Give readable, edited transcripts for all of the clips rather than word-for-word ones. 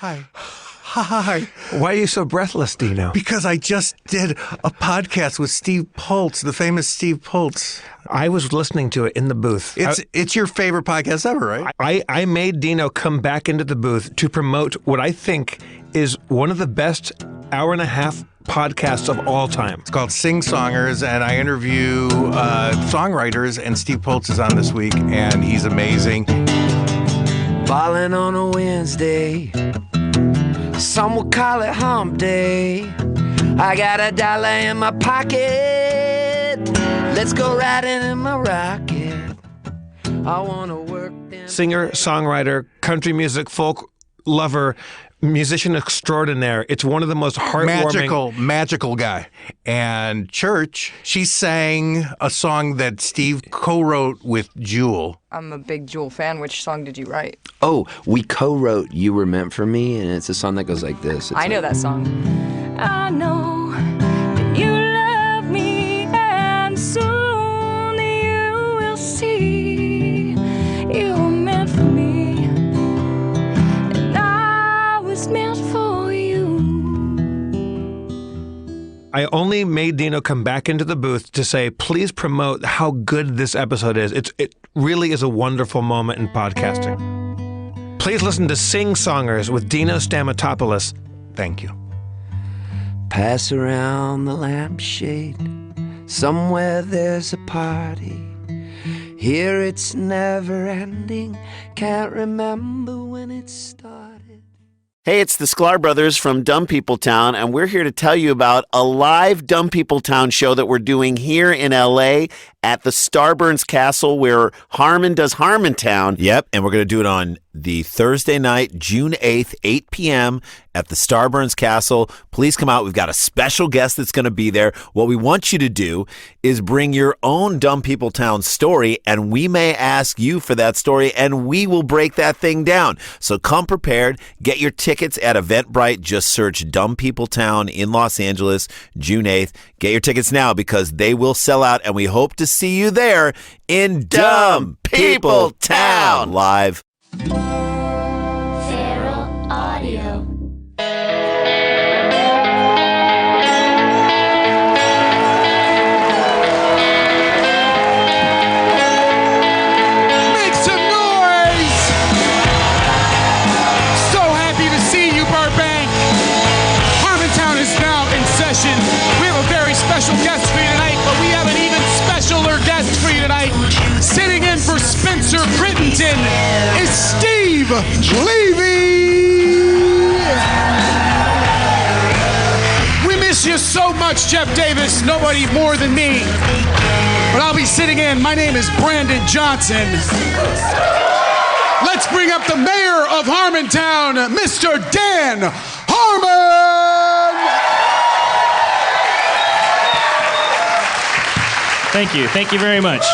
Hi. Hi. Why are you so breathless, Dino? Because I just did a podcast with Steve Poltz, the famous Steve Poltz. I was listening to it in the booth. It's your favorite podcast ever, right? I made Dino come back into the booth to promote what I think is one of the best hour-and-a-half podcasts of all time. It's called Sing Songers, and I interview songwriters, and Steve Poltz is on this week, and he's amazing. Falling on a Wednesday, some will call it hump day. I got $1 in my pocket, let's go riding in my rocket. I want to work them. Singer, songwriter, country music, folk lover, musician extraordinaire. It's one of the most heartwarming... Magical guy. And Church, she sang a song that Steve co-wrote with Jewel. I'm a big Jewel fan. Which song did you write? Oh, we co-wrote You Were Meant For Me, and it's a song that goes like this. I know that song. I know that you love me, and soon you will see you were meant for me, and I was meant for you. I only made Dino come back into the booth to say, please promote how good this episode is. It really is a wonderful moment in podcasting. Please listen to Sing Songers with Dino Stamatopoulos. Thank you. Pass around the lampshade, somewhere there's a party. Here it's never ending, can't remember when it started. Hey, it's the Sklar Brothers from Dumb People Town, and we're here to tell you about a live Dumb People Town show that we're doing here in L.A. at the Starburns Castle, where Harmon does Harmontown. Yep, and we're going to do it on the Thursday night, June 8th, 8 p.m. at the Starburns Castle. Please come out. We've got a special guest that's going to be there. What we want you to do is bring your own Dumb People Town story, and we may ask you for that story, and we will break that thing down. So come prepared. Get your tickets at Eventbrite. Just search Dumb People Town in Los Angeles, June 8th. Get your tickets now because they will sell out, and we hope to see you there in Dumb People Town live. Feral Audio. Make some noise! So happy to see you, Burbank. Harmontown is now in session. We have a very special guest for you tonight, but we have an even specialer guest for you tonight. Sitting in for Spencer Crittenden is Steve Levy. We miss you so much, Jeff Davis. Nobody more than me. But I'll be sitting in. My name is Brandon Johnson. Let's bring up the mayor of Harmontown, Mr. Dan Harmon. Thank you. Thank you very much.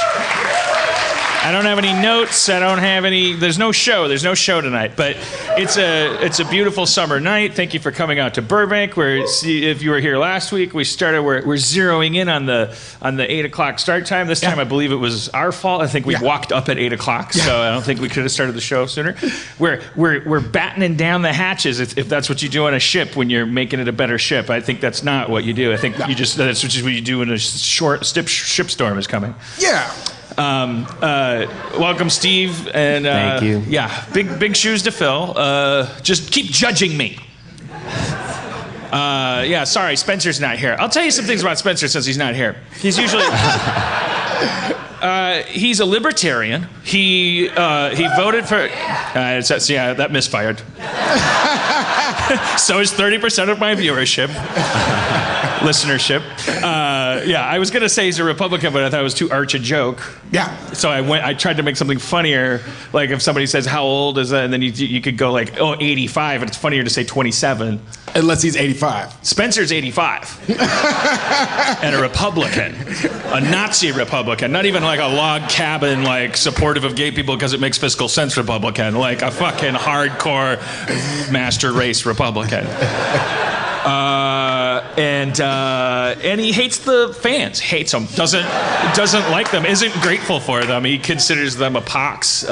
I don't have any notes. I don't have any. There's no show. There's no show tonight. But it's a beautiful summer night. Thank you for coming out to Burbank. If you were here last week, we started. We're zeroing in on the 8 o'clock start time. This time, I believe it was our fault. I think we walked up at 8 o'clock. So I don't think we could have started the show sooner. We're battening down the hatches. If that's what you do on a ship when you're making it a better ship. I think that's not what you do. I think that's what you do when a ship storm is coming. Yeah. Welcome, Steve, and Thank you. Yeah, big shoes to fill. Just keep judging me. Yeah, sorry, Spencer's not here. I'll tell you some things about Spencer since he's not here. He's usually he's a libertarian. He voted for. That misfired. So is 30% of my viewership. Listenership. I was gonna say he's a Republican, but I thought it was too arch a joke. Yeah. So I tried to make something funnier, like if somebody says how old is that, and then you could go like 85, and it's funnier to say 27. Unless he's 85. Spencer's 85. And a Republican, a Nazi Republican, not even like a log cabin like supportive of gay people because it makes fiscal sense Republican, like a fucking hardcore master race Republican. And he hates the fans, hates them, doesn't like them, isn't grateful for them. He considers them a pox.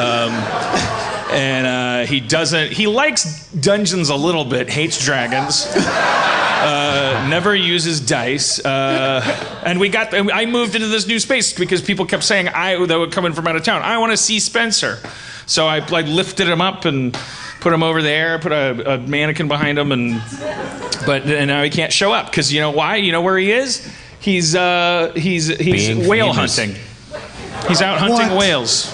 And he likes dungeons a little bit, hates dragons. Never uses dice. And I moved into this new space because people kept saying that were coming from out of town, I want to see Spencer. So I lifted him up and put him over there, put a mannequin behind him, and now he can't show up because you know why? You know where he is? He's whale hunting. He's out hunting whales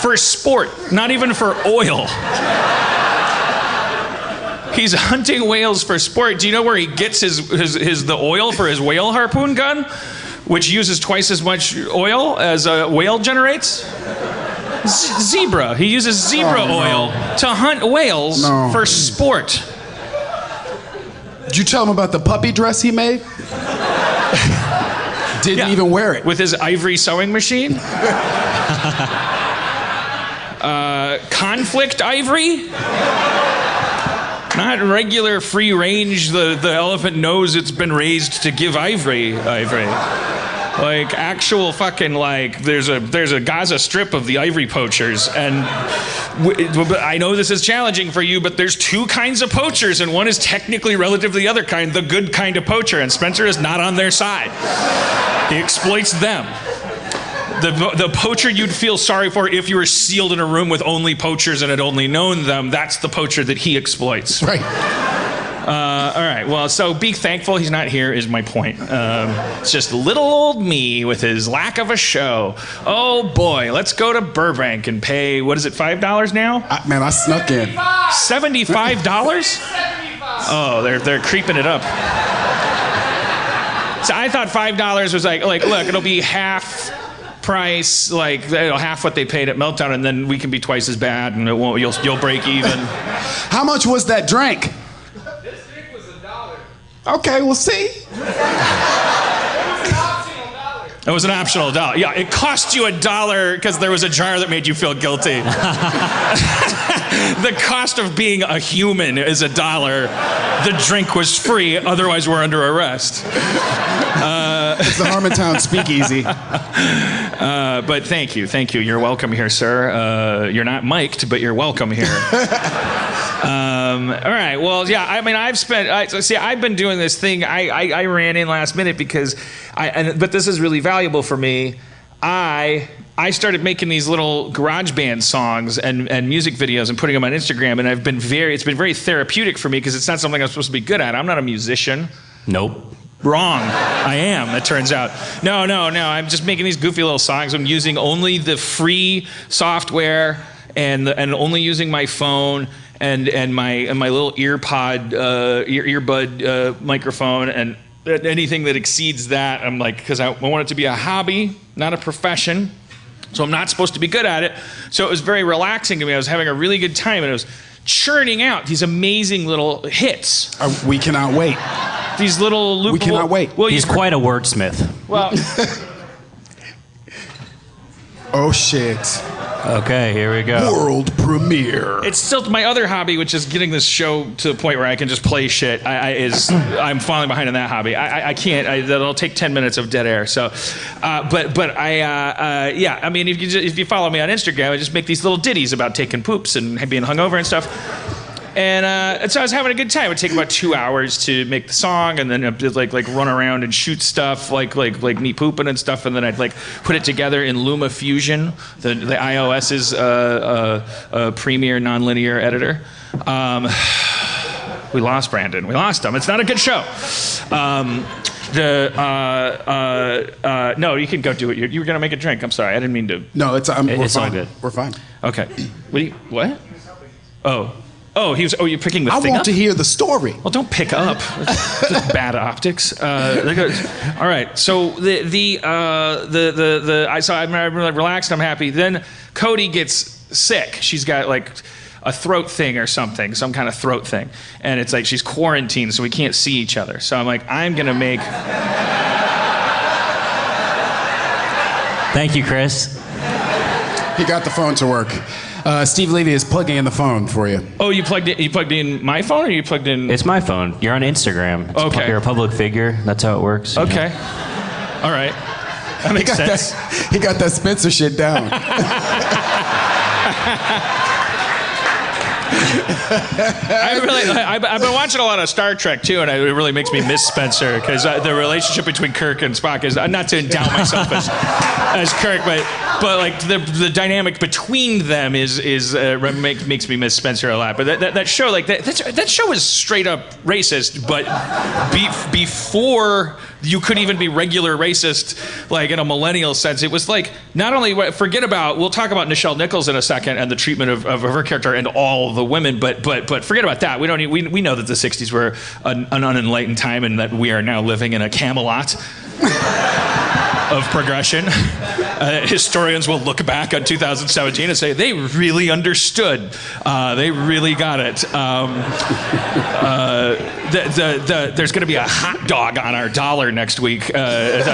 for sport, not even for oil. He's hunting whales for sport. Do you know where he gets the oil for his whale harpoon gun, which uses twice as much oil as a whale generates? Zebra. He uses zebra oil to hunt whales for sport. Did you tell him about the puppy dress he made? Didn't even wear it. With his ivory sewing machine? Conflict ivory? Not regular free range, the elephant knows it's been raised to give ivory. Like actual fucking there's a Gaza Strip of the ivory poachers, and I know this is challenging for you, but there's two kinds of poachers, and one is technically relative to the other kind, the good kind of poacher, and Spencer is not on their side. He exploits them. The poacher you'd feel sorry for if you were sealed in a room with only poachers and had only known them, that's the poacher that he exploits. Right. All right, well, so be thankful he's not here is my point. It's just little old me with his lack of a show. Oh boy, let's go to Burbank and pay, what is it, $5 now? Man, I snuck in. $75? Oh, they're creeping it up. So I thought $5 was like look, it'll be half price, half what they paid at Meltdown, and then we can be twice as bad, and you'll break even. How much was that drink? This drink was $1. Okay, we'll see. It was an optional $1. Yeah, it cost you $1 because there was a jar that made you feel guilty. The cost of being a human is $1. The drink was free, otherwise we're under arrest. It's the Harmontown speakeasy. But thank you. You're welcome here, sir. You're not mic'd, but you're welcome here. All right. Well, yeah. I mean, I've been doing this thing. I ran in last minute because but this is really valuable for me. I started making these little garage band songs and music videos and putting them on Instagram, and it's been very therapeutic for me because it's not something I'm supposed to be good at. I'm not a musician. Nope. Wrong. I am, it turns out. No. I'm just making these goofy little songs. I'm using only the free software and only using my phone and my little earbud microphone, and anything that exceeds that, I'm like, because I want it to be a hobby, not a profession. So I'm not supposed to be good at it. So it was very relaxing to me. I was having a really good time, and I was churning out these amazing little hits. We cannot wait. These little loop. We cannot wait. Well, he's quite a wordsmith. Well. Oh shit. Okay, here we go. World premiere. It's still my other hobby, which is getting this show to the point where I can just play shit. I'm falling behind in that hobby. I can't. That'll take 10 minutes of dead air. So, yeah. I mean, if you follow me on Instagram, I just make these little ditties about taking poops and being hungover and stuff. And so I was having a good time. It would take about 2 hours to make the song, and then I'd like run around and shoot stuff like me pooping and stuff, and then I'd put it together in Luma Fusion, the iOS's premier nonlinear editor. We lost Brandon. We lost him. It's not a good show. No, you can go do it. You were gonna make a drink. I'm sorry. I didn't mean to. No, it's all fine. good. We're fine. Okay. What? Oh, you're picking the thing I want up? to hear the story. Well, don't pick up. Just bad optics. All right. So I'm relaxed. I'm happy. Then Cody gets sick. She's got a throat thing or something, some kind of throat thing, and it's like she's quarantined, so we can't see each other. So I'm like, I'm gonna make. Thank you, Chris. He got the phone to work. Steve Levy is plugging in the phone for you. Oh, you plugged in my phone, or you plugged in? It's my phone. You're on Instagram. Okay. You're a public figure. That's how it works. Okay. All right. That makes sense. He got that Spencer shit down. I've been watching a lot of Star Trek too, and it really makes me miss Spencer because the relationship between Kirk and Spock is not to endow myself as Kirk, but like the dynamic between them makes me miss Spencer a lot. But that show, like that show is straight up racist, but before you could even be regular racist, like in a millennial sense, it was like not only we'll talk about Nichelle Nichols in a second and the treatment of her character and all the women, but forget about that. We know that the 60s were an unenlightened time and that we are now living in a Camelot of progression. Historians will look back on 2017 and say they really understood. They really got it. There's going to be a hot dog on our dollar next week. It's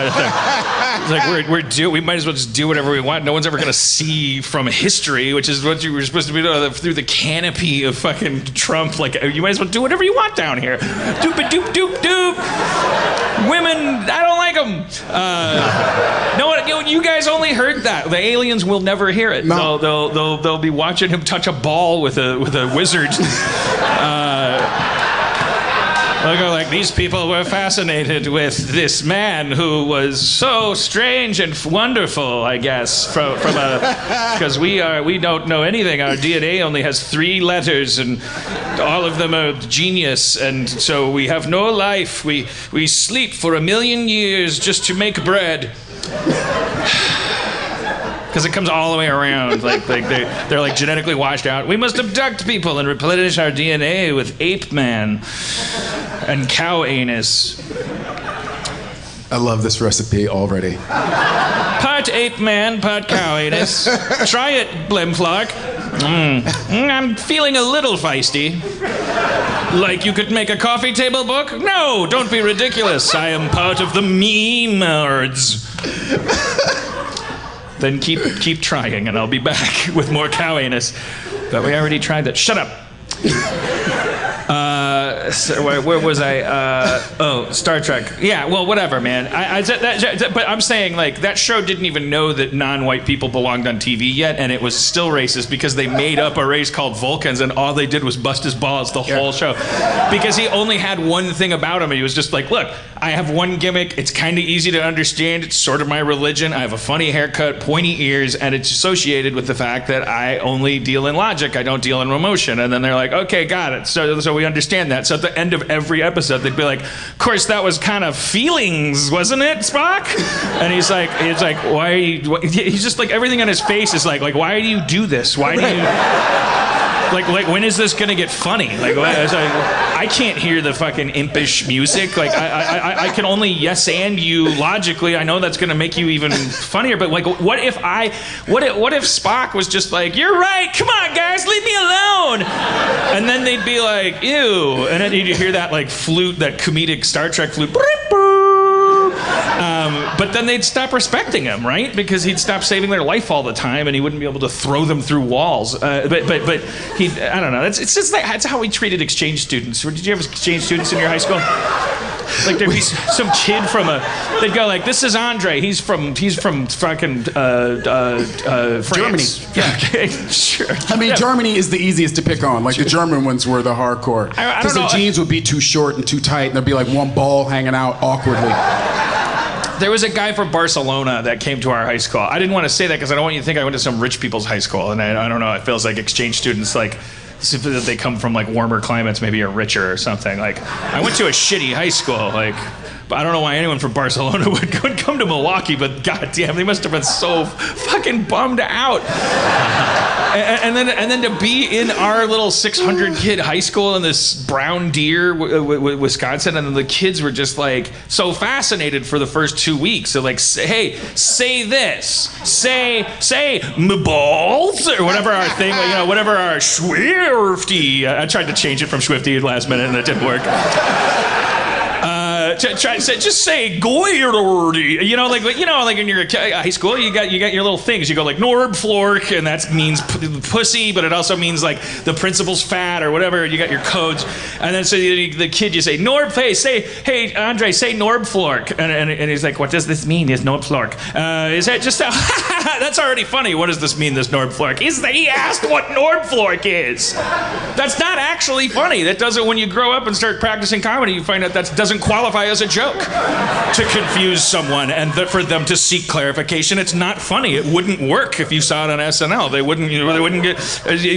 like we might as well just do whatever we want. No one's ever going to see from history, which is what you were supposed to be doing through the canopy of fucking Trump. Like you might as well do whatever you want down here. Doop a doop doop doop. Women, I don't like them. No one, you guys only heard that. The aliens will never hear it. No. They'll be watching him touch a ball with a wizard. They'll go like, these people were fascinated with this man who was so strange and wonderful, I guess, because we don't know anything. Our DNA only has 3 letters, and all of them are genius, and so we have no life. We sleep for 1,000,000 years just to make bread. Because it comes all the way around. Like they're like genetically washed out. We must abduct people and replenish our DNA with ape man and cow anus. I love this recipe already. Part ape man, part cow anus. Try it, Blimflark. I'm feeling a little feisty. Like you could make a coffee table book? No, don't be ridiculous. I am part of the meme-nerds. Then keep trying, and I'll be back with more cow anus. But we already tried that. Shut up. So where was I? Star Trek. Yeah, well, whatever, man. But I'm saying, like, that show didn't even know that non-white people belonged on TV yet, and it was still racist because they made up a race called Vulcans, and all they did was bust his balls the whole show. Because he only had one thing about him, and he was just like, look, I have one gimmick. It's kind of easy to understand. It's sort of my religion. I have a funny haircut, pointy ears, and it's associated with the fact that I only deal in logic. I don't deal in emotion. And then they're like, okay, got it. So we understand that. So at the end of every episode, they'd be like, of course, that was kind of feelings, wasn't it, Spock? And he's like, why are you, he's just like, everything on his face is like, why do you do this? Why do you, like when is this gonna get funny? Like, I can't hear the fucking impish music. Like, I can only yes and you logically. I know that's gonna make you even funnier. But like, what if Spock was just like, you're right. Come on, guys, leave me alone. And then they'd be like, ew. And then you'd hear that like flute, that comedic Star Trek flute. But then they'd stop respecting him, right? Because he'd stop saving their life all the time, and he wouldn't be able to throw them through walls. But he, I don't know. It's just like, that's how we treated exchange students. Did you have exchange students in your high school? Like there'd be some kid they'd go like, this is Andre. He's from fucking France. Germany. Yeah, okay, sure. I mean, Germany is the easiest to pick on. Like the German ones were the hardcore. Because the jeans would be too short and too tight, and there'd be like one ball hanging out awkwardly. There was a guy from Barcelona that came to our high school. I didn't want to say that because I don't want you to think I went to some rich people's high school. And I don't know, it feels like exchange students, like, that they come from like warmer climates, maybe are richer or something. Like, I went to a shitty high school, like, but I don't know why anyone from Barcelona would come to Milwaukee, but goddamn, they must have been so fucking bummed out. And then to be in our little 600 kid high school in this Brown Deer, Wisconsin, and then the kids were just like so fascinated for the first 2 weeks. So like, hey, say this, say my balls, or whatever our thing, whatever our Swifty. I tried to change it from Swifty last minute and it didn't work. just say Goyard. You know, like when you're a high school, you got your little things. You go like Nordflork, and that means pussy, but it also means like the principal's fat or whatever. You got your codes, and then so the kid, you say hey Andre, say Nordflork, and he's like, what does this mean? Is Nordflork? Is that just that's already funny. What does this mean? This Nordflork? He asked what Nordflork is. That's not actually funny. That doesn't. When you grow up and start practicing comedy, you find out that doesn't qualify as a joke to confuse someone and for them to seek clarification. It's not funny. It wouldn't work if you saw it on SNL. They wouldn't get.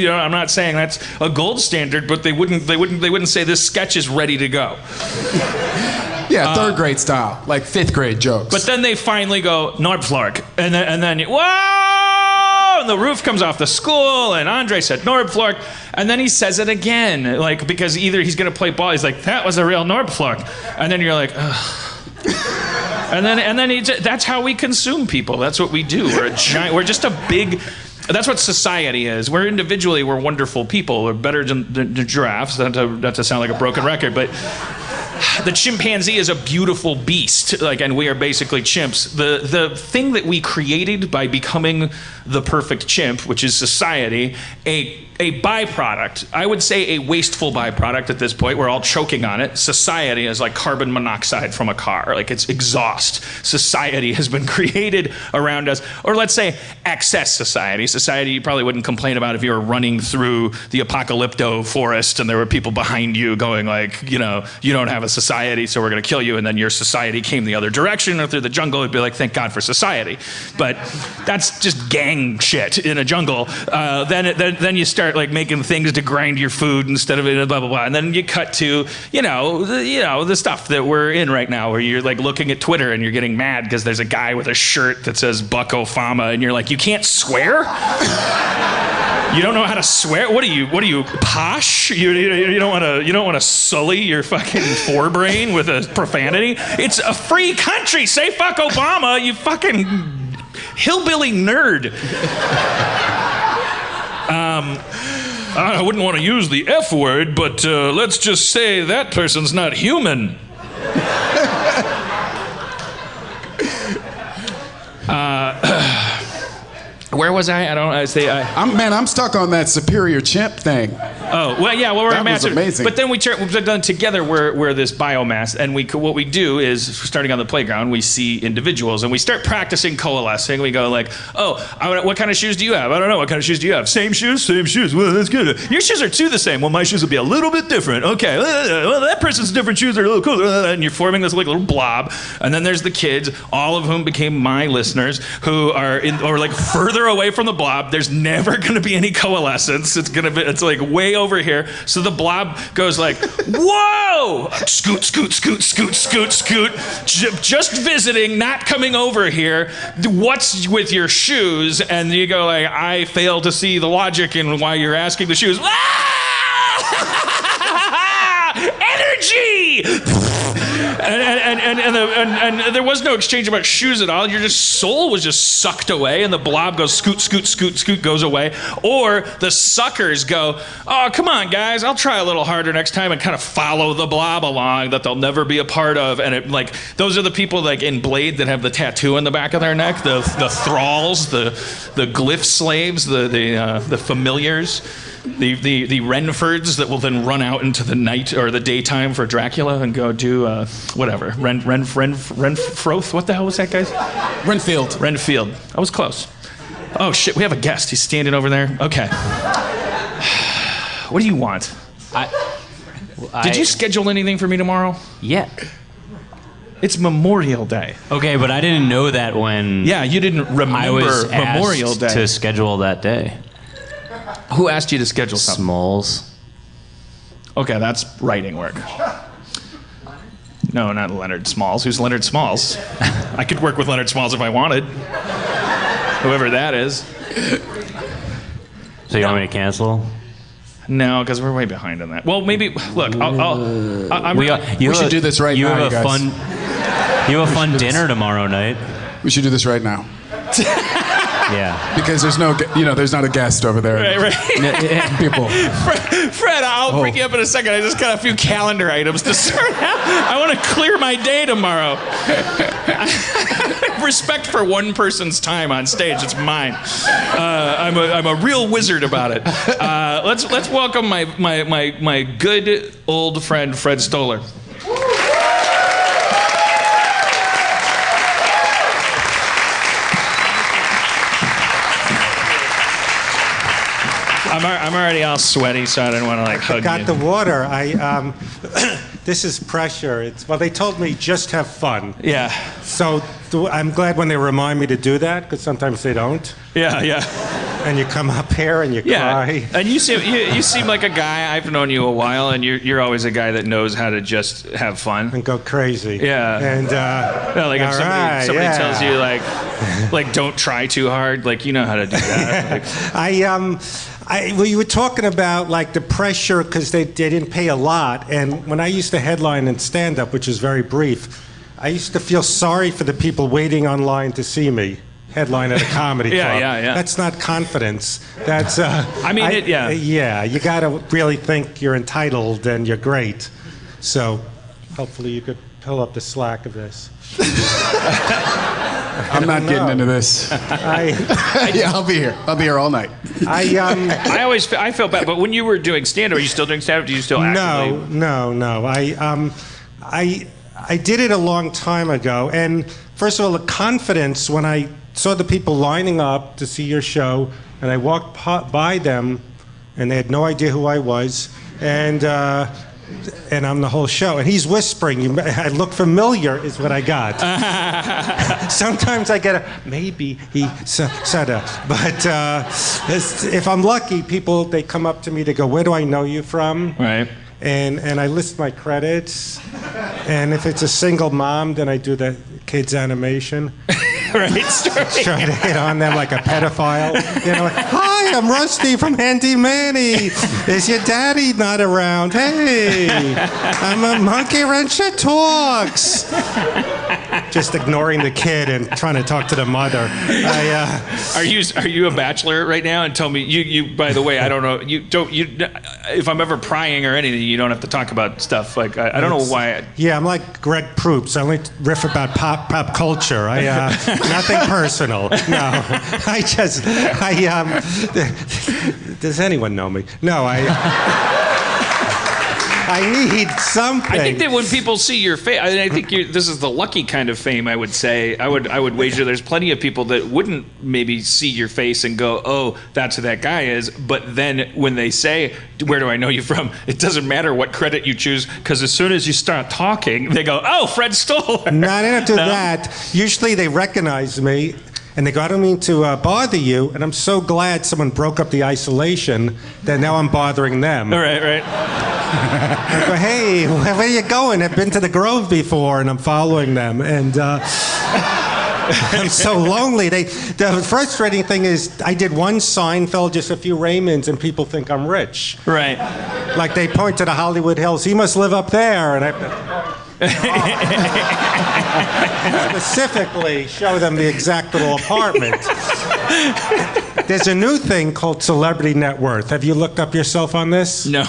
I'm not saying that's a gold standard, but they wouldn't say this sketch is ready to go. Yeah, third grade style, like fifth grade jokes. But then they finally go Nordflork, and then whoa, and the roof comes off the school, and Andre said Nordflork, and then he says it again, like because either he's gonna play ball, he's like, that was a real Nordflork, and then you're like, ugh. and then that's how we consume people. That's what we do. We're just a big. That's what society is. We're individually, we're wonderful people. We're better than the giraffes. Not to sound like a broken record, but the chimpanzee is a beautiful beast, and we are basically chimps. The thing that we created by becoming the perfect chimp, which is society, a byproduct, I would say a wasteful byproduct at this point. We're all choking on it. Society is like carbon monoxide from a car. Like it's exhaust. Society has been created around us. Or let's say excess society. Society you probably wouldn't complain about if you were running through the apocalypto forest and there were people behind you going like, you don't have a society, so we're going to kill you. And then your society came the other direction or through the jungle. It'd be like, thank God for society. But that's just gang shit in a jungle. Then you start like making things to grind your food instead of blah blah blah, and then you cut to the stuff that we're in right now, where you're like looking at Twitter and you're getting mad because there's a guy with a shirt that says "Buck Ofama," and you're like, you can't swear. You don't know how to swear. What are you posh? You don't want to sully your fucking forebrain with a profanity. It's a free country. Say fuck Obama, you fucking hillbilly nerd. I wouldn't want to use the F word, but let's just say that person's not human. Where was I? I'm stuck on that superior chimp thing. Oh, well, yeah, well, we're that a mass. Was amazing. But then we've done together, we're this biomass, and what we do is, starting on the playground, we see individuals, and we start practicing coalescing. We go like, what kind of shoes do you have? I don't know. What kind of shoes do you have? Same shoes? Same shoes. Well, that's good. Your shoes are too the same. Well, my shoes will be a little bit different. Okay. Well, that person's different shoes are a little cooler. And you're forming this like little blob. And then there's the kids, all of whom became my listeners, who are like further away from the blob. There's never going to be any coalescence. It's like way over here. So the blob goes like, whoa! Scoot, scoot, scoot, scoot, scoot, scoot. Just visiting, not coming over here. What's with your shoes? And you go like, I fail to see the logic in why you're asking the shoes. Energy! And there was no exchange about shoes at all. Your soul was just sucked away, and the blob goes scoot, scoot, scoot, scoot, goes away. Or the suckers go, oh, come on, guys, I'll try a little harder next time, and kind of follow the blob along that they'll never be a part of. And those are the people like in Blade that have the tattoo in the back of their neck, the thralls, the glyph slaves, the familiars. The Renfords that will then run out into the night or the daytime for Dracula and go do whatever. Renfroth? What the hell was that, guys? Renfield. I was close. Oh shit, we have a guest. He's standing over there. Okay. What do you want? Did you schedule anything for me tomorrow? Yeah. It's Memorial Day. Okay, but I didn't know that when. Yeah, you didn't remember I was Memorial Day to schedule that day. Who asked you to schedule something? Smalls. Okay, that's writing work. No, not Leonard Smalls. Who's Leonard Smalls? I could work with Leonard Smalls if I wanted. Whoever that is. So you want me to cancel? No, because we're way behind on that. Well, maybe, look, we should do this right now, you guys. You have a fun dinner tomorrow night. We should do this right now. Yeah. Because there's there's not a guest over there. Right. People. Fred, I'll bring you up in a second. I just got a few calendar items to sort out. I want to clear my day tomorrow. Respect for one person's time on stage. It's mine. I'm a real wizard about it. Let's welcome my good old friend Fred Stoller. I'm already all sweaty, so I didn't want to hug Got you. the water. This is pressure. They told me just have fun. Yeah. So I'm glad when they remind me to do that, because sometimes they don't. Yeah. And you come up here and you cry. And you seem like a guy. I've known you a while, and you're always a guy that knows how to just have fun and go crazy. Yeah. And if somebody tells you like don't try too hard, you know how to do that. Well, you were talking about the pressure because they didn't pay a lot, and when I used to headline in stand-up, which is very brief, I used to feel sorry for the people waiting online to see me headline at a comedy club. Yeah. That's not confidence. That's yeah. You got to really think you're entitled and you're great. So hopefully you could pull up the slack of this. I'm not getting into this. I'll be here. I'll be here all night. I felt bad, but when you were doing stand-up, are you still doing stand-up? Do you still actively? No. I did it a long time ago, and first of all, the confidence when I saw the people lining up to see your show, and I walked by them, and they had no idea who I was, and I'm the whole show. And he's whispering, I look familiar is what I got. Sometimes I get maybe he said but if I'm lucky, people, they come up to me, they go, where do I know you from? Right. And I list my credits. And if it's a single mom, then I do the kids animation. Right, try to hit on them like a pedophile. Hi, I'm Rusty from Handy Manny. Is your daddy not around? Hey, I'm a monkey wrench that talks. Just ignoring the kid and trying to talk to the mother. Are you a bachelor right now? And tell me, you by the way, I don't know. If I'm ever prying or anything, you don't have to talk about stuff I don't know why. I'm like Greg Proops. I only riff about pop culture. Nothing personal. No, does anyone know me? No, I need something. I think that when people see your face, I think this is the lucky kind of fame. I would say. I would wager there's plenty of people that wouldn't maybe see your face and go, "Oh, that's who that guy is." But then when they say, "Where do I know you from?" It doesn't matter what credit you choose, because as soon as you start talking, they go, "Oh, Fred Stoller." No, they don't do that. Usually they recognize me. And they go, I don't mean to bother you, and I'm so glad someone broke up the isolation that now I'm bothering them. Right. I go, hey, where are you going? I've been to the Grove before, and I'm following them. And I'm so lonely. The frustrating thing is I did one Seinfeld, just a few Raymonds, and people think I'm rich. Right. Like they point to the Hollywood Hills. He must live up there. And and specifically show them the exact little apartment. There's a new thing called Celebrity Net Worth. Have you looked up yourself on this? No.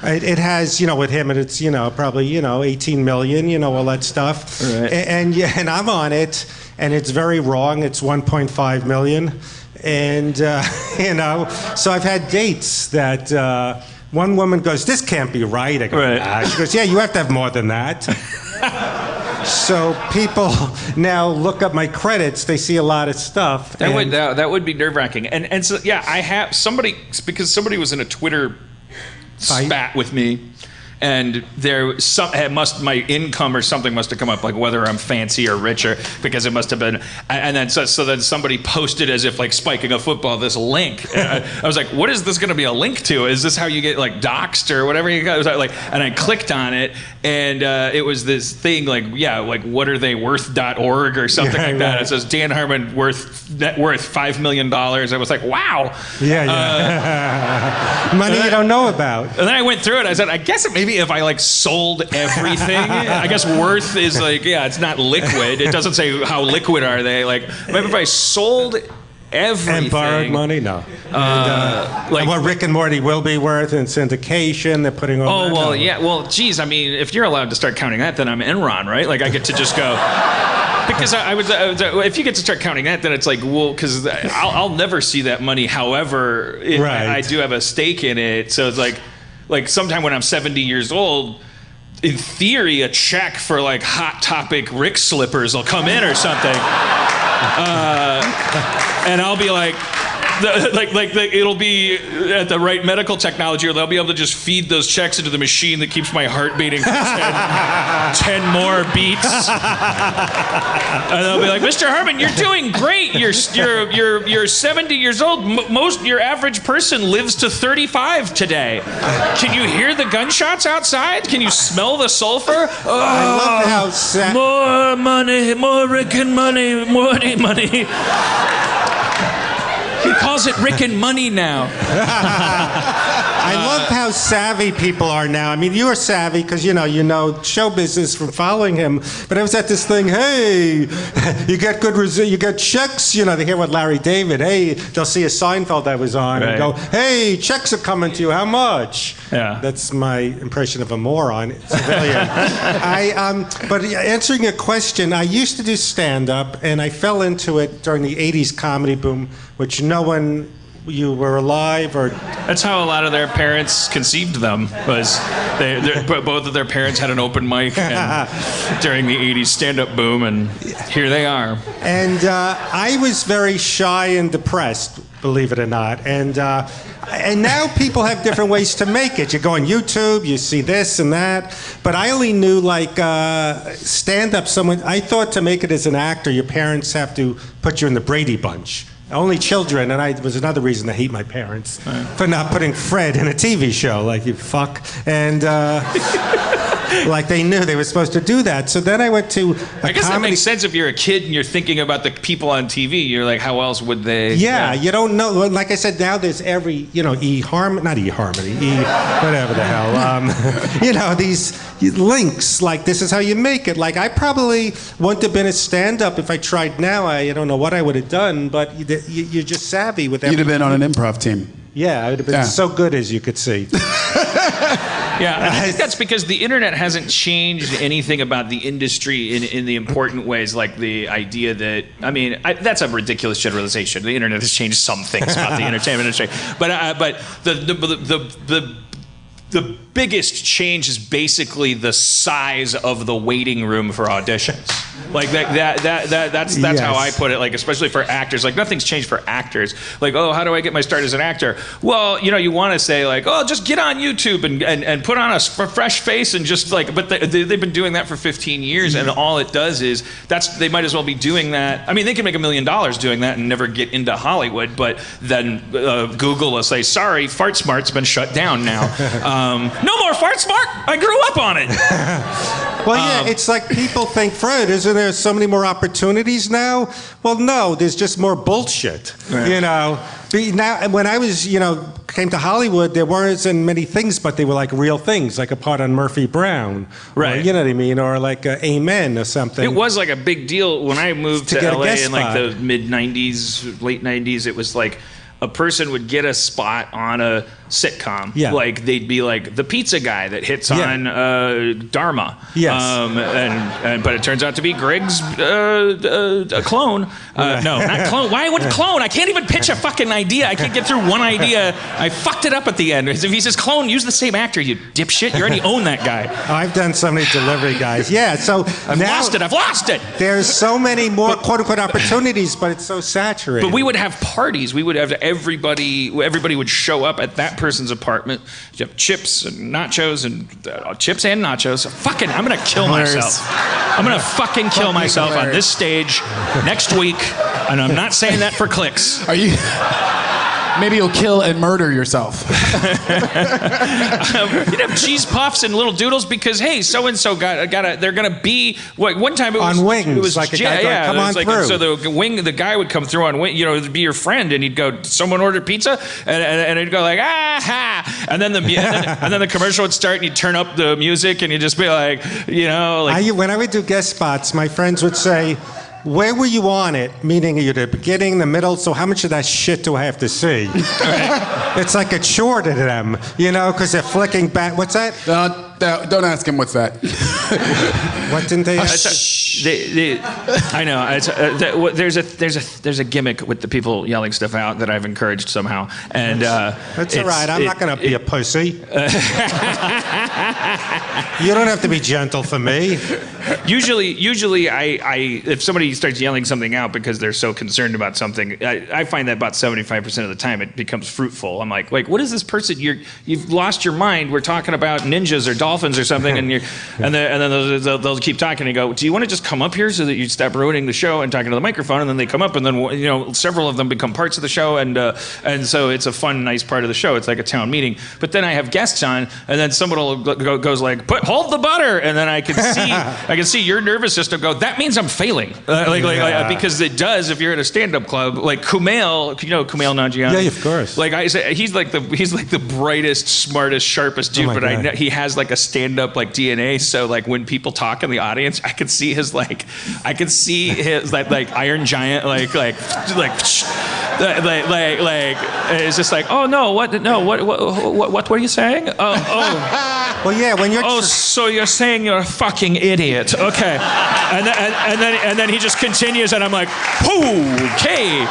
It has, with him, and it's, probably, 18 million, all that stuff. Right. And I'm on it, and it's very wrong. It's 1.5 million. And, so I've had dates that one woman goes, this can't be right. I go, right. She goes, yeah, you have to have more than that. So people now look up my credits. They see a lot of stuff. That would be nerve-wracking. And so, yeah, I have somebody was in a Twitter spat with me. And my income or something must have come up, like whether I'm fancy or richer, because it must have been. And then so then somebody posted, as if like spiking a football, this link. I was like, what is this going to be a link to? Is this how you get like doxxed or whatever you got? And I clicked on it, and it was this thing like whatarethéworth.org or something like that. It says Dan Harmon net worth $5 million. I was like, wow. Money you don't know about. And then I went through it. I said, I guess maybe if I like sold everything, I guess worth is like, it's not liquid. It doesn't say how liquid are they. Like, maybe if I sold everything. And borrowed money? No. And what Rick and Morty will be worth in syndication, they're putting over. Oh, well, yeah. Well, geez, I mean, if you're allowed to start counting that, then I'm Enron, right? Like, I get to just go... Because if you get to start counting that, then it's like, well, because I'll never see that money. However, I do have a stake in it. So it's like sometime when I'm 70 years old, in theory, a check for like Hot Topic Rick slippers will come in or something. And I'll be like, it'll be at the right medical technology, or they'll be able to just feed those checks into the machine that keeps my heart beating for 10 more beats. And they'll be like, Mr. Harmon, you're doing great. You're 70 years old. Your average person lives to 35 today. Can you hear the gunshots outside? Can you smell the sulfur? I love how sad. More money, more Rick and money, more money. He calls it Rick and Money now. I love how savvy people are now. I mean, you are savvy because, you know show business from following him. But I was at this thing, hey, you get you get checks. They hear what Larry David, hey, they'll see a Seinfeld I was on and go, hey, checks are coming to you. How much? Yeah. That's my impression of a moron, civilian. But answering your question, I used to do stand-up, and I fell into it during the 80s comedy boom, which no one, you were alive or... That's how a lot of their parents conceived them, was both of their parents had an open mic during the 80s stand-up boom, and here they are. And I was very shy and depressed, believe it or not. And now people have different ways to make it. You go on YouTube, you see this and that. But I only knew, stand-up, I thought to make it as an actor, your parents have to put you in the Brady Bunch. Only children, and I was another reason to hate my parents for not putting Fred in a TV show, like, you fuck. And like they knew they were supposed to do that. So then I went to I guess that makes sense if you're a kid and you're thinking about the people on TV. You're like, how else would they? Yeah, you don't know. Like I said, now there's every, whatever the hell. These links, like this is how you make it. Like I probably wouldn't have been a stand-up if I tried now. I don't know what I would have done, but you're just savvy with everything. You'd have been on an improv team. Yeah, I would have been so good, as you could see. Yeah, I think that's because the internet hasn't changed anything about the industry in the important ways, like the idea that, that's a ridiculous generalization. The internet has changed some things about the entertainment industry, but the biggest change is basically the size of the waiting room for auditions. Like that's how I put it. Like especially for actors, like nothing's changed for actors. Like, oh, how do I get my start as an actor? Well, you want to say like, oh, just get on YouTube and put on a fresh face and just like. But they've been doing that for 15 years, and all it does is they might as well be doing that. I mean, they can make $1 million doing that and never get into Hollywood. But then Google will say, sorry, Fart Smart's been shut down now. No more Fart Smart. I grew up on it. Well, yeah, it's like people think, Fred, isn't there so many more opportunities now? Well, no, there's just more bullshit. Right. Now, when I was, came to Hollywood, there weren't as many things, but they were like real things, like a part on Murphy Brown. Right. Or, you know what I mean? Or like Amen or something. It was like a big deal when I moved to LA in like the mid-90s, late 90s. It was like a person would get a spot on a sitcom. Yeah. Like they'd be like the pizza guy that hits on Dharma. Yes. But it turns out to be Greg's a clone. No, not clone. Why would clone? I can't even pitch a fucking idea. I can't get through one idea. I fucked it up at the end. If he says clone, use the same actor, you dipshit. You already own that guy. I've done so many delivery guys. Yeah, so I've lost it. There's so many more quote-unquote opportunities, but it's so saturated. But we would have parties. We would have everybody would show up at that person's apartment. You have chips and nachos and Fucking, I'm gonna kill myself. I'm gonna fucking kill myself on this stage next week, and I'm not saying that for clicks. Are you? Maybe you'll kill and murder yourself. You'd have cheese puffs and little doodles because hey, so and so they're gonna be one time it was on wings. It was like a guy going, come on through. So the guy would come through on wing. It'd be your friend, and he'd go, someone ordered pizza, and he'd go like and then the commercial would start, and you'd turn up the music, and you'd just be like, when I would do guest spots, my friends would say, where were you on it? Meaning you're the beginning, the middle, so how much of that shit do I have to see? It's like a chore to them, because they're flicking back. What's that? Don't ask him what's that. What didn't they ask? I know. There's a gimmick with the people yelling stuff out that I've encouraged somehow, and that's all right. I'm not going to be a pussy. You don't have to be gentle for me. Usually, I if somebody starts yelling something out because they're so concerned about something, I find that about 75% of the time it becomes fruitful. I'm like, what is this person? You've lost your mind. We're talking about ninjas or dolphins or something, and then they'll keep talking and go, do you want to just come up here so that you stop ruining the show and talking to the microphone? And then they come up, and then several of them become parts of the show, and so it's a fun, nice part of the show. It's like a town meeting. But then I have guests on, and then someone will goes like, hold the butter, and then I can see your nervous system go, that means I'm failing, because it does if you're at a stand-up club. Like Kumail, Kumail Nanjiani? Yeah, of course. Like I say, he's like the brightest, smartest, sharpest dude. But I know he has like a stand-up like DNA. So like when people talk in the audience, I can see his like Iron Giant it's just like, oh no, what were you saying? Oh. Well, yeah, when you're. So you're saying you're a fucking idiot? Okay. And then he just continues, and I'm like, okay.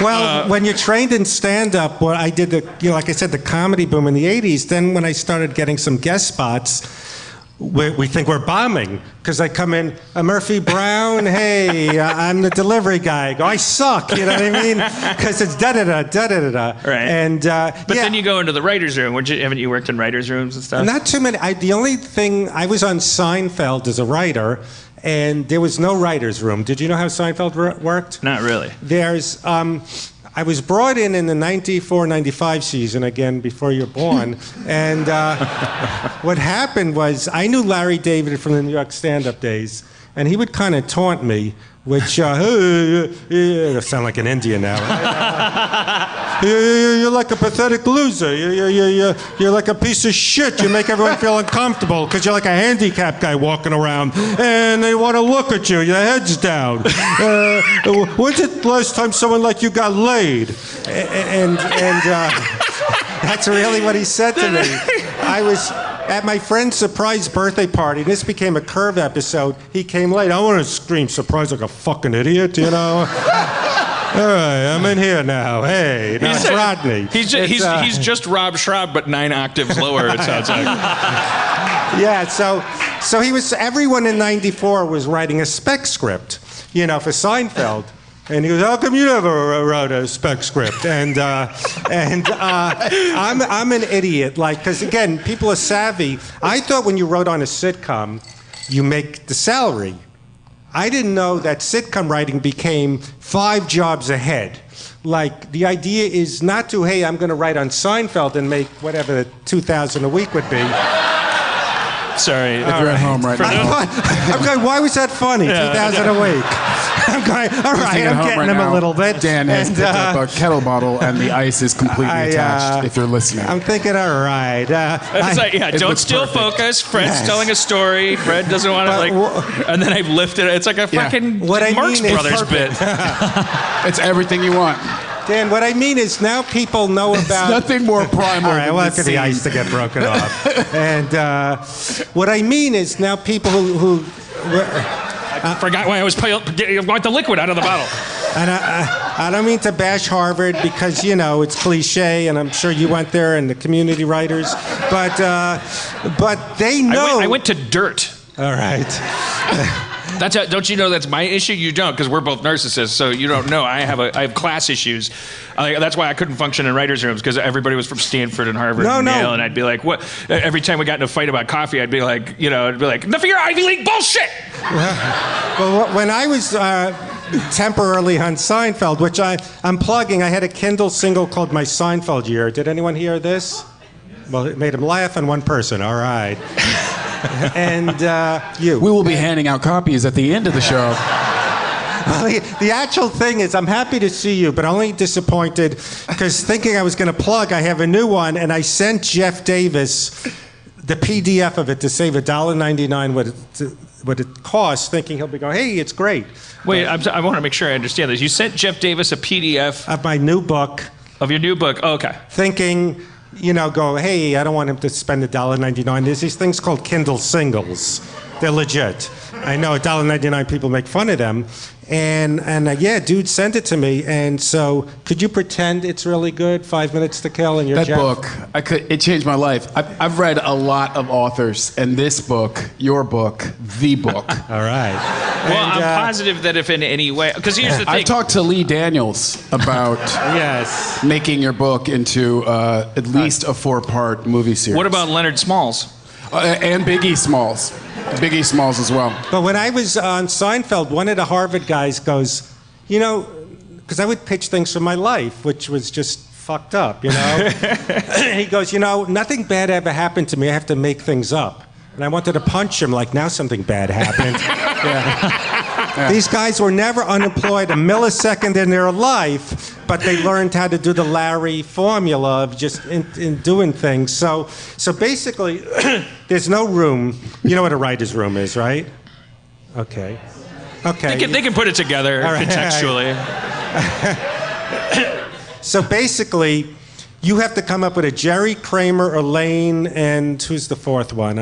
Well, when you're trained in stand-up, well, I did like I said, the comedy boom in the '80s. Then when I started getting some guest spots, we think we're bombing because I come in, Murphy Brown, hey, I'm the delivery guy. I go, I suck, you know what I mean? Because it's da-da-da, da-da-da-da. Right. And, but then you go into the writer's room. Haven't you worked in writer's rooms and stuff? Not too many. The only thing, I was on Seinfeld as a writer, and there was no writer's room. Did you know how Seinfeld worked? Not really. There's... I was brought in the 94-95 season, again, before you're born. And what happened was I knew Larry David from the New York stand-up days, and he would kind of taunt me, which, I sound like an Indian now. You're like a pathetic loser. You're like a piece of shit. You make everyone feel uncomfortable because you're like a handicapped guy walking around, and they want to look at you. Your head's down. When's the last time someone like you got laid? And that's really what he said to me. I was at my friend's surprise birthday party, and this became a Curve episode. He came late. I want to scream surprise like a fucking idiot, All right, I'm in here now. Hey, now it's Rodney. He's just Rob Schrab, but 9 octaves lower, it sounds like. Yeah, so he was. Everyone in '94 was writing a spec script, for Seinfeld. And he goes, how come you never wrote a spec script? And I'm an idiot, because again, people are savvy. I thought when you wrote on a sitcom, you make the salary. I didn't know that sitcom writing became 5 jobs ahead. Like, the idea is not to, hey, I'm going to write on Seinfeld and make whatever $2,000 a week would be. Sorry. If you're at home right now. I'm going, why was that funny? $2,000 a week. I'm going, all right, I'm getting him a little bit. Dan has picked up a kettle bottle, and the ice is completely attached, if you're listening. I'm thinking, all right. Don't steal focus. Fred's telling a story. Fred doesn't want to, and then I've lifted it. It's like a fucking Marx Brothers bit. It's everything you want. Dan, what I mean is now people know about... nothing more primal all right, well, for the ice to get broken off. And what I mean is now people who I forgot why I was want the liquid out of the bottle. And I don't mean to bash Harvard because, it's cliche, and I'm sure you went there and the community writers, but they know... I went to Dirt. All right. Don't you know that's my issue? You don't, because we're both narcissists, so you don't know. I have class issues. That's why I couldn't function in writers' rooms, because everybody was from Stanford and Harvard and Yale, and I'd be like, what? Every time we got in a fight about coffee, I'd be like, enough of your Ivy League bullshit! Well, when I was temporarily on Seinfeld, which I'm plugging, I had a Kindle single called My Seinfeld Year. Did anyone hear this? Well, it made him laugh, and one person. All right. And you. We will be handing out copies at the end of the show. Well, the actual thing is, I'm happy to see you, but only disappointed because thinking I was going to plug, I have a new one, and I sent Jeff Davis the PDF of it to save $1.99 with what it costs, thinking he'll be going, hey, it's great. Wait, I want to make sure I understand this. You sent Jeff Davis a PDF of my new book. Of your new book? Oh, okay. Thinking, go, hey, I don't want him to spend $1.99. There's these things called Kindle singles. They're legit. I know $1.99 people make fun of them. And yeah, dude sent it to me. And so, could you pretend it's really good? 5 Minutes to Kill, and you're that Jeff? book. It changed my life. I've read a lot of authors, and this book, your book, the book. All right. Well, I'm positive that if in any way, because here's the thing. I've talked to Lee Daniels about yes, making your book into at least a 4-part movie series. What about Leonard Smalls? And Biggie Smalls. Biggie Smalls as well. But when I was on Seinfeld, one of the Harvard guys goes, because I would pitch things from my life, which was just fucked up, He goes, nothing bad ever happened to me. I have to make things up. And I wanted to punch him like, now something bad happened. Yeah. These guys were never unemployed a millisecond in their life, but they learned how to do the Larry formula of just in doing things. So basically, there's no room. You know what a writer's room is, right? Okay. They can put it together contextually. So basically, you have to come up with a Jerry, Kramer, Elaine, and who's the fourth one?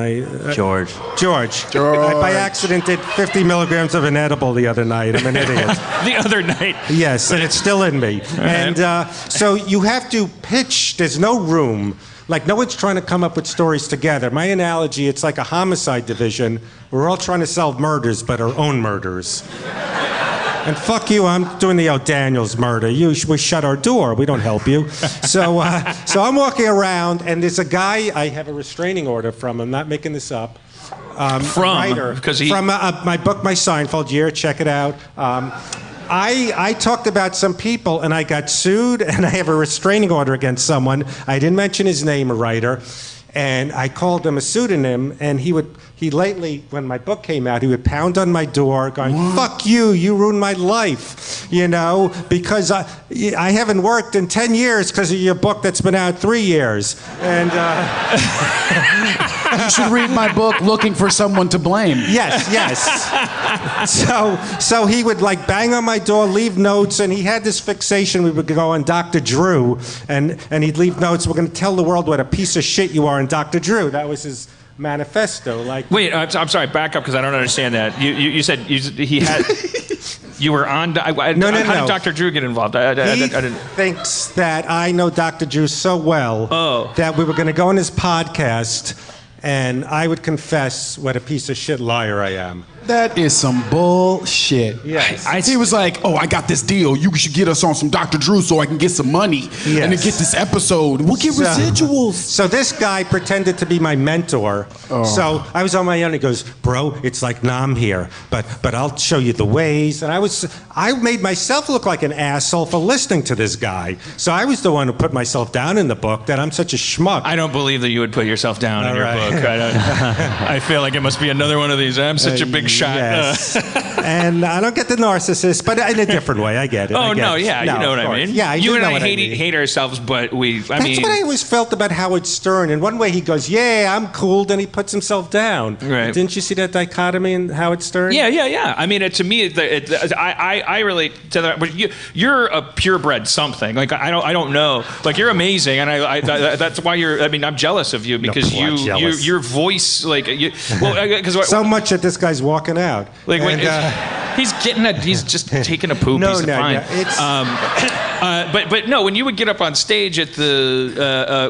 George. George. I, by accident, did 50 milligrams of an edible the other night. I'm an idiot. The other night. Yes, and it's still in me. And so you have to pitch. There's no room. Like, no one's trying to come up with stories together. My analogy, it's like a homicide division. We're all trying to solve murders, but our own murders. And fuck you, I'm doing the O'Daniels murder. We shut our door. We don't help you. So I'm walking around, and there's a guy, I have a restraining order from him, not making this up. Writer. From my book, My Seinfeld Year, check it out. I talked about some people, and I got sued, and I have a restraining order against someone. I didn't mention his name, a writer. And I called him a pseudonym, and he lately, when my book came out, he would pound on my door going, fuck you ruined my life, because I haven't worked in 10 years because of your book that's been out 3 years. And you should read my book, Looking for Someone to Blame. Yes. So he would bang on my door, leave notes, and he had this fixation. We would go on Dr. Drew, and he'd leave notes. We're going to tell the world what a piece of shit you are in Dr. Drew. That was his manifesto. Wait, I'm sorry, back up because I don't understand that. You said he had. You were on. No. How did Dr. Drew get involved? I didn't. Thinks that I know Dr. Drew so well that we were going to go on his podcast, and I would confess what a piece of shit liar I am. That is some bullshit. Yes. He was like, I got this deal. You should get us on some Dr. Drew so I can get some money and to get this episode. We'll get residuals. So this guy pretended to be my mentor. So I was on my own. He goes, bro, it's like Nam here, but I'll show you the ways. And I made myself look like an asshole for listening to this guy. So I was the one who put myself down in the book that I'm such a schmuck. I don't believe that you would put yourself down in your book. I feel like it must be another one of these. I'm such a big shot. Yes. And I don't get the narcissist, but in a different way. I get it. You know what I mean. Yeah, you and I hate ourselves, but That's what I always felt about Howard Stern. In one way, he goes, "Yeah, I'm cool," then he puts himself down. Right. Didn't you see that dichotomy in Howard Stern? Yeah. I mean, to me, I relate to that. But you're a purebred something. Like I don't know. Like you're amazing, and that's why you're. I mean, I'm jealous of you because your voice, because so much that this guy's walking out. Like he's just taking a poop. He's fine. Yeah, but no, when you would get up on stage at the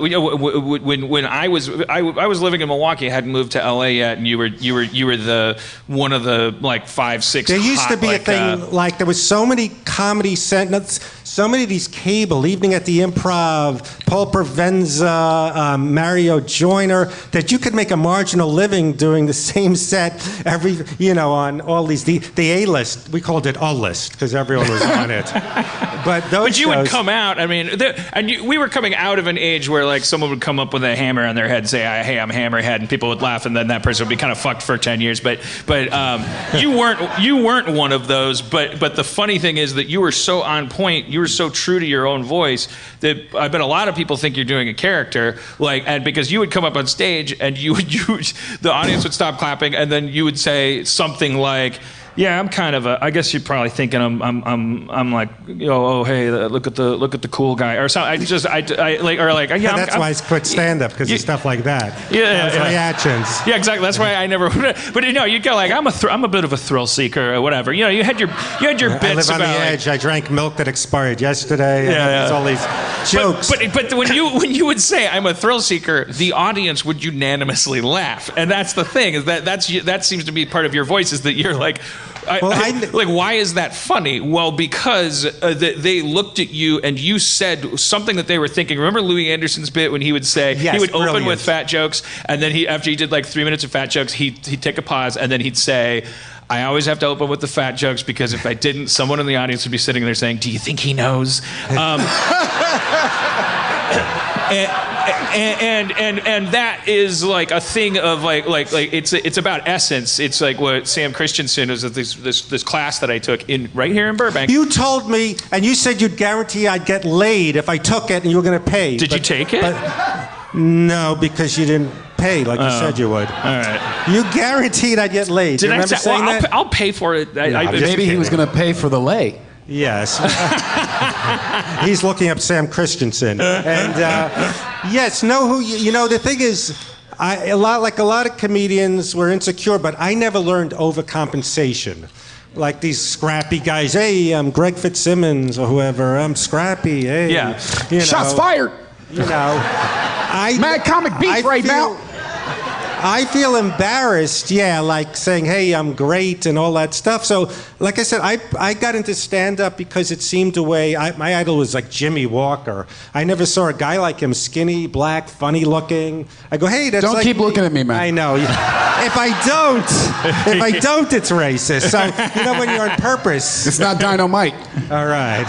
when I was living in Milwaukee, I hadn't moved to LA yet, and you were the one of the 5, 6. There used to be a thing there was so many comedy sentences, so many of these cable Evening at the Improv, Paul Provenza, Mario Joyner, that you could make a marginal living doing the same set every on all these the A-list. We called it A-list because everyone was on it. But you would come out. I mean, we were coming out of an age where someone would come up with a hammer on their head and say, "Hey, I'm Hammerhead," and people would laugh, and then that person would be kind of fucked for 10 years. But you weren't one of those. But the funny thing is that you were so on point. You were so true to your own voice that I bet a lot of people think you're doing a character, and because you would come up on stage and the audience would stop clapping, and then you would say something like, "Yeah, I'm kind of I guess you're probably thinking I'm like, oh hey, look at the cool guy," or something. Yeah, that's why I quit stand up, because of stuff like that. Yeah. Reactions. Yeah, exactly. That's why I never. But you'd go like, I'm a bit of a thrill seeker or whatever. You had your bits. I live on the edge. I drank milk that expired yesterday. There's all these jokes. But when you would say I'm a thrill seeker, the audience would unanimously laugh, and that's the thing, is that seems to be part of your voice, is that you're like. Why is that funny? Well, because they looked at you and you said something that they were thinking. Remember Louis Anderson's bit when he would say, he would open with fat jokes, and then after he did like 3 minutes of fat jokes, he'd take a pause, and then he'd say, I always have to open with the fat jokes, because if I didn't, someone in the audience would be sitting there saying, do you think he knows? And that is like a thing of like it's about essence. It's like what Sam Christensen is at this class that I took right here in Burbank. You told me, and you said you'd guarantee I'd get laid if I took it, and you were going to pay. Did you take it? No, because you didn't pay like you said you would. All right. You guaranteed I'd get laid. Did you remember saying that? I'll pay for it. Maybe he was going to pay for the lay. Yes. He's looking up Sam Christensen. And yes, the thing is, a lot of comedians were insecure, but I never learned overcompensation. Like these scrappy guys, hey, I'm Greg Fitzsimmons or whoever, I'm scrappy, hey. Yeah. Shots fired. Mad comic beef now. I feel embarrassed, like saying, hey, I'm great and all that stuff. So, like I said, I got into stand-up because it seemed a way. My idol was like Jimmy Walker. I never saw a guy like him, skinny, black, funny-looking. I go, hey, that's Don't keep looking at me, man. I know. If I don't, it's racist. So, when you're on purpose. It's not dynamite. All right.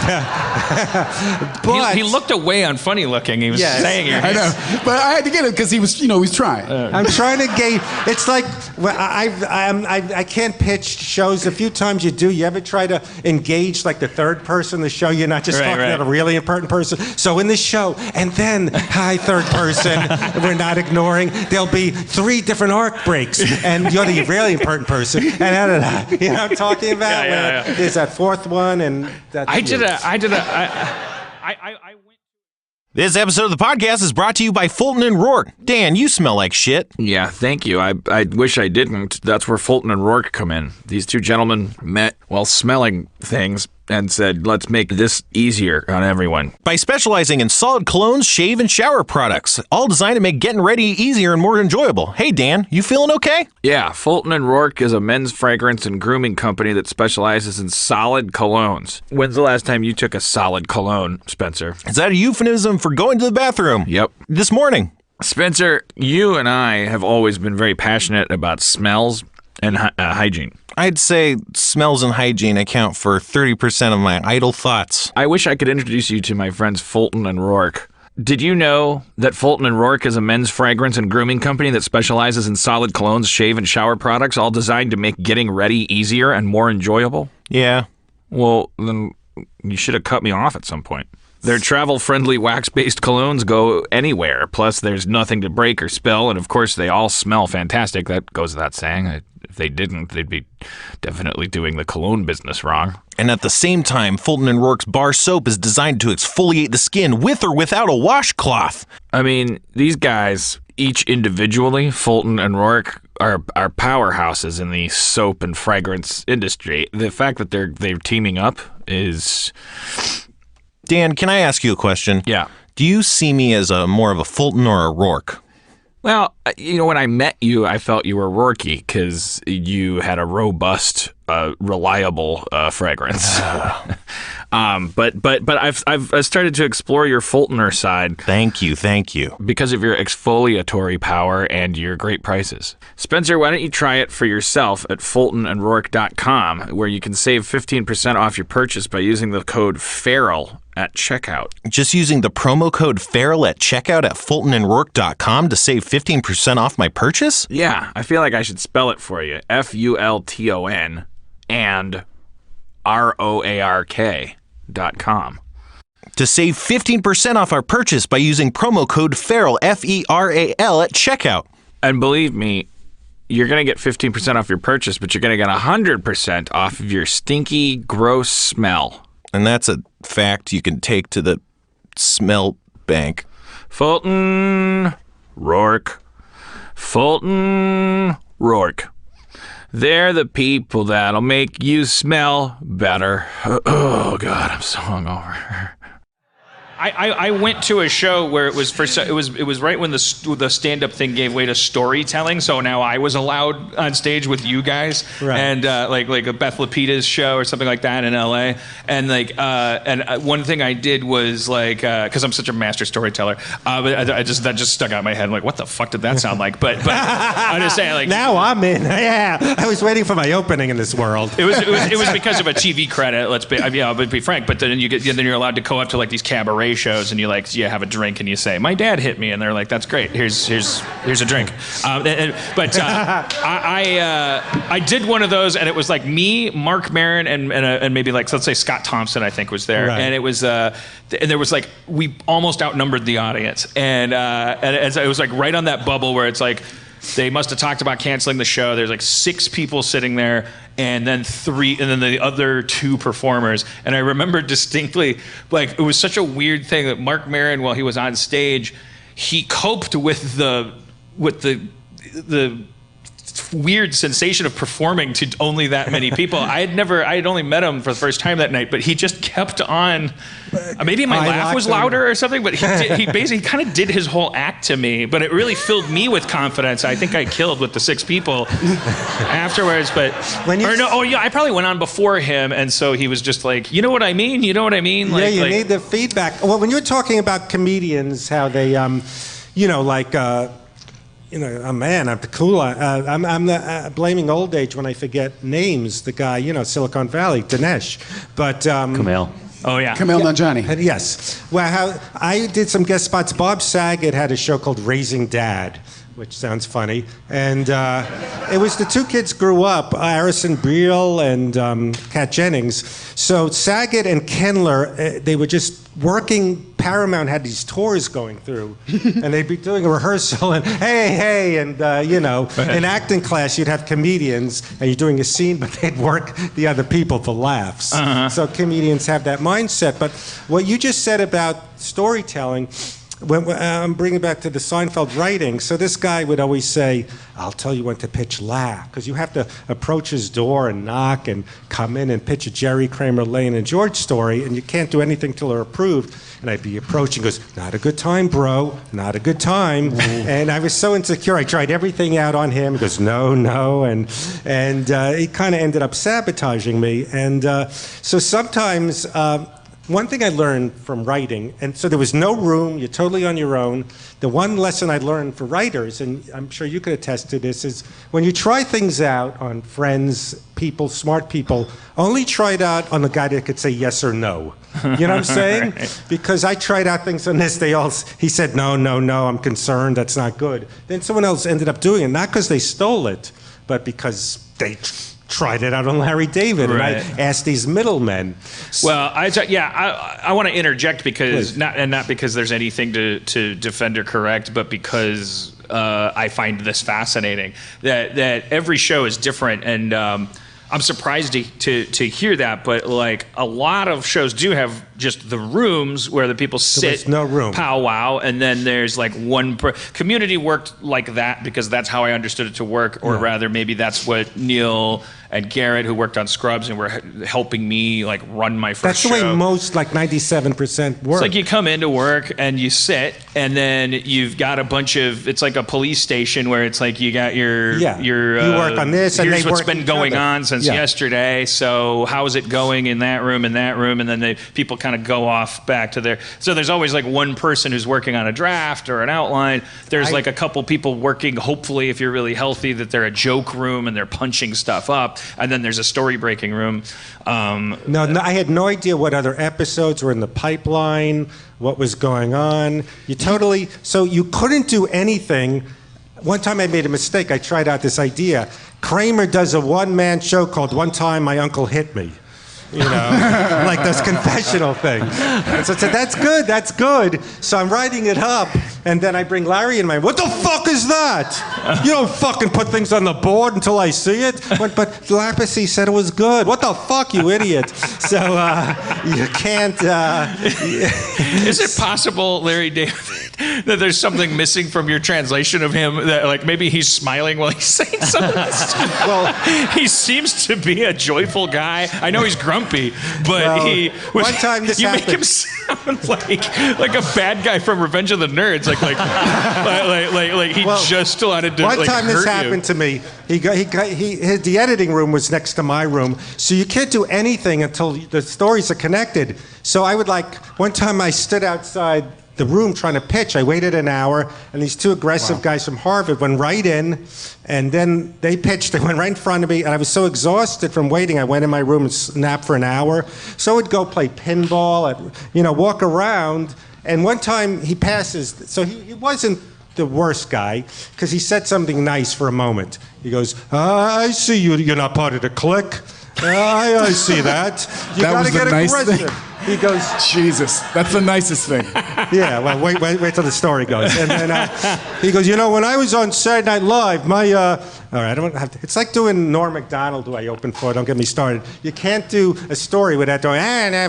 But he looked away on funny-looking. He was saying it. I know. But I had to get it because he was, he's trying. I'm trying to gauge. It's like I can't pitch shows. A few times you do. You ever try to engage like the third person in the show? You're not just talking about a really important person. So in this show, and then hi third person, we're not ignoring. There'll be 3 different arc breaks, and you're the really important person. And you know what I'm talking about? There's that 4th one, and that's This episode of the podcast is brought to you by Fulton and Rourke. Dan, you smell like shit. Yeah, thank you. I wish I didn't. That's where Fulton and Rourke come in. These 2 gentlemen met while smelling things and said, let's make this easier on everyone. By specializing in solid colognes, shave, and shower products, all designed to make getting ready easier and more enjoyable. Hey, Dan, you feeling okay? Yeah, Fulton and Rourke is a men's fragrance and grooming company that specializes in solid colognes. When's the last time you took a solid cologne, Spencer? Is that a euphemism for going to the bathroom? Yep. This morning. Spencer, you and I have always been very passionate about smells and hygiene. I'd say smells and hygiene account for 30% of my idle thoughts. I wish I could introduce you to my friends Fulton and Rourke. Did you know that Fulton and Rourke is a men's fragrance and grooming company that specializes in solid colognes, shave, and shower products, all designed to make getting ready easier and more enjoyable? Yeah. Well, then you should have cut me off at some point. Their travel-friendly wax-based colognes go anywhere. Plus, there's nothing to break or spill, and of course, they all smell fantastic. That goes without saying. If they didn't, they'd be definitely doing the cologne business wrong. And at the same time, Fulton and Rourke's bar soap is designed to exfoliate the skin with or without a washcloth. I mean, these guys, each individually, Fulton and Rourke, are powerhouses in the soap and fragrance industry. The fact that they're teaming up is... Dan, can I ask you a question? Yeah. Do you see me as more of a Fulton or a Rourke? Well, when I met you, I felt you were Rourke-y because you had a robust, reliable fragrance. But I've started to explore your Fultoner side. Thank you. Because of your exfoliatory power and your great prices. Spencer, why don't you try it for yourself at FultonandRourke.com, where you can save 15% off your purchase by using the code FERAL at checkout. Just using the promo code FERAL at checkout at FultonandRourke.com to save 15% off my purchase? Yeah, I feel like I should spell it for you. FULTON and ROARK.com. to save 15% off our purchase by using promo code FERAL, F-E-R-A-L, at checkout. And believe me, you're going to get 15% off your purchase, but you're going to get 100% off of your stinky, gross smell. And that's a fact you can take to the smell bank. Fulton, Rourke. Fulton, Rourke. They're the people that'll make you smell better. Oh, God, I'm so hungover. I went to a show where it was right when the stand-up thing gave way to storytelling. So now I was allowed on stage with you guys, right. And like a Beth Lapita's show or something like that in LA. And one thing I did was because I'm such a master storyteller, but that just stuck out in my head. I'm like, what the fuck did that sound like? But I'm just saying, like, now I'm in. Yeah, I was waiting for my opening in this world. It was because of a TV credit. Let's be frank. But then you're allowed to go up to like these cabaret shows and you have a drink and you say, my dad hit me, and they're like, that's great, here's a drink. But I did one of those, and it was like me, Mark Maron, and maybe like, let's say Scott Thompson I think was there, right. And it was and there was like, we almost outnumbered the audience, and it was like right on that bubble where it's like, they must have talked about canceling the show. There's like 6 people sitting there, and then the other 2 performers. And I remember distinctly, like, it was such a weird thing that Mark Maron, while he was on stage, he coped with the weird sensation of performing to only that many people. I had only met him for the first time that night, but he just kept on. Maybe my laugh was louder or something, but he basically kind of did his whole act to me. But it really filled me with confidence. I think I killed with the 6 people afterwards. But I probably went on before him, and so he was just like, you know what I mean? You know what I mean? Like, you need the feedback. Well, when you're talking about comedians, how they, I'm the cool. I'm blaming old age when I forget names. The guy, Silicon Valley, Dinesh, but Kumail. Oh yeah, Kumail Nanjiani. Yes. Well, I did some guest spots. Bob Saget had a show called Raising Dad, which sounds funny, and it was the 2 kids grew up, Harrison Briel and Kat Jennings. So Saget and Kendler, they were just working. Paramount had these tours going through, and they'd be doing a rehearsal, and hey, and in acting class you'd have comedians, and you're doing a scene, but they'd work the other people for laughs. Uh-huh. So comedians have that mindset. But what you just said about storytelling, I'm bringing back to the Seinfeld writing. So this guy would always say, I'll tell you when to pitch laugh, because you have to approach his door and knock and come in and pitch a Jerry, Kramer, Lane, and George story, and you can't do anything till they're approved. And I'd be approaching, goes, not a good time, bro, not a good time. And I was so insecure, I tried everything out on him. He goes, no, and he kind of ended up sabotaging me. And so sometimes, one thing I learned from writing, and so there was no room, you're totally on your own. The one lesson I learned for writers, and I'm sure you could attest to this, is when you try things out on friends, people, smart people, only try it out on the guy that could say yes or no. You know what I'm saying? Right. Because I tried out things on this, he said, no, I'm concerned, that's not good. Then someone else ended up doing it, not because they stole it, but because they tried it out on Larry David, right. And I asked these middlemen. Well, I want to interject because not because there's anything to defend or correct, but because I find this fascinating that every show is different, and I'm surprised to hear that. But like a lot of shows do have just the rooms where the people sit, no room, powwow, and then there's like one Community worked like that because that's how I understood it to work, or rather maybe that's what Neil and Garrett, who worked on Scrubs and were helping me like run my first show. That's the way most, like 97% work. It's like you come into work and you sit, and then you've got a bunch of, it's like a police station where it's like you got your you work on this, and here's they what's work been going on since yesterday. So how's it going in that room, and then people kind of go off back to their. So there's always like one person who's working on a draft or an outline. There's like a couple people working. Hopefully, if you're really healthy, that they're a joke room and they're punching stuff up. And then there's a story breaking room. No, I had no idea what other episodes were in the pipeline, what was going on. So you couldn't do anything. One time I made a mistake. I tried out this idea. Kramer does a one-man show called One Time My Uncle Hit Me. you know, like those confessional things. And so I said, that's good, that's good. So I'm writing it up, and then I bring Larry in my, what the fuck is that? You don't fucking put things on the board until I see it. But Lapisi said it was good. What the fuck, you idiot? So you can't... Is it possible, Larry David, that there's something missing from your translation of him? That like maybe he's smiling while he's saying something. Well, he seems to be a joyful guy. I know he's grumpy, but one time this you happened. make him sound like a bad guy from Revenge of the Nerds. Like he just wanted to. One time this hurt happened to me. The editing room was next to my room, so you can't do anything until the stories are connected. So I would one time I stood outside the room trying to pitch. I waited an hour, and these two aggressive guys from Harvard went right in, and then they pitched. They went right in front of me, and I was so exhausted from waiting, I went in my room and napped for an hour. So I would go play pinball, walk around, and one time he passes, so he wasn't the worst guy, because he said something nice for a moment. He goes, I see you're not part of the clique. I see that. You That gotta was the get nice aggressive. thing? He goes, Jesus, that's the nicest thing. Yeah, well, wait till the story goes. And then he goes, when I was on Saturday Night Live, all right, I don't have to, it's like doing Norm Macdonald, who I opened for, don't get me started. You can't do a story without going,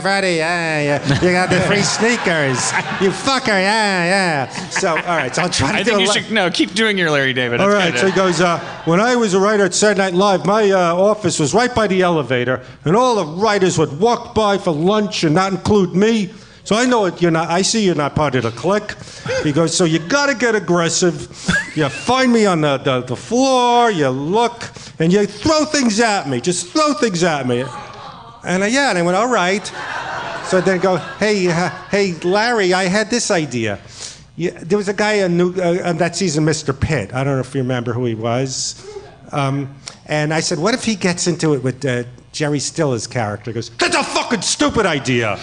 Friday, you got the free sneakers, you fucker, yeah. So, all right, so I'll try to I think you should, keep doing your Larry David. All right, so he goes, when I was a writer at Saturday Night Live, my office was right by the elevator, and all the writers would walk by for lunch and not include me. So I know I see you're not part of the clique. He goes, so you gotta get aggressive. You find me on the floor, you look, and you throw things at me. Just throw things at me. And I went, all right. So then go, hey, Larry, I had this idea. There was a guy on that season, Mr. Pitt. I don't know if you remember who he was. And I said, what if he gets into it with Jerry Stiller's character? He goes, that's a fucking stupid idea.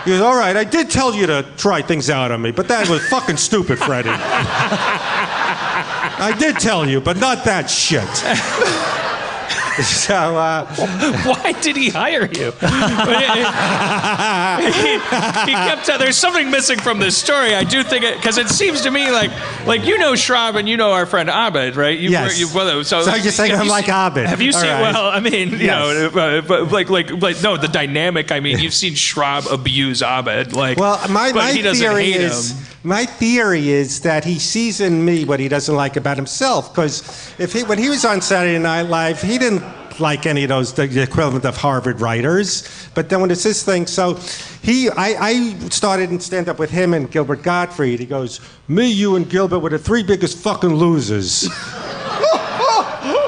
He goes, all right, I did tell you to try things out on me, but that was fucking stupid, Freddie. I did tell you, but not that shit. So, why did he hire you? he kept there's something missing from this story. I do think because it seems to me like Schraub and our friend Abed, right? Yes. So you're saying I'm like Abed. Have you seen? Right. Well, I mean, no, the dynamic. I mean, you've seen Schraub abuse Abed. My theory is that he sees in me what he doesn't like about himself. Because when he was on Saturday Night Live, he didn't like any of those, the equivalent of Harvard writers. But then when it's his thing, so I started in stand-up with him and Gilbert Gottfried. He goes, me, you, and Gilbert were the three biggest fucking losers.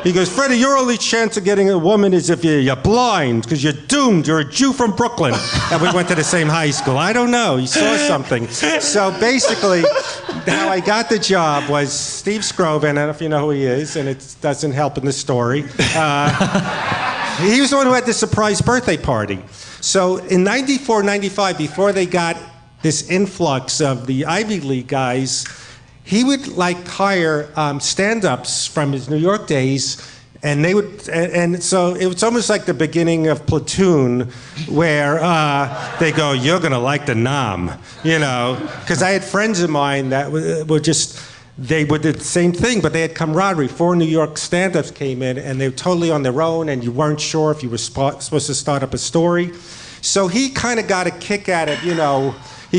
He goes, Freddie, your only chance of getting a woman is if you're blind, because you're doomed. You're a Jew from Brooklyn. And we went to the same high school. I don't know. He saw something. So basically, how I got the job was Steve Scroven. I don't know if you know who he is, and it doesn't help in the story. He was the one who had the surprise birthday party. So in 94, 95, before they got this influx of the Ivy League guys, he would hire stand-ups from his New York days, and they would, and so it was almost like the beginning of Platoon, where they go, "You're gonna like the Nam," because I had friends of mine that were just. They would do the same thing, but they had camaraderie. 4 New York stand-ups came in, and they were totally on their own, and you weren't sure if you were supposed to start up a story. So he kind of got a kick at it, He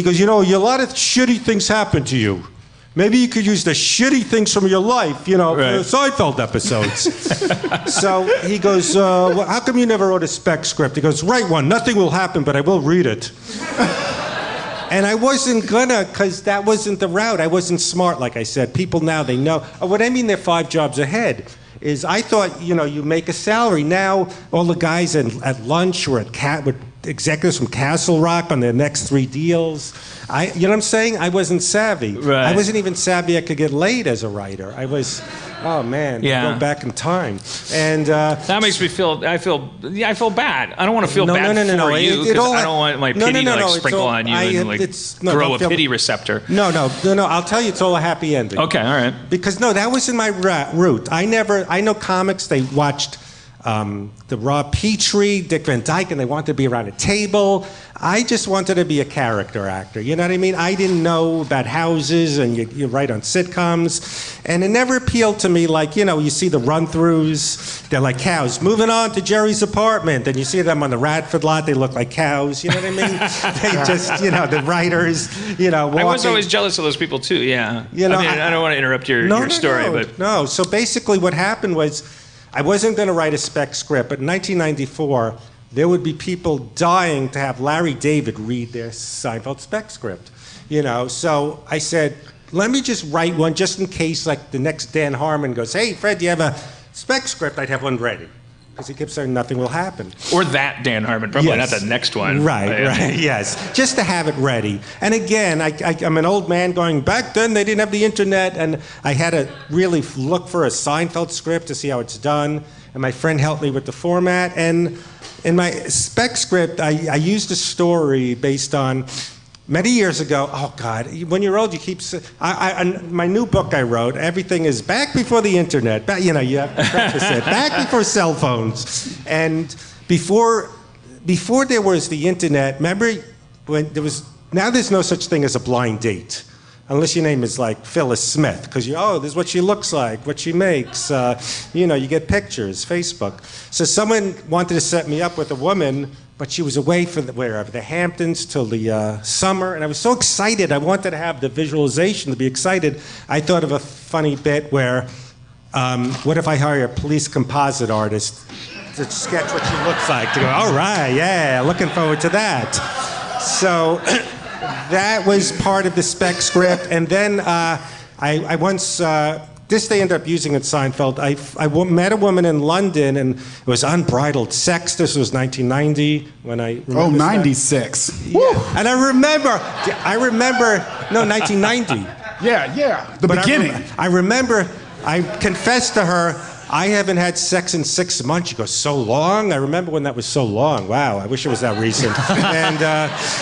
goes, a lot of shitty things happen to you. Maybe you could use the shitty things from your life, for the Seinfeld episodes. So he goes, how come you never wrote a spec script? He goes, write one. Nothing will happen, but I will read it. And I wasn't gonna, because that wasn't the route. I wasn't smart, like I said. People now, they know. What I mean they're 5 jobs ahead is I thought, you make a salary. Now, all the guys at lunch or with executives from Castle Rock on their next 3 deals. You know what I'm saying? I wasn't savvy. Right. I wasn't even savvy I could get laid as a writer. I was, oh man, go back in time. And that makes me feel. I feel bad. I don't want to feel bad for you because I don't want my pity to sprinkle on you and grow a pity receptor. No. I'll tell you, it's all a happy ending. Okay, all right. Because that wasn't my route. I know comics. They watched the Rob Petrie, Dick Van Dyke, and they wanted to be around a table. I just wanted to be a character actor. You know what I mean? I didn't know about houses, and you write on sitcoms, and it never appealed to me. Like, you know, you see the run-throughs, they're like cows. Moving on to Jerry's apartment, and you see them on the Radford lot, they look like cows. You know what I mean? They just, you know, the writers, you know, walking. I was always jealous of those people too. Yeah. You know, I mean, I don't want to interrupt your story, but no. So basically, what happened was, I wasn't going to write a spec script, but in 1994, there would be people dying to have Larry David read their Seinfeld spec script. You know, so I said, let me just write one just in case, like, the next Dan Harmon goes, hey, Fred, do you have a spec script? I'd have one ready. Because he kept saying nothing will happen. Or that Dan Harmon, probably Yes. not the next one. Right, yes. Just to have it ready. And again, I'm an old man going, back then they didn't have the internet, and I had to really look for a Seinfeld script to see how it's done. And my friend helped me with the format. And in my spec script, I used a story based on many years ago. Oh God! When you're old, you keep. My new book I wrote. Everything is back before the internet. Back, you know, you have to preface it. Back before cell phones, and before there was the internet. Remember when there was? Now there's no such thing as a blind date, unless your name is like Phyllis Smith, because this is what she looks like, what she makes. You know, you get pictures, Facebook. So someone wanted to set me up with a woman. But she was away from the Hamptons till the summer, and I was so excited. I wanted to have the visualization to be excited. I thought of a funny bit where, what if I hire a police composite artist to sketch what she looks like? To go, all right, yeah, looking forward to that. So that was part of the spec script, and then I once. This they ended up using at Seinfeld. I met a woman in London, and it was unbridled sex. This was 1990 when I remember. Oh, 96. Yeah. And I remember, no, 1990. Yeah, the beginning. I remember, I confessed to her, I haven't had sex in 6 months. She goes, so long? I remember when that was so long. Wow, I wish it was that recent. And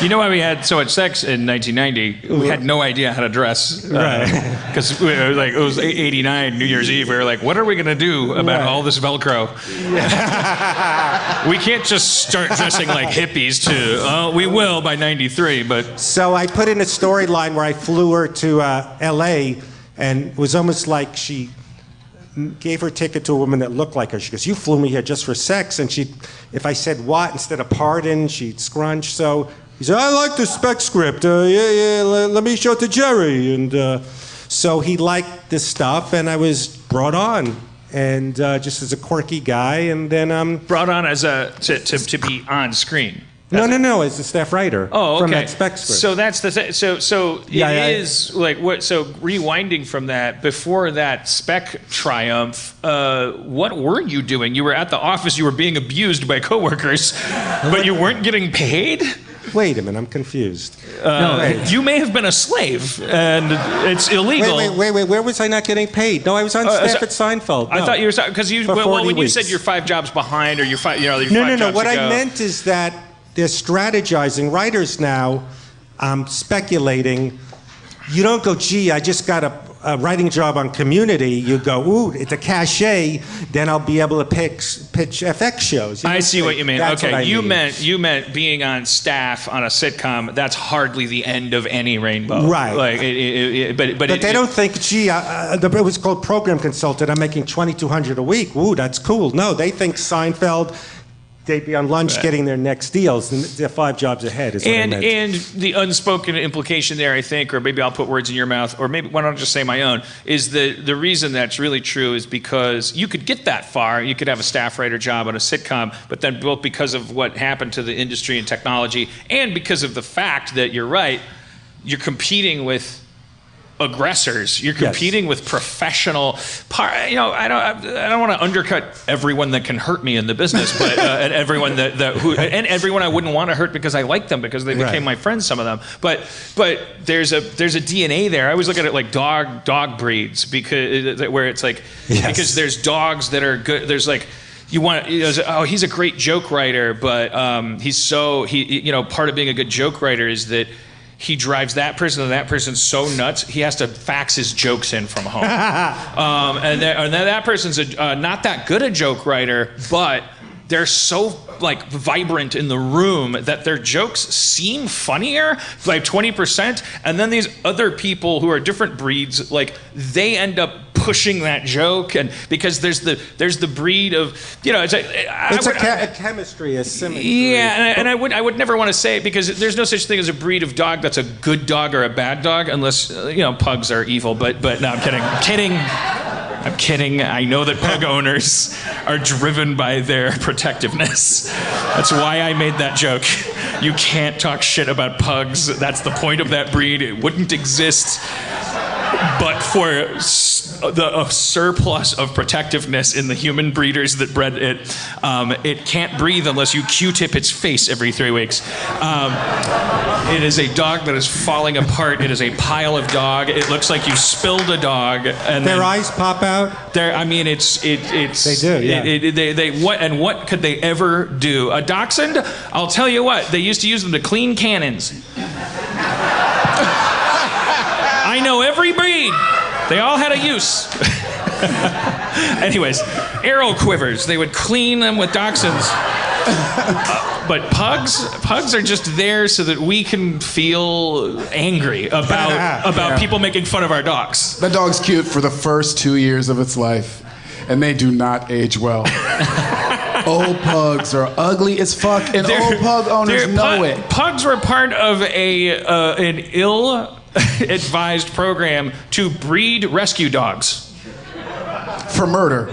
you know why we had so much sex in 1990? We had no idea how to dress. Right. Because it was 89, New Year's Eve. We were like, what are we going to do about all this Velcro? We can't just start dressing like hippies we will by 93, but... So I put in a storyline where I flew her to L.A., and it was almost like she gave her ticket to a woman that looked like her. She goes, you flew me here just for sex. And if I said what instead of pardon, she'd scrunch. So he said, I like the spec script. Let me show it to Jerry. And so he liked this stuff, and I was brought on. And just as a quirky guy, and then... brought on as to be on screen. No, as a staff writer. Oh, okay. From that spec script. So that's the thing. So it is like what? So rewinding from that, before that spec triumph, what were you doing? You were at the office. You were being abused by coworkers, but you weren't getting paid. Wait a minute, I'm confused. You may have been a slave, and it's illegal. Wait, where was I not getting paid? No, I was on staff at Seinfeld. No. I thought you were because you when you said you're 5 jobs behind, or you're 5, you're 5 jobs No. What ago. I meant is that they're strategizing. Writers now, speculating. You don't go, gee, I just got a writing job on Community. You go, ooh, it's a cachet. Then I'll be able to pitch FX shows. I see what you mean. That's Okay, what I mean. you meant being on staff on a sitcom. That's hardly the end of any rainbow, right? Like, but they don't think, gee, it was called program consultant. I'm making $2,200 a week. Ooh, that's cool. No, they think Seinfeld. They'd be on lunch getting their next deals, and they're 5 jobs ahead. Is what I meant. And the unspoken implication there, I think, or maybe I'll put words in your mouth, or maybe why don't I just say my own, is the reason that's really true is because you could get that far. You could have a staff writer job on a sitcom, but then both because of what happened to the industry and technology, and because of the fact that you're right, you're competing with aggressors. You're competing with professional. I don't want to undercut everyone that can hurt me in the business, but and everyone and everyone I wouldn't want to hurt because I like them because they became my friends. Some of them, but there's a DNA there. I always look at it like dog breeds where it's like because there's dogs that are good. There's like. He's a great joke writer, but part of being a good joke writer is that he drives that person and that person so nuts he has to fax his jokes in from home. And then that person's not that good a joke writer, but they're so like vibrant in the room that their jokes seem funnier, like 20%. And then these other people who are different breeds, like they end up pushing that joke, and because there's the breed of, you know, it's a chemistry, a symmetry. Yeah, and I would never want to say it because there's no such thing as a breed of dog that's a good dog or a bad dog, unless you know, pugs are evil. But no, I'm kidding. I'm kidding. I know that pug owners are driven by their protectiveness. That's why I made that joke. You can't talk shit about pugs. That's the point of that breed. It wouldn't exist but for the surplus of protectiveness in the human breeders that bred it. It can't breathe unless you Q-tip its face every 3 weeks. It is a dog that is falling apart. It is a pile of dog. It looks like you spilled a dog. And their eyes pop out? I mean, it's. They do, yeah. What could they ever do? A dachshund? I'll tell you what. They used to use them to clean cannons. I know every breed. They all had a use. Anyways, arrow quivers. They would clean them with dachshunds. But pugs are just there so that we can feel angry about people making fun of our dogs. That dog's cute for the first 2 years of its life, and they do not age well. Old pugs are ugly as fuck, and old pug owners know it. Pugs were part of an ill-advised program to breed rescue dogs. For murder.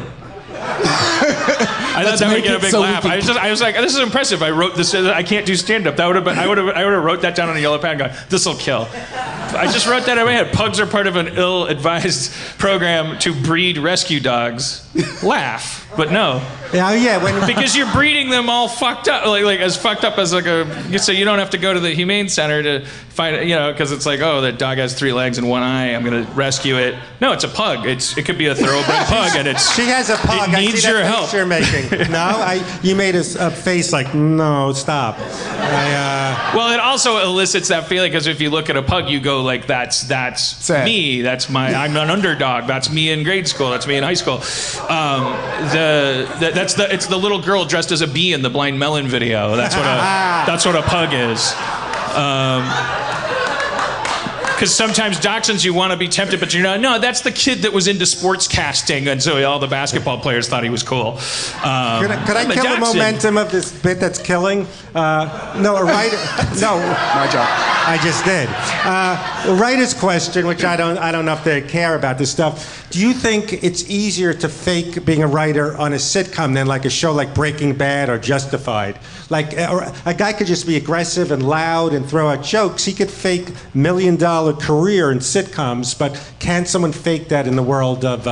I thought that would get a big laugh. I was like, this is impressive. I wrote this. I can't do stand-up. I would have wrote that down on a yellow pad and gone, this will kill. I just wrote that in my head. Pugs are part of an ill-advised program to breed rescue dogs. Laugh, but no. Yeah. Because you're breeding them all fucked up, like as fucked up as so you don't have to go to the humane center to find, because it's like, oh, that dog has 3 legs and 1 eye. I'm gonna rescue it. No, it's a pug. It could be a thoroughbred pug, and she has a pug. It needs your help. You're making. No, you made a face like, no, stop. Well, it also elicits that feeling because if you look at a pug, you go like, that's me. I'm an underdog. That's me in grade school. That's me in high school. It's the little girl dressed as a bee in the Blind Melon video. That's what a pug is. Because sometimes dachshunds, you want to be tempted, but you're not. No, that's the kid that was into sports casting, and so all the basketball players thought he was cool. Could I kill the momentum of this bit that's killing? No, a writer. No, my job. I just did. A writer's question, which I don't know if they care about this stuff. Do you think it's easier to fake being a writer on a sitcom than like a show like Breaking Bad or Justified? Like a guy could just be aggressive and loud and throw out jokes. He could fake $1 million career in sitcoms, but can someone fake that in the world of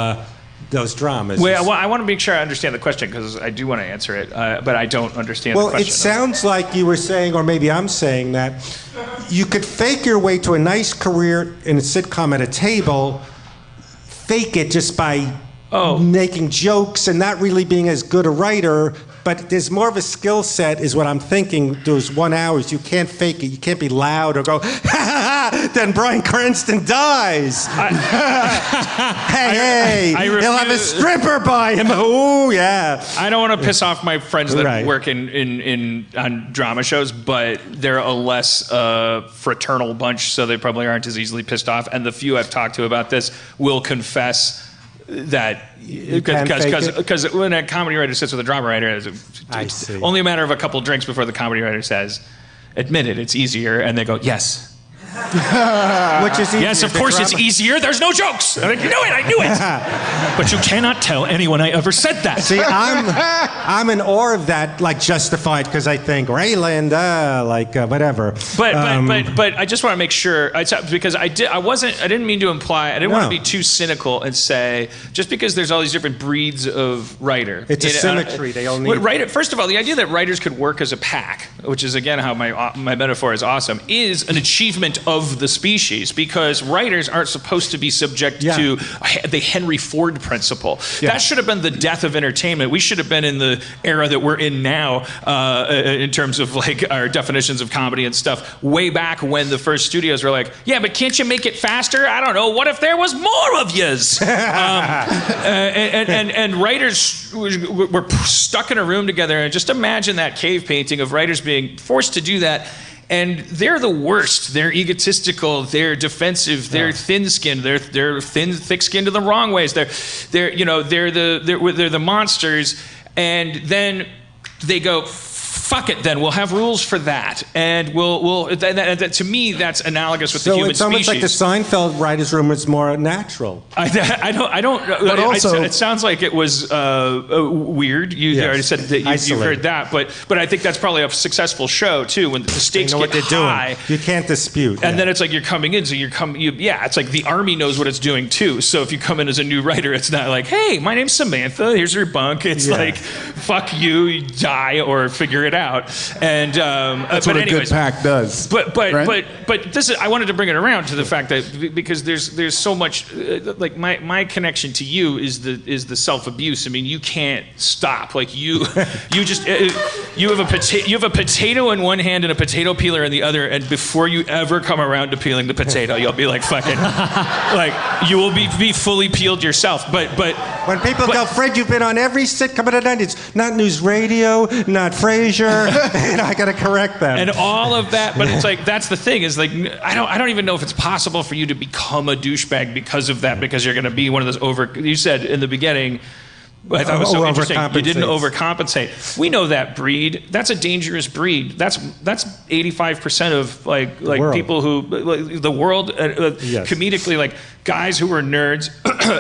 those dramas? Well, I want to make sure I understand the question because I do want to answer it, but I don't understand the question. Well, it sounds like you were saying, or maybe I'm saying, that you could fake your way to a nice career in a sitcom at a table, fake it just by making jokes and not really being as good a writer. But there's more of a skill set, is what I'm thinking. Those 1 hours, you can't fake it. You can't be loud or go, ha ha ha, then Bryan Cranston dies. Hey, he'll have a stripper by him. Oh, yeah. I don't want to piss off my friends that work on drama shows, but they're a less fraternal bunch, so they probably aren't as easily pissed off. And the few I've talked to about this will confess that because when a comedy writer sits with a drama writer, it's only a matter of a couple drinks before the comedy writer says, admit it, it's easier, and they go, yes. Which is easier? Yes, of course it's easier. There's no jokes. I'm like, you know it, I knew it. But you cannot tell anyone I ever said that. See, I'm in awe of that, like Justified, because I think Rayland, whatever. But I just want to make sure, because I didn't mean to imply, I didn't want to be too cynical and say just because there's all these different breeds of writer. It's a symmetry. They all need. First of all, the idea that writers could work as a pack, which is again how my metaphor is awesome, is an achievement of the species, because writers aren't supposed to be subject to the Henry Ford principle. That should have been the death of entertainment. We should have been in the era that we're in now, in terms of like our definitions of comedy and stuff, way back when the first studios were like, yeah, but can't you make it faster? I don't know. What if there was more of yous? And writers were stuck in a room together, and just imagine that cave painting of writers being forced to do that. And they're the worst. They're egotistical. They're defensive. They're thin-skinned. They're thick-skinned in the wrong ways. They're the monsters. And then they go, fuck it, then we'll have rules for that, and to me that's analogous with the human species. So it's almost like the Seinfeld writers' room is more natural. I don't. But also, it sounds like it was weird. You already said that you heard that, but I think that's probably a successful show too. When the stakes get high, you can't dispute. And then it's like you're coming in, so it's like the army knows what it's doing too. So if you come in as a new writer, it's not like, hey, my name's Samantha. Here's your bunk. It's like, fuck you, die or figure it out. And that's what a good pack does. But this is, I wanted to bring it around to the fact that because there's so much like my connection to you is the self-abuse. I mean, you can't stop. Like you have a potato in one hand and a potato peeler in the other, and before you ever come around to peeling the potato, you'll be like fucking like you will be fully peeled yourself. But when people go, Fred, you've been on every sitcom of the 90s, not News Radio, not Frasier. I got to correct that. And all of that, but it's like that's the thing is like I don't even know if it's possible for you to become a douchebag because of that, because you're going to be one of those you said in the beginning. I thought it was so interesting. You didn't overcompensate. We know that breed. That's a dangerous breed. That's 85% of like people who the world comedically, like guys who were nerds,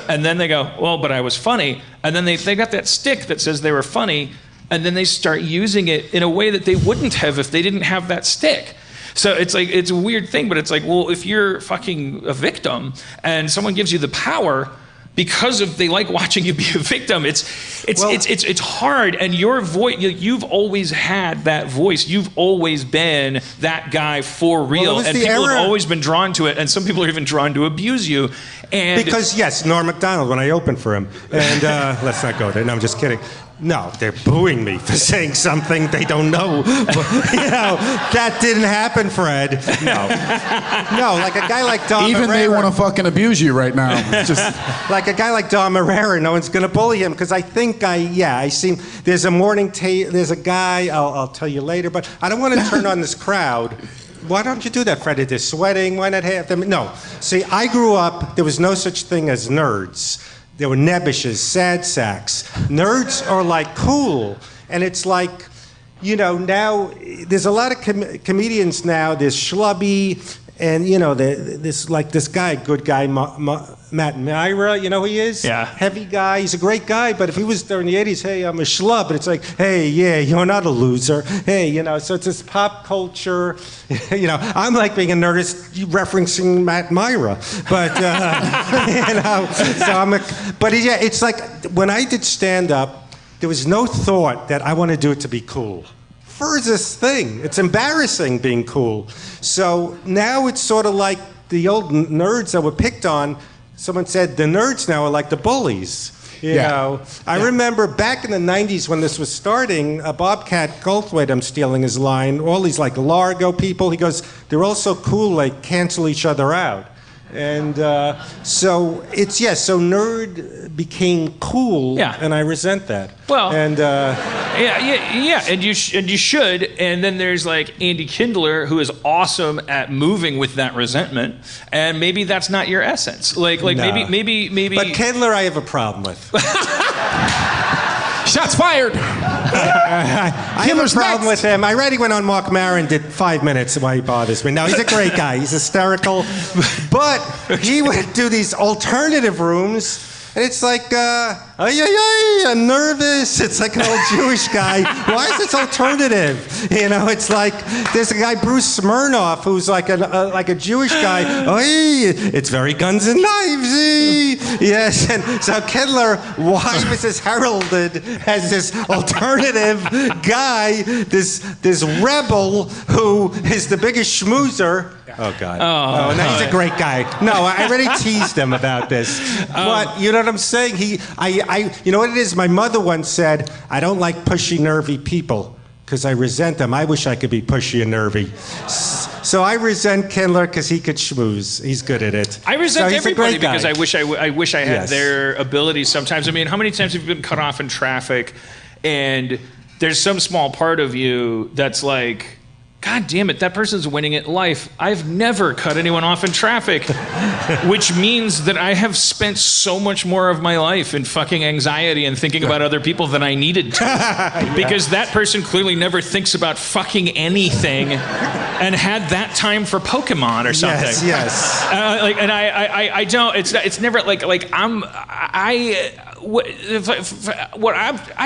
and then they go, well, but I was funny, and then they got that stick that says they were funny. And then they start using it in a way that they wouldn't have if they didn't have that stick. So it's like, it's a weird thing, but it's like, well, if you're fucking a victim and someone gives you the power because they like watching you be a victim, it's hard. And your voice, you've always had that voice. You've always been that guy for real. And people have always been drawn to it. And some people are even drawn to abuse you. And because yes, Norm Macdonald, when I opened for him, and let's not go there. No, I'm just kidding. No, they're booing me for saying something they don't know. That didn't happen, Fred. No, like a guy like Dom Even Herrera, they want to fucking abuse you right now. It's just like a guy like Dom Herrera, no one's going to bully him because I think I see. There's a there's a guy. I'll tell you later, but I don't want to turn on this crowd. Why don't you do that, Fred? They're sweating. Why not have them? No. See, I grew up. There was no such thing as nerds. There were nebbishes, sad sacks. Nerds are like cool. And it's like, now there's a lot of comedians now. There's Schlubby and, this guy, good guy, Matt Myra, you know who he is? Yeah. Heavy guy. He's a great guy. But if he was during the 80s, hey, I'm a schlub. And it's like, hey, yeah, you're not a loser. Hey, so it's this pop culture. I'm like being a nerdist referencing Matt Myra. But, it's like when I did stand-up, there was no thought that I want to do it to be cool. Furthest thing. It's embarrassing being cool. So now it's sort of like the old nerds that were picked on. Someone said the nerds now are like the bullies. I remember back in the 90s when this was starting, Bobcat Goldthwait, I'm stealing his line, all these like Largo people, he goes, they're all so cool, they cancel each other out. And so nerd became cool, and I resent that. Well, and and you should. And then there's like Andy Kindler, who is awesome at moving with that resentment, and maybe that's not your essence. Maybe. But Kindler, I have a problem with. Shots fired. I have a problem with him. I already went on Mark Maron, did 5 minutes why he bothers me. No, he's a great guy. He's hysterical. But he would do these alternative rooms, and it's like, I'm nervous. It's like an old Jewish guy. Why is this alternative? You know, it's like there's a guy, Bruce Smirnoff, who's like a Jewish guy. It's very guns and knives. Yes, and so Kindler, why was this heralded as this alternative guy, this rebel who is the biggest schmoozer? Oh, God. Oh, no, he's a great guy. No, I already teased him about this. But you know what I'm saying? You know what it is? My mother once said, I don't like pushy, nervy people because I resent them. I wish I could be pushy and nervy. So I resent Kindler because he could schmooze. He's good at it. I resent so everybody because I wish I had their abilities sometimes. I mean, how many times have you been cut off in traffic and there's some small part of you that's like, God damn it, that person's winning at life. I've never cut anyone off in traffic, which means that I have spent so much more of my life in fucking anxiety and thinking about other people than I needed to. Because that person clearly never thinks about fucking anything and had that time for Pokemon or something. Yes. I don't, it's never I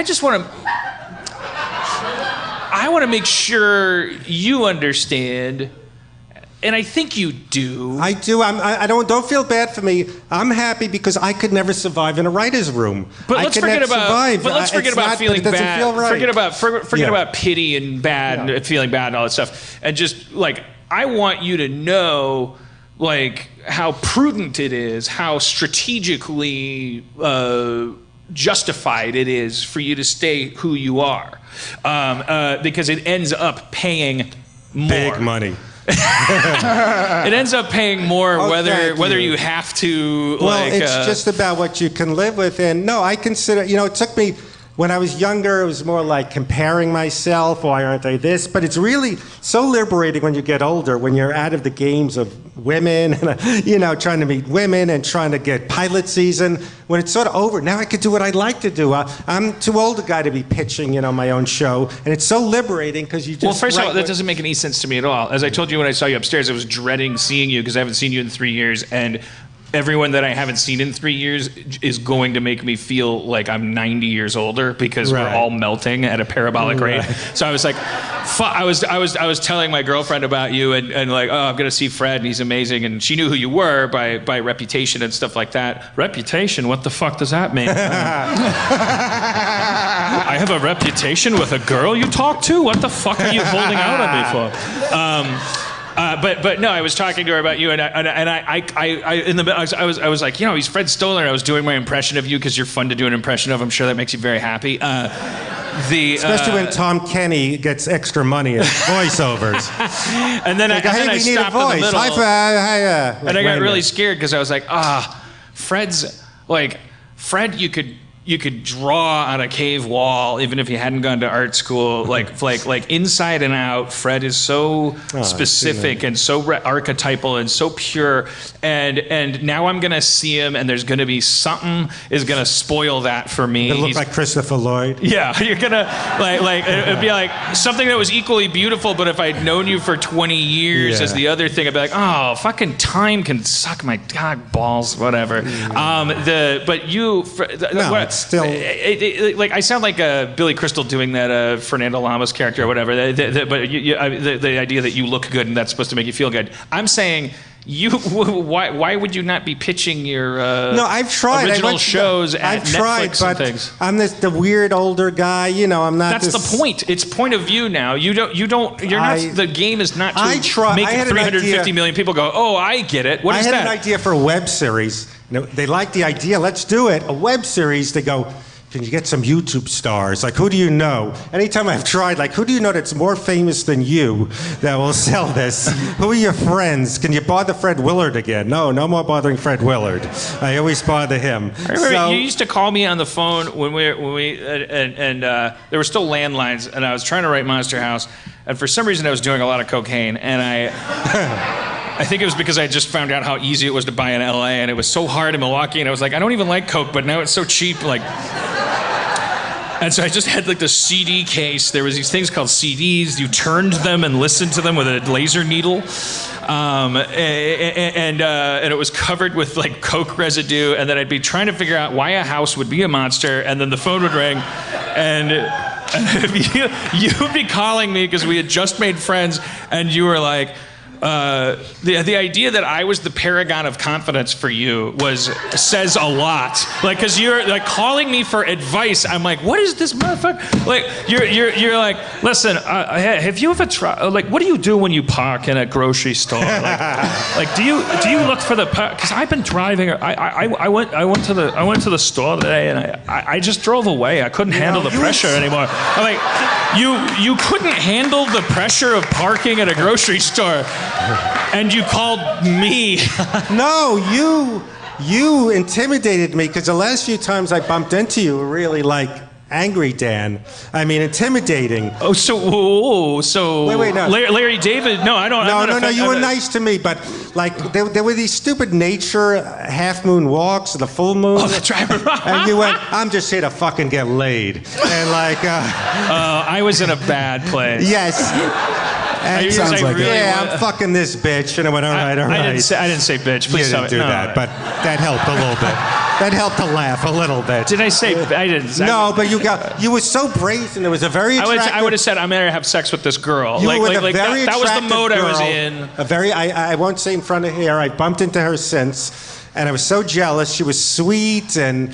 just want to, I want to make sure you understand, and I think you do. I do. I don't feel bad for me. I'm happy because I could never survive in a writer's room. But let's forget about feeling bad. Feel right. Forget about pity and bad and feeling bad and all that stuff. And just like I want you to know, like how prudent it is, how strategically justified it is for you to stay who you are. Because it ends up paying more. Big money. It ends up paying more whether you have to. Well, it's just about what you can live with. And no, I consider, it took me, when I was younger, it was more like comparing myself. Why aren't I this? But it's really so liberating when you get older, when you're out of the games of women, and, trying to meet women and trying to get pilot season. When it's sort of over, now I could do what I'd like to do. I'm too old a guy to be pitching, my own show. And it's so liberating because you just... Well, first of all, that doesn't make any sense to me at all. As I told you when I saw you upstairs, I was dreading seeing you because I haven't seen you in 3 years. And everyone that I haven't seen in 3 years is going to make me feel like I'm 90 years older because we're all melting at a parabolic rate. So I was like, I was telling my girlfriend about you and like, oh, I'm gonna see Fred and he's amazing, and she knew who you were by reputation and stuff like that. Reputation? What the fuck does that mean? I have a reputation with a girl you talk to? What the fuck are you holding out on me for? But no, I was talking to her about you, and I was like, he's Fred Stoller. I was doing my impression of you because you're fun to do an impression of. I'm sure that makes you very happy. Especially when Tom Kenny gets extra money in voiceovers. and then I stopped in the middle. And I got really scared because I was like, Fred, you could draw on a cave wall even if you hadn't gone to art school. Like inside and out, Fred is so specific and so archetypal and so pure. And now I'm gonna see him, and there's gonna be something is gonna spoil that for me. It look like Christopher Lloyd. Yeah, you're gonna like it'd be like something that was equally beautiful, but if I'd known you for 20 years as the other thing, I'd be like, oh, fucking time can suck my god balls, whatever. But you. Still, like I sound like Billy Crystal doing that Fernando Lamas character or whatever. But the idea that you look good and that's supposed to make you feel good. I'm saying why would you not be pitching your no? I've tried original shows at Netflix and things. I'm the weird older guy. I'm not. That's the point. It's point of view now. You're not. The game is not to make 350 million people go. Oh, I get it. What is that? I had an idea for a web series. They like the idea. Let's do it. A web series. They go, can you get some YouTube stars? Like, who do you know? Anytime I've tried, like, who do you know that's more famous than you that will sell this? Who are your friends? Can you bother Fred Willard again? No more bothering Fred Willard. I always bother him. I remember you used to call me on the phone when there were still landlines, and I was trying to write Monster House, and for some reason I was doing a lot of cocaine, and I think it was because I just found out how easy it was to buy in LA, and it was so hard in Milwaukee, and I was like, I don't even like coke, but now it's so cheap, and so I just had like the CD case. There was these things called CDs. You turned them and listened to them with a laser needle. and it was covered with like Coke residue, and then I'd be trying to figure out why a house would be a monster, and then the phone would ring, and you'd be calling me because we had just made friends, and you were like, the idea that I was the paragon of confidence for you says a lot. Like, because you're like calling me for advice. I'm like, what is this motherfucker? Like, you're like, listen, have you ever tried? Like, what do you do when you park in a grocery store? Like do you look for the? Because I've been driving. I went to the store today, and I just drove away. I couldn't handle the pressure anymore. I'm like, you couldn't handle the pressure of parking at a grocery store. And you called me. No, you intimidated me because the last few times I bumped into you were really like angry, Dan. I mean, intimidating. Oh, so wait, no. Larry David. No, I don't. No. You were nice to me, but like there were these stupid nature half moon walks, the full moon. Oh, that's right. And you went, I'm just here to fucking get laid, and like. I was in a bad place. Yes. And sounds like really I'm fucking this bitch. And I went, all right. I didn't say bitch. Please you didn't do that, but that helped a little bit. That helped to laugh a little bit. Did I say? I didn't. No, but you were so brazen. It was a very attractive. I would have said I'm gonna have sex with this girl. You were with a very that was the mode girl, I was in. I won't say in front of her. I bumped into her since. And I was so jealous. She was sweet, and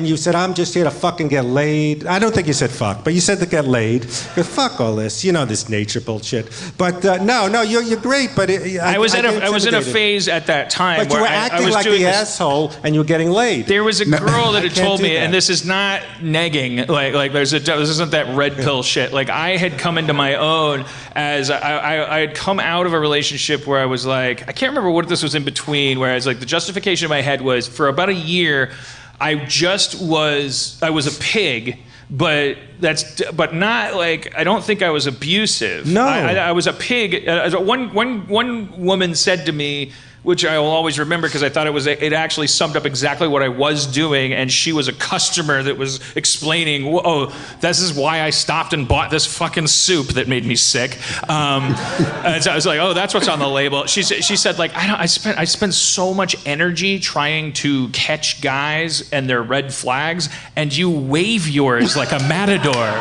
you said, I'm just here to fucking get laid. I don't think you said fuck, but you said to get laid. Because fuck all this, this nature bullshit. But no, you're great. But I was in a phase at that time but where you were acting I was like doing the this. asshole, and you were getting laid. There was a girl that had told me, that. and this is not negging. Like this isn't that red pill shit. Like I had come into my own as I had come out of a relationship where I was like, I can't remember what this was in between. Where I was like, the justification in my head was for about a year, I was a pig, but not like, I don't think I was abusive. No, I was a pig. One woman said to me, which I will always remember because I thought it actually summed up exactly what I was doing, and she was a customer that was explaining, oh, this is why I stopped and bought this fucking soup that made me sick. And so I was like, oh, that's what's on the label. She said, like, I spent so much energy trying to catch guys and their red flags, and you wave yours like a matador.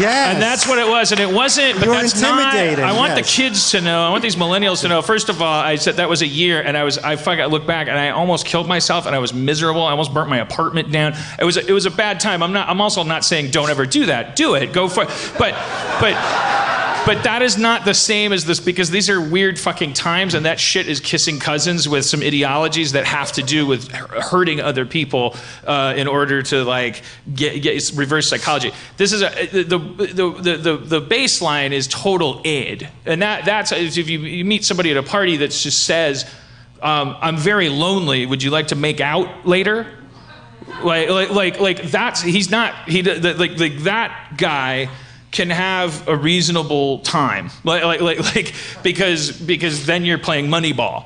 Yes. And that's what it was, and it wasn't. But that's intimidating. not. I want the kids to know. I want these millennials to know. First of all, I said that was a year, and I looked back, and I almost killed myself, and I was miserable. I almost burnt my apartment down. It was a bad time. I'm also not saying don't ever do that. Do it. Go for it. But that is not the same as this, because these are weird fucking times, and that shit is kissing cousins with some ideologies that have to do with hurting other people in order to like get reverse psychology. This is the baseline is total id, and that's if you meet somebody at a party that just says, "I'm very lonely. Would you like to make out later?" Like that's that guy can have a reasonable time, because then you're playing Moneyball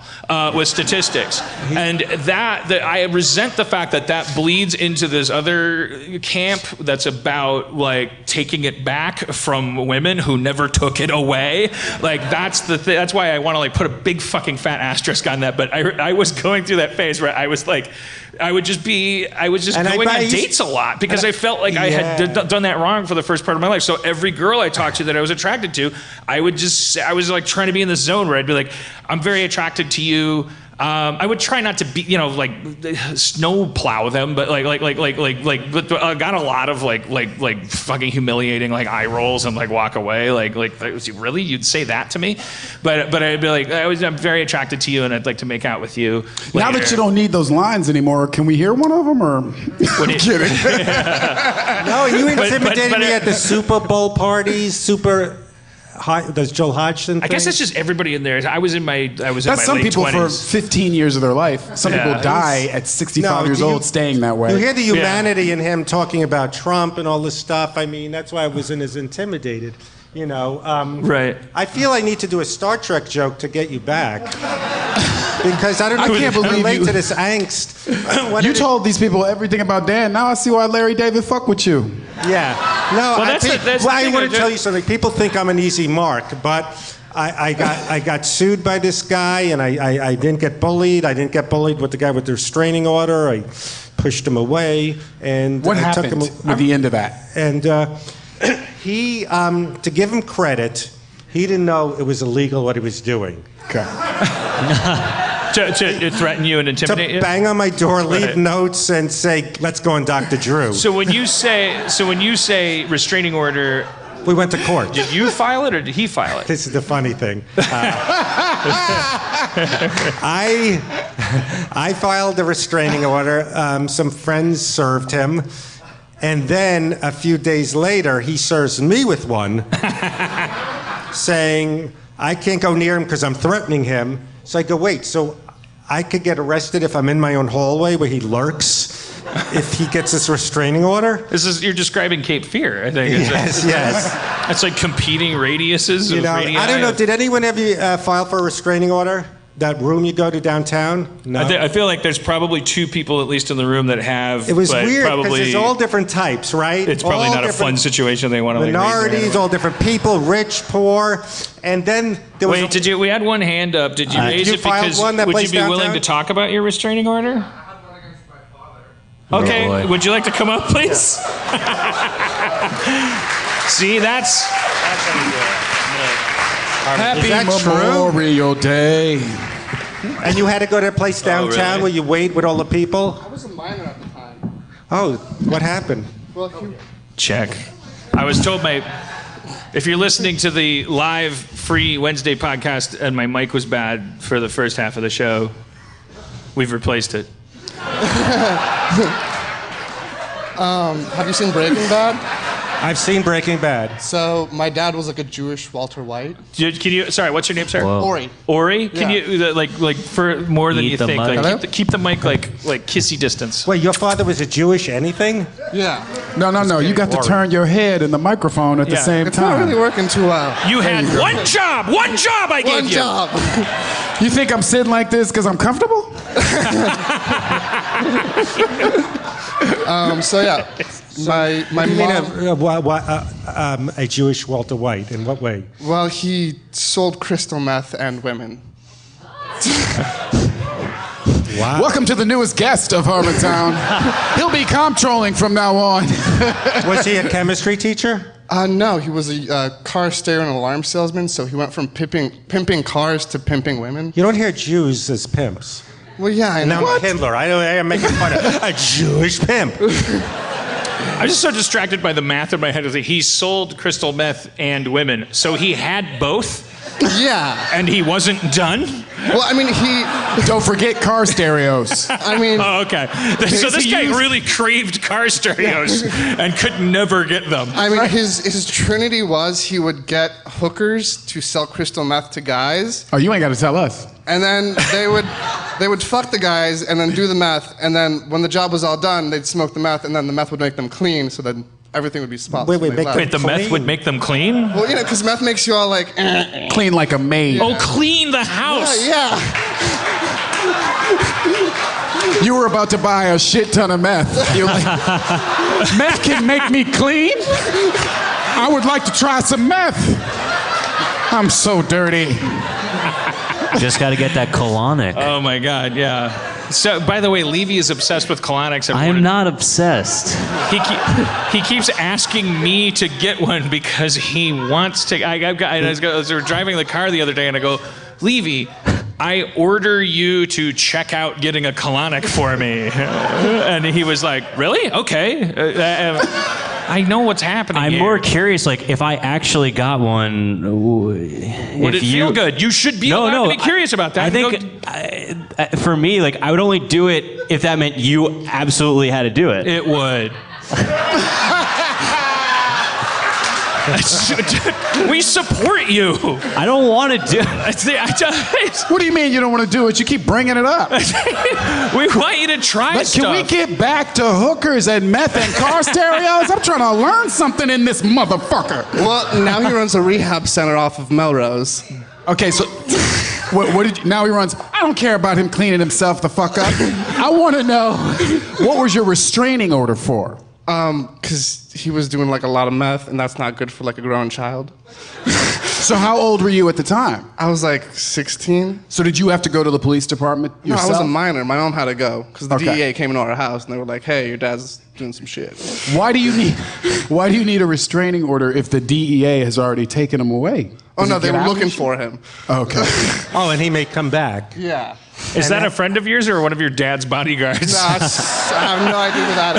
with statistics, and that I resent the fact that bleeds into this other camp that's about like taking it back from women who never took it away. Like that's that's why I want to like put a big fucking fat asterisk on that. But I was going through that phase where I was like, I was just going on dates a lot because I felt like I had done that wrong for the first part of my life. So every girl I talked to that I was attracted to, I was like trying to be in this zone where I'd be like, I'm very attracted to you. I would try not to be, like snow plow them, but but I got a lot of like fucking humiliating like eye rolls and like walk away. Like really, you'd say that to me? But I'd be like, I'm very attracted to you and I'd like to make out with you later. Now that you don't need those lines anymore, can we hear one of them or? I'm kidding. No, you intimidated me at the Super Bowl parties. Does Joel Hodgson thing? I guess that's just everybody in there. I was in my That's my some late people 20s. for 15 years of their life. Some people die at 65 years old staying that way. You hear the humanity in him talking about Trump and all this stuff. I mean, that's why I wasn't as intimidated. Right. I feel I need to do a Star Trek joke to get you back. Because I can't believe relate you to this angst. You told these people everything about Dan. Now I see why Larry David fuck with you. Yeah. No, Well, that's the I thing. want to tell you something. People think I'm an easy mark, but I got sued by this guy, and I didn't get bullied. I didn't get bullied with the guy with the restraining order. I pushed him away, and What I happened took him with the end of that? And he, to give him credit, he didn't know it was illegal what he was doing. Okay. To threaten you and intimidate you? To bang on my door, leave notes, and say, "Let's go on Dr. Drew." So when you say restraining order, we went to court. Did you file it or did he file it? This is the funny thing. I filed a restraining order. Some friends served him. And then a few days later, he serves me with one, saying, I can't go near him because I'm threatening him. So I go, wait, so I could get arrested if I'm in my own hallway where he lurks? If he gets this restraining order? You're describing Cape Fear, I think. Yes. It's like competing radiuses. You know, I don't know, did anyone ever file for a restraining order? That room you go to downtown? No. I feel like there's probably 2 people at least in the room that have. It was but weird because probably, there's all different types, right? It's probably all not a fun situation they want to minorities, all different people, rich, poor, and then there was. Wait, we had one hand up? Did you raise it because would you be willing to talk about your restraining order? Okay, would you like to come up, please? See, that's how you do it. Happy Memorial Day. And you had to go to a place downtown really? where you wait with all the people? I was a minor at the time. Oh, what happened? Well, Check. I was told if you're listening to the live free Wednesday podcast and my mic was bad for the first half of the show, we've replaced it. Have you seen Breaking Bad? I've seen Breaking Bad. So my dad was like a Jewish Walter White. Can you? Sorry, what's your name, sir? Whoa. Ori. Ori? Can Yeah. you like for more than Eat you the think? mic. Like, Hello? keep the mic like kissy distance. Wait, your father was a Jewish anything? Yeah. No. You got to turn your head and the microphone at the same It's not time. really working too well. You had one job. One job I gave One you. job. You think I'm sitting like this because I'm comfortable? So yeah, my You mean mom. a Jewish Walter White? In what way? Well, he sold crystal meth and women. Wow. Welcome to the newest guest of Harmontown. He'll be comptrolling from now on. Was he a chemistry teacher? No, he was a car stereo and alarm salesman. So he went from pimping cars to pimping women. You don't hear Jews as pimps. Well, yeah, I know. Now Hitler. I'm making fun of a Jewish pimp. I'm just so distracted by the math in my head. He sold crystal meth and women, so he had both. Yeah. And he wasn't done. Well, I mean, Don't forget car stereos. I mean. Oh, okay. So this guy really craved car stereos and could never get them. I mean, his trinity was he would get hookers to sell crystal meth to guys. Oh, you ain't got to tell us. And then they would fuck the guys and then do the meth. And then when the job was all done, they'd smoke the meth, and then the meth would make them clean, so then everything would be spotless. Wait, when they left. Wait, the meth would make them clean? Well, you know, because meth makes you all like. Clean like a maid. Oh, clean the house. Yeah. You were about to buy a shit ton of meth. You're like, meth can make me clean? I would like to try some meth. I'm so dirty. Just got to get that colonic. Oh my God, yeah. So, by the way, Levy is obsessed with colonics. I am not obsessed. He keeps asking me to get one because he wants to. We were driving the car the other day, and I go, Levy, I order you to check out getting a colonic for me. And he was like, really? Okay. I know what's happening. I'm here. more curious, like, if I actually got one, would it feel good? You should be allowed to be curious about that. I think, for me, like, I would only do it if that meant you absolutely had to do it. It would. We support you. I don't want to do it. What do you mean you don't want to do it? You keep bringing it up. We want you to try stuff. Can we get back to hookers and meth and car stereos? I'm trying to learn something in this motherfucker. Well, now he runs a rehab center off of Melrose. Okay, so what did you, now he runs? I don't care about him cleaning himself the fuck up. I want to know, what was your restraining order for? Because he was doing like a lot of meth, and that's not good for like a grown child. So how old were you at the time? I was like 16. So did you have to go to the police department yourself? No, I was a minor. My mom had to go because the Okay. DEA came into our house and they were like, "Hey, your dad's doing some shit." Why do you need a restraining order if the DEA has already taken him away? Oh Does no, he they get were out looking and for him. Okay. Oh, and he may come back. Yeah. Is that a friend of yours or one of your dad's bodyguards? No, I have no idea who that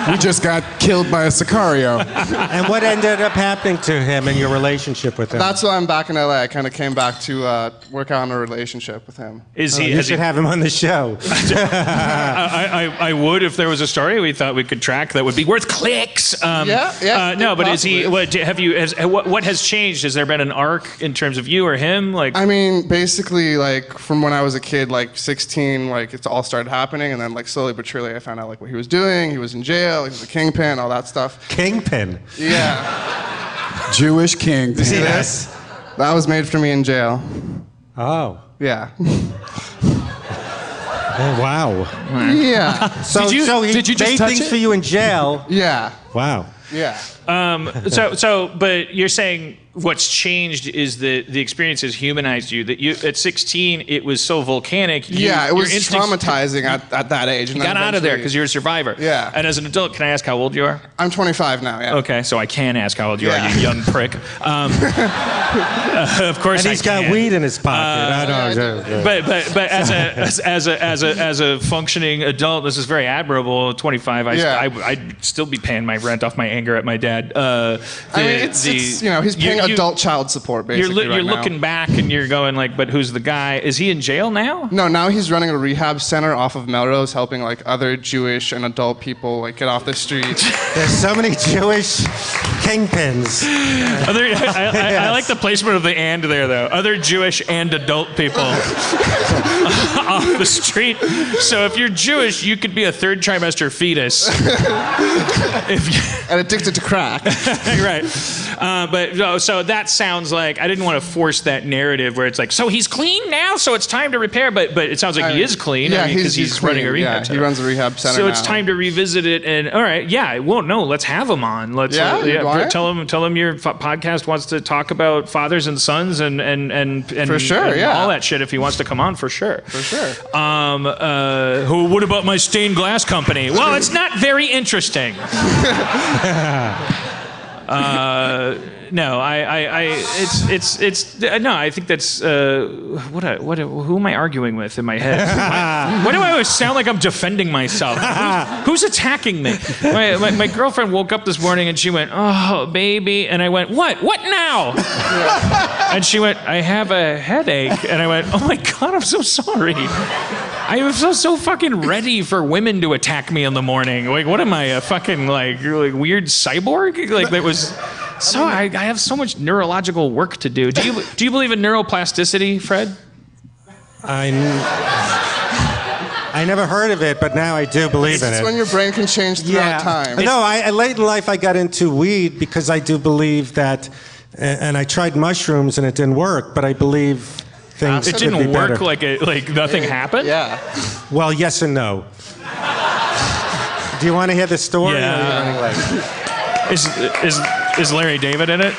is. We just got killed by a Sicario. And what ended up happening to him and your relationship with him? That's why I'm back in LA. I kind of came back to work out on a relationship with him. You should have him on the show. I would if there was a story we thought we could track that would be worth clicks. No, but is he? What has changed? Has there been an arc in terms of you or him? Like, I mean, basically, like from when I was a kid, like 16, like it's all started happening, and then like slowly but surely, I found out like what he was doing. He was in jail. He was a kingpin, all that stuff. Kingpin. Yeah. Jewish king. Yes. That was made for me in jail. Oh. Yeah. Oh, wow. Yeah. So he did you just made touch things it? for you in jail. Yeah. Wow. Yeah. But you're saying what's changed is the experience has humanized you. That you at 16, it was so volcanic. Yeah, it was your instincts- traumatizing at that age. You got out of there because you're a survivor. Yeah. And as an adult, can I ask how old you are? I'm 25 now. Yeah. Okay, so I can ask how old you are, Yeah. you young prick. Of course, And he's I can. got weed in his pocket. I know. But as a functioning adult, this is very admirable. 25, I'd still be paying my rent off my anger at my dad. I mean, it's he's paying adult child support basically. You're looking back and you're going like, but who's the guy? Is he in jail now? No, now he's running a rehab center off of Melrose, helping like other Jewish and adult people like get off the street. There's so many Jewish kingpins. I like the placement of the "and" there, though. Other Jewish and adult people off the street. So if you're Jewish, you could be a third trimester fetus. And addicted to crack. Right. So that sounds like, I didn't want to force that narrative where it's like, so he's clean now, so it's time to repair. But it sounds like he is clean. Yeah, because he's running a clean. rehab Yeah, center. he runs a rehab center. So it's now. time to revisit it. And all right, yeah, well, no, let's have him on. Let's Yeah, you want it? tell him your podcast wants to talk about fathers and sons and For sure, and yeah. all that shit if he wants to come on, for sure. For sure. What about my stained glass company? Well, it's not very interesting. No, I think that's who am I arguing with in my head? Why do I always sound like I'm defending myself? Who's attacking me? My girlfriend woke up this morning and she went, "Oh, baby," and I went, "What? What now?" And she went, "I have a headache," and I went, "Oh my God, I'm so sorry." I was so fucking ready for women to attack me in the morning. Like, what am I, a fucking like weird cyborg? Like, that was. So I have so much neurological work to do. Do you believe in neuroplasticity, Fred? I never heard of it, but now I do believe in it. It's when your brain can change throughout time. No, late in life I got into weed because I do believe that, and I tried mushrooms and it didn't work, but I believe things It could didn't be work better. like nothing happened? Yeah. Well, yes and no. Do you want to hear the story? Yeah. Or are you running late? Is Larry David in it?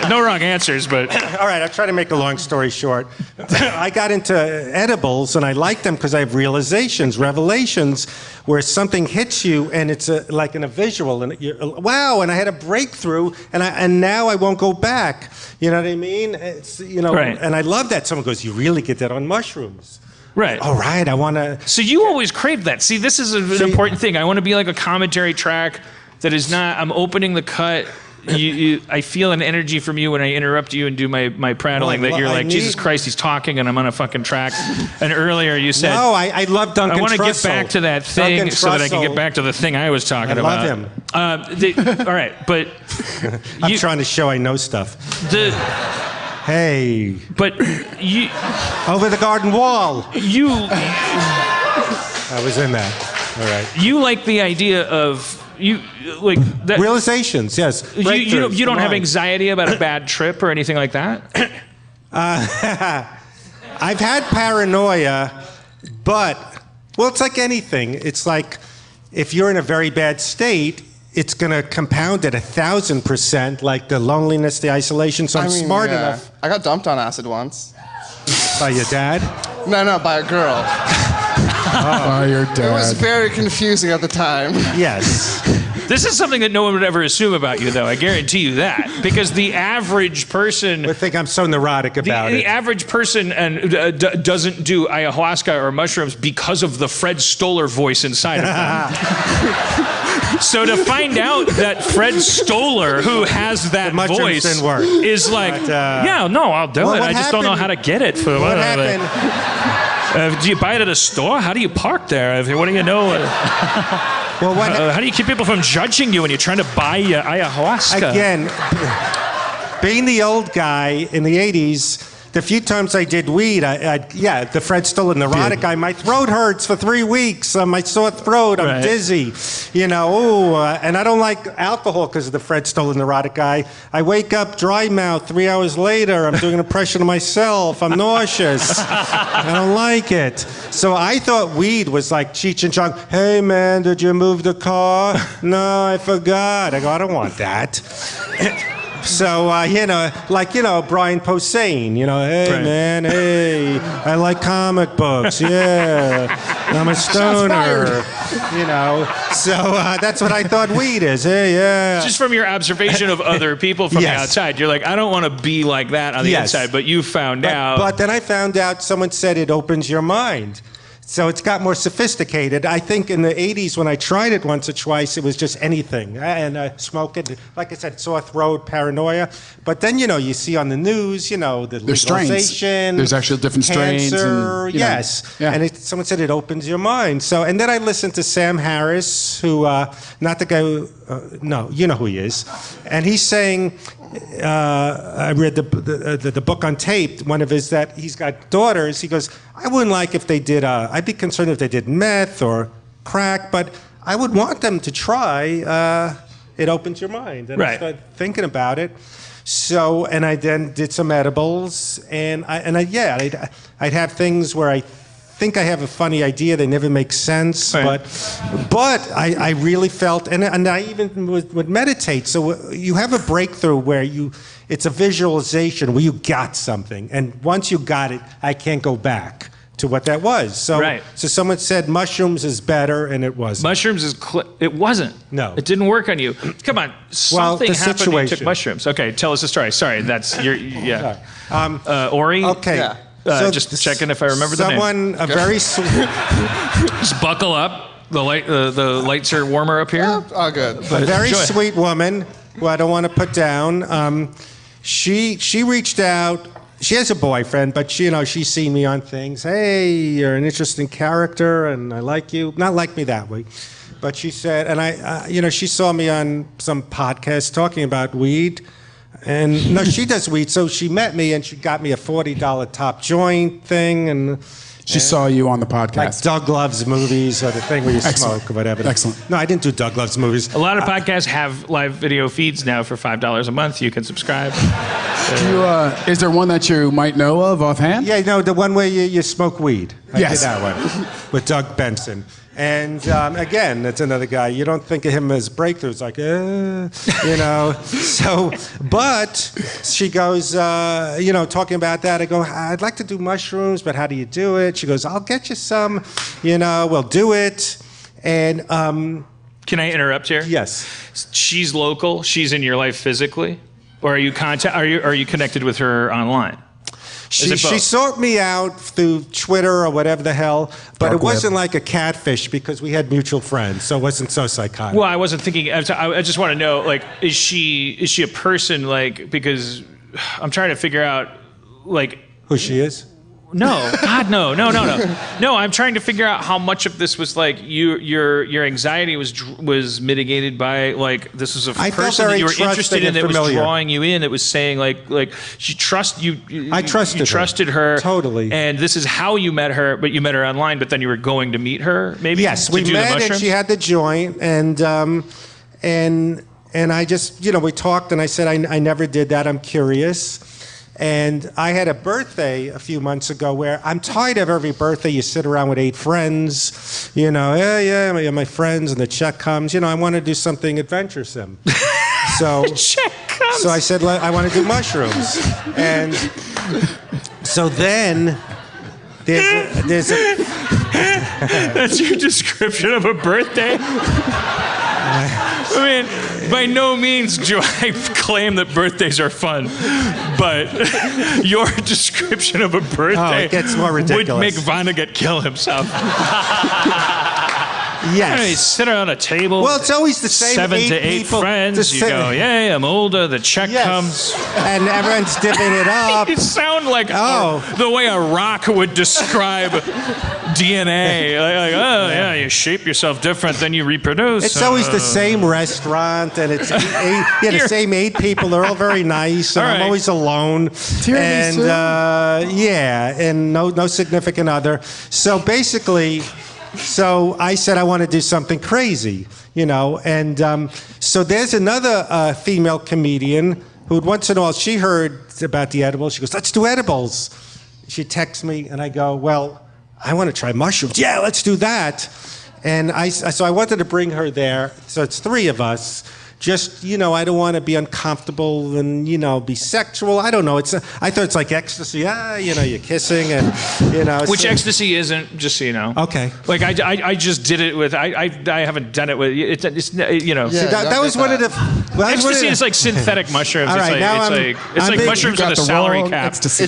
No wrong answers, but... All right, I'll try to make a long story short. I got into edibles, and I like them because I have revelations, where something hits you, and it's like in a visual, and wow, and I had a breakthrough, and now I won't go back. You know what I mean? It's, Right. And I love that. Someone goes, "You really get that on mushrooms." Right. All right, I want to... So you always craved that. See, this is an important thing. I want to be like a commentary track that is not... I'm opening the cut... I feel an energy from you when I interrupt you and do my prattling, that you're like, Jesus Christ, he's talking and I'm on a fucking track. And earlier you said... No, I love Duncan I want to get Trussell. back to that thing Duncan so that I can Trussell. get back to the thing I was talking I about. love him. All right, but... I'm trying to show I know stuff. Hey. But you... Over the garden wall. You... I was in that. All right. You like the idea of... You like that, realizations, yes. You don't have anxiety about a bad trip or anything like that? I've had paranoia, but, well, it's like anything. It's like if you're in a very bad state, it's going to compound it 1,000%, like the loneliness, the isolation. So I'm smart enough. I got dumped on acid once. By your dad? No, by a girl. By your dad. It was very confusing at the time. Yes. This is something that no one would ever assume about you, though. I guarantee you that, because the average person would think I'm so neurotic about it. The average person doesn't do ayahuasca or mushrooms because of the Fred Stoller voice inside of them. So to find out that Fred Stoller, who has that voice, is like, yeah, no, I'll do it. I just don't know how to get it. What happened? Do you buy it at a store? How do you park there? What do you know? Well, how do you keep people from judging you when you're trying to buy ayahuasca? Again, being the old guy in the 80s, the few times I did weed, the Fred Stoller neurotic guy, my throat hurts for 3 weeks, my sore throat, I'm dizzy, and I don't like alcohol because of the Fred Stoller neurotic guy. I wake up dry mouth 3 hours later, I'm doing an impression of myself, I'm nauseous, I don't like it. So I thought weed was like Cheech and Chong, hey man, did you move the car? No, I forgot. I go, I don't want that. So, Brian Posehn, hey, man, hey, I like comic books, yeah, I'm a stoner, So that's what I thought weed is, hey, yeah. Just from your observation of other people from the outside, you're like, I don't want to be like that on the inside, but you found out. But then I found out someone said it opens your mind. So it's got more sophisticated. I think in the 80s when I tried it once or twice, it was just anything. And smoking, like I said, sore throat, paranoia. But then, you see on the news, the There's legalization. strains. There's actually different strains. Cancer, And, yes. Yeah. And someone said it opens your mind. So, and then I listened to Sam Harris, who, not the guy who, no, you know who he is. And he's saying, I read the book on tape, one of his, that he's got daughters. He goes, I wouldn't like if they did, I'd be concerned if they did meth or crack, but I would want them to try. It opens your mind. And I started thinking about it. So, and I then did some edibles, and I'd have things where I think I have a funny idea, they never make sense, but I really felt, and I even would meditate, so you have a breakthrough where it's a visualization where you got something, and once you got it, I can't go back to what that was. So, so someone said mushrooms is better, and it wasn't. Mushrooms is, it wasn't. No. It didn't work on you. Come on, something happened when you took mushrooms. Okay, tell us the story. Sorry, that's your, Ori? Okay. Yeah. So just checking if I remember the name. A very sweet. Just buckle up. The lights are warmer up here. Yeah, all good. A very sweet woman who I don't want to put down. She reached out. She has a boyfriend, but she's seen me on things. Hey, you're an interesting character, and I like you. Not like me that way, but she said, and she saw me on some podcast talking about weed. And no, she does weed, so she met me and she got me a $40 top joint thing, and she saw you on the podcast, like Doug Loves Movies or the thing where you smoke or whatever. Excellent. No, I didn't do Doug Loves Movies. A lot of podcasts have live video feeds now for $5 a month. You can subscribe. Is there one that you might know of offhand? Yeah, no, the one where you smoke weed. I Yes. did that one with Doug Benson. And again, that's another guy. You don't think of him as breakthroughs, like, So, but she goes, talking about that. I go, I'd like to do mushrooms, but how do you do it? She goes, I'll get you some. We'll do it. And can I interrupt here? Yes. She's local. She's in your life physically, or are you connected with her online? She sought me out through Twitter or whatever the hell, but it wasn't like a catfish because we had mutual friends, so it wasn't so psychotic. Well, I wasn't thinking. I just want to know, like, is she a person, like, because I'm trying to figure out, like, who she is. No, God, no. No, I'm trying to figure out how much of this was like your anxiety was mitigated by, like, this was a person that you were interested in that was drawing you in, that was saying like she trust you. I trusted. You trusted her totally. And this is how you met her, but you met her online. But then you were going to meet her, maybe. Yes, we met and she had the joint, and I just we talked, and I said I never did that. I'm curious. And I had a birthday a few months ago where I'm tired of every birthday you sit around with 8 friends, yeah, my friends, and the check comes. I want to do something adventuresome. So, check comes. So I said, I want to do mushrooms. And so then there's a That's your description of a birthday? I mean, by no means do I claim that birthdays are fun, but your description of a birthday it gets more ridiculous. would make Vonnegut kill himself. Yes. You sit around a table. Well, it's always the same 7 to 8 people. friends. You go, yay, I'm older. The check comes. And everyone's dipping it up. You sound like the way a rock would describe DNA. Yeah, you shape yourself different, then you reproduce. It's always the same restaurant, and it's the same 8 people. They're all very nice, and I'm always alone. And and no significant other. So basically. So I said I want to do something crazy, and so there's another female comedian who once in a while, she heard about the edibles. She goes, let's do edibles. She texts me, and I go, well, I want to try mushrooms. Yeah, let's do that. And so I wanted to bring her there. So it's 3 of us. Just, I don't want to be uncomfortable and, be sexual. I don't know. I thought it's like ecstasy. You're kissing and, Which ecstasy isn't, just so you know. Okay. Like, I just did it with, I haven't done it with, it's Yeah, that was one of the... Well, ecstasy is like synthetic mushrooms. All right, it's like mushrooms with a salary cap. Is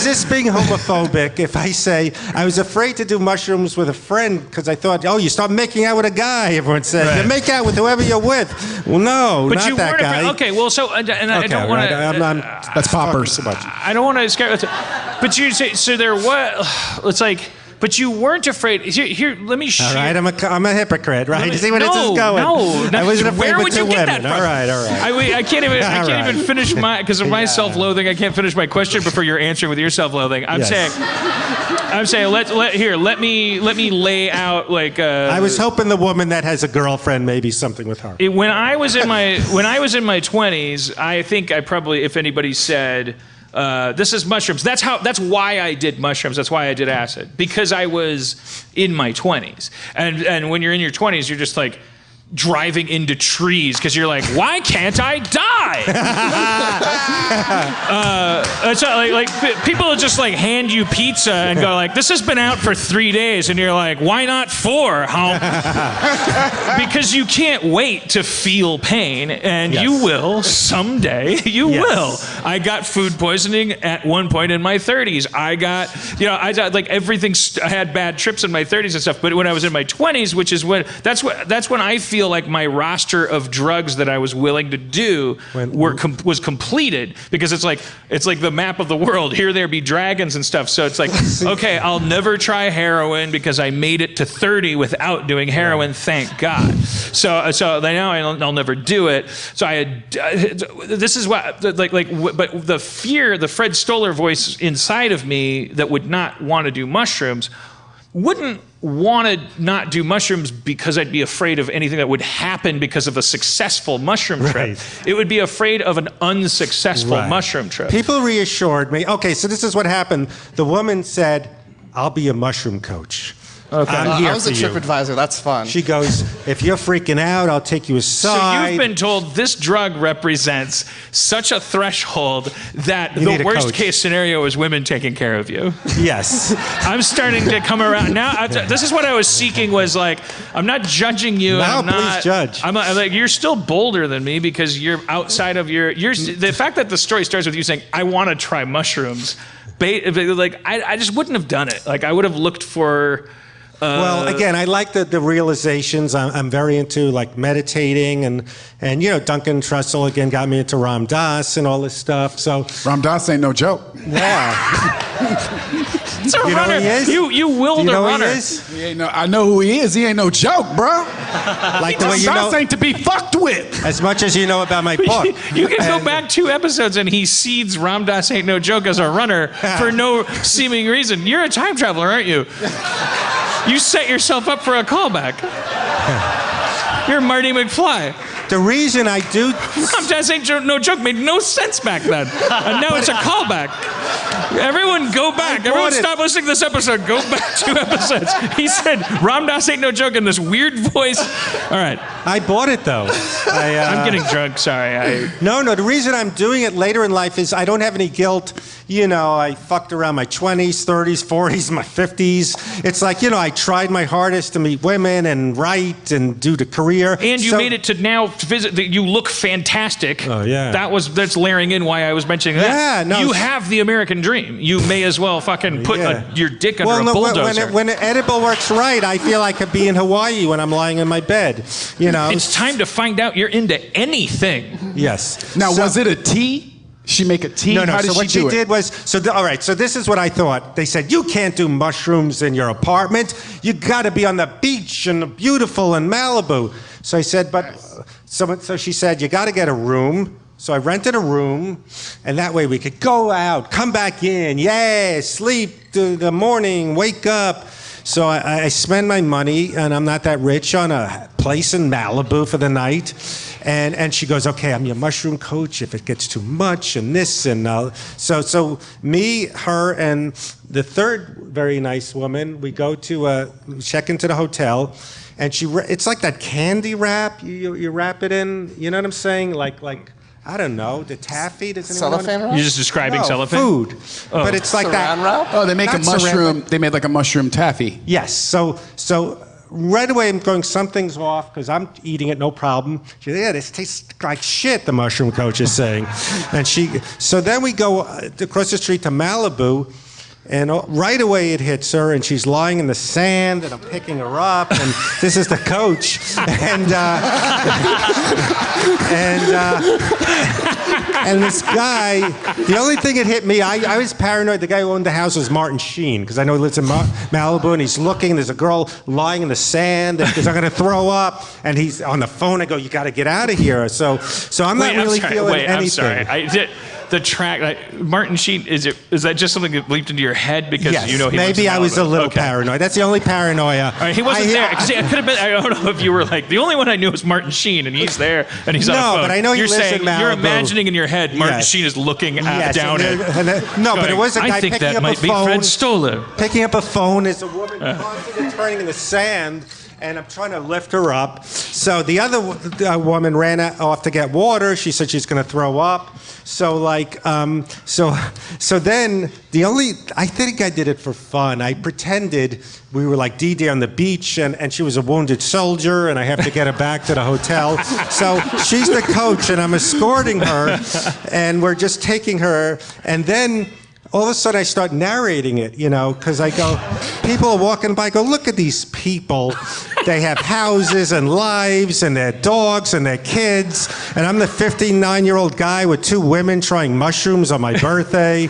this being homophobic if I say I was afraid to do mushrooms with a friend because I thought, you start making out with a guy, everyone says. Right. You make out with whoever you're with. Well, no, but not you that weren't guy. okay, well, so, and I don't want to... That's poppers. I don't want to scare... But you say, so there was... It's like... But you weren't afraid. Here, let me share. All right, I'm a hypocrite, right? You see where this is going? No, I wasn't afraid where with would 2 you get women. that from? All right. I can't even finish my, because of my self-loathing, I can't finish my question before you're answering with your self-loathing. I'm saying, let me lay out like. I was hoping the woman that has a girlfriend, maybe something with her. When I was in my 20s, I think I probably, if anybody said. This is mushrooms. That's why I did mushrooms. That's why I did acid, because I was in my 20s. And when you're in your 20s, you're just like driving into trees because you're like, why can't I die? So like people just like hand you pizza and go like, this has been out for 3 days, and you're like, why not 4? Because you can't wait to feel pain, and you will someday. You will. I got food poisoning at one point in my 30s. I got like everything. I had bad trips in my 30s and stuff. But when I was in my 20s, which is when that's when I feel like my roster of drugs that I was willing to do was completed, because it's like the map of the world. Here there be dragons and stuff. So it's like, okay, I'll never try heroin because I made it to 30 without doing heroin. Thank God. So now I'll never do it. So this is what but the fear, the Fred Stoller voice inside of me that would not want to do mushrooms wouldn't want to not do mushrooms because I'd be afraid of anything that would happen because of a successful mushroom trip. Right. It would be afraid of an unsuccessful mushroom trip. People reassured me. Okay, so this is what happened. The woman said, I'll be a mushroom coach. Okay. I'm here I was a trip advisor. That's fun. She goes, if you're freaking out, I'll take you aside. So you've been told this drug represents such a threshold that the worst case scenario is women taking care of you. Yes. I'm starting to come around now. This is what I was seeking, was like, I'm not judging you. No, please judge. I'm like, you're still bolder than me because you're outside of the fact that the story starts with you saying, I want to try mushrooms. Like, I just wouldn't have done it. Like, I would have looked for... well, again, I like the realizations. I'm very into like meditating, and Duncan Trussell again got me into Ram Dass and all this stuff. So Ram Dass ain't no joke. Yeah. It's a runner. You willed a runner. He ain't no, I know who he is. He ain't no joke, bro. Like the way you know, ain't to be fucked with. As much as you know about my book. You can go back 2 episodes and he seeds Ram Dass ain't no joke as a runner for no seeming reason. You're a time traveler, aren't you? You set yourself up for a callback. You're Marty McFly. the reason I do. Sometimes ain't no joke made no sense back then, and now it's a callback. Everyone go back. Everyone stop listening to this episode. Go back 2 episodes. He said Ram Dass ain't no joke in this weird voice. All right. I bought it though. I'm getting drunk. Sorry. No. The reason I'm doing it later in life is I don't have any guilt. You know, I fucked around my 20s, 30s, 40s, my 50s. It's like, you know, I tried my hardest to meet women and write and do the career. And you made it to now visit. You look fantastic. Oh yeah. That's layering in why I was mentioning that. Yeah. No. You have the American dream. You may as well fucking put your dick under a bulldozer. When an edible works right, I feel I could be in Hawaii when I'm lying in my bed. You know. It's time to find out you're into anything. Yes. Now, was it a tea? She make a tea? No. How did so what she do she did was, all right, so this is what I thought. They said, you can't do mushrooms in your apartment. You got to be on the beach and beautiful in Malibu. So I said, so she said, you got to get a room. So I rented a room, and that way we could go out, come back in, sleep to the morning, wake up. So I spend my money, and I'm not that rich, on a place in Malibu for the night. And she goes, okay, I'm your mushroom coach if it gets too much and this and so me, her, and the third very nice woman, we go to check into the hotel, and it's like that candy wrap you wrap it in. You know what I'm saying? Like I don't know, the taffy. Does anyone Cellophane know? wrap? You're just describing cellophane? Food. Oh. But it's like Saran wrap? Oh, they make a mushroom. They made like a mushroom taffy. Yes. So right away I'm going, something's off because I'm eating it, no problem. She said, yeah, this tastes like shit, the mushroom coach is saying. So then we go across the street to Malibu, and right away it hits her, and she's lying in the sand, and I'm picking her up, and this is the coach, and this guy, the only thing that hit me, I was paranoid. The guy who owned the house was Martin Sheen, because I know he lives in Malibu, and he's looking, there's a girl lying in the sand, because I'm going to throw up, and he's on the phone. I go, you got to get out of here. So I'm not really feeling anything. I'm sorry. The track, Martin Sheen, is that just something that leaped into your head because yes, you know he maybe I was a little paranoid. That's the only paranoia. All right, he wasn't there. It could have been. I don't know if you were like the only one I knew was Martin Sheen, and he's there, and he's on a phone. No, but I know you're lives saying in Malibu. You're imagining in your head Martin Sheen is looking down at. No, but it was a guy I think picking that up might a be phone. Fred Stoller. Picking up a phone. There's a woman constantly turning in the sand. And I'm trying to lift her up. So the other woman ran off to get water. She said she's going to throw up. So then I think I did it for fun. I pretended we were like D-Day on the beach, and she was a wounded soldier, and I have to get her back to the hotel. So she's the coach, and I'm escorting her, and we're just taking her, and then all of a sudden I start narrating it, you know, because I go, people are walking by, I go, look at these people. They have houses and lives and their dogs and their kids. And I'm the 59-year-old guy with 2 women trying mushrooms on my birthday.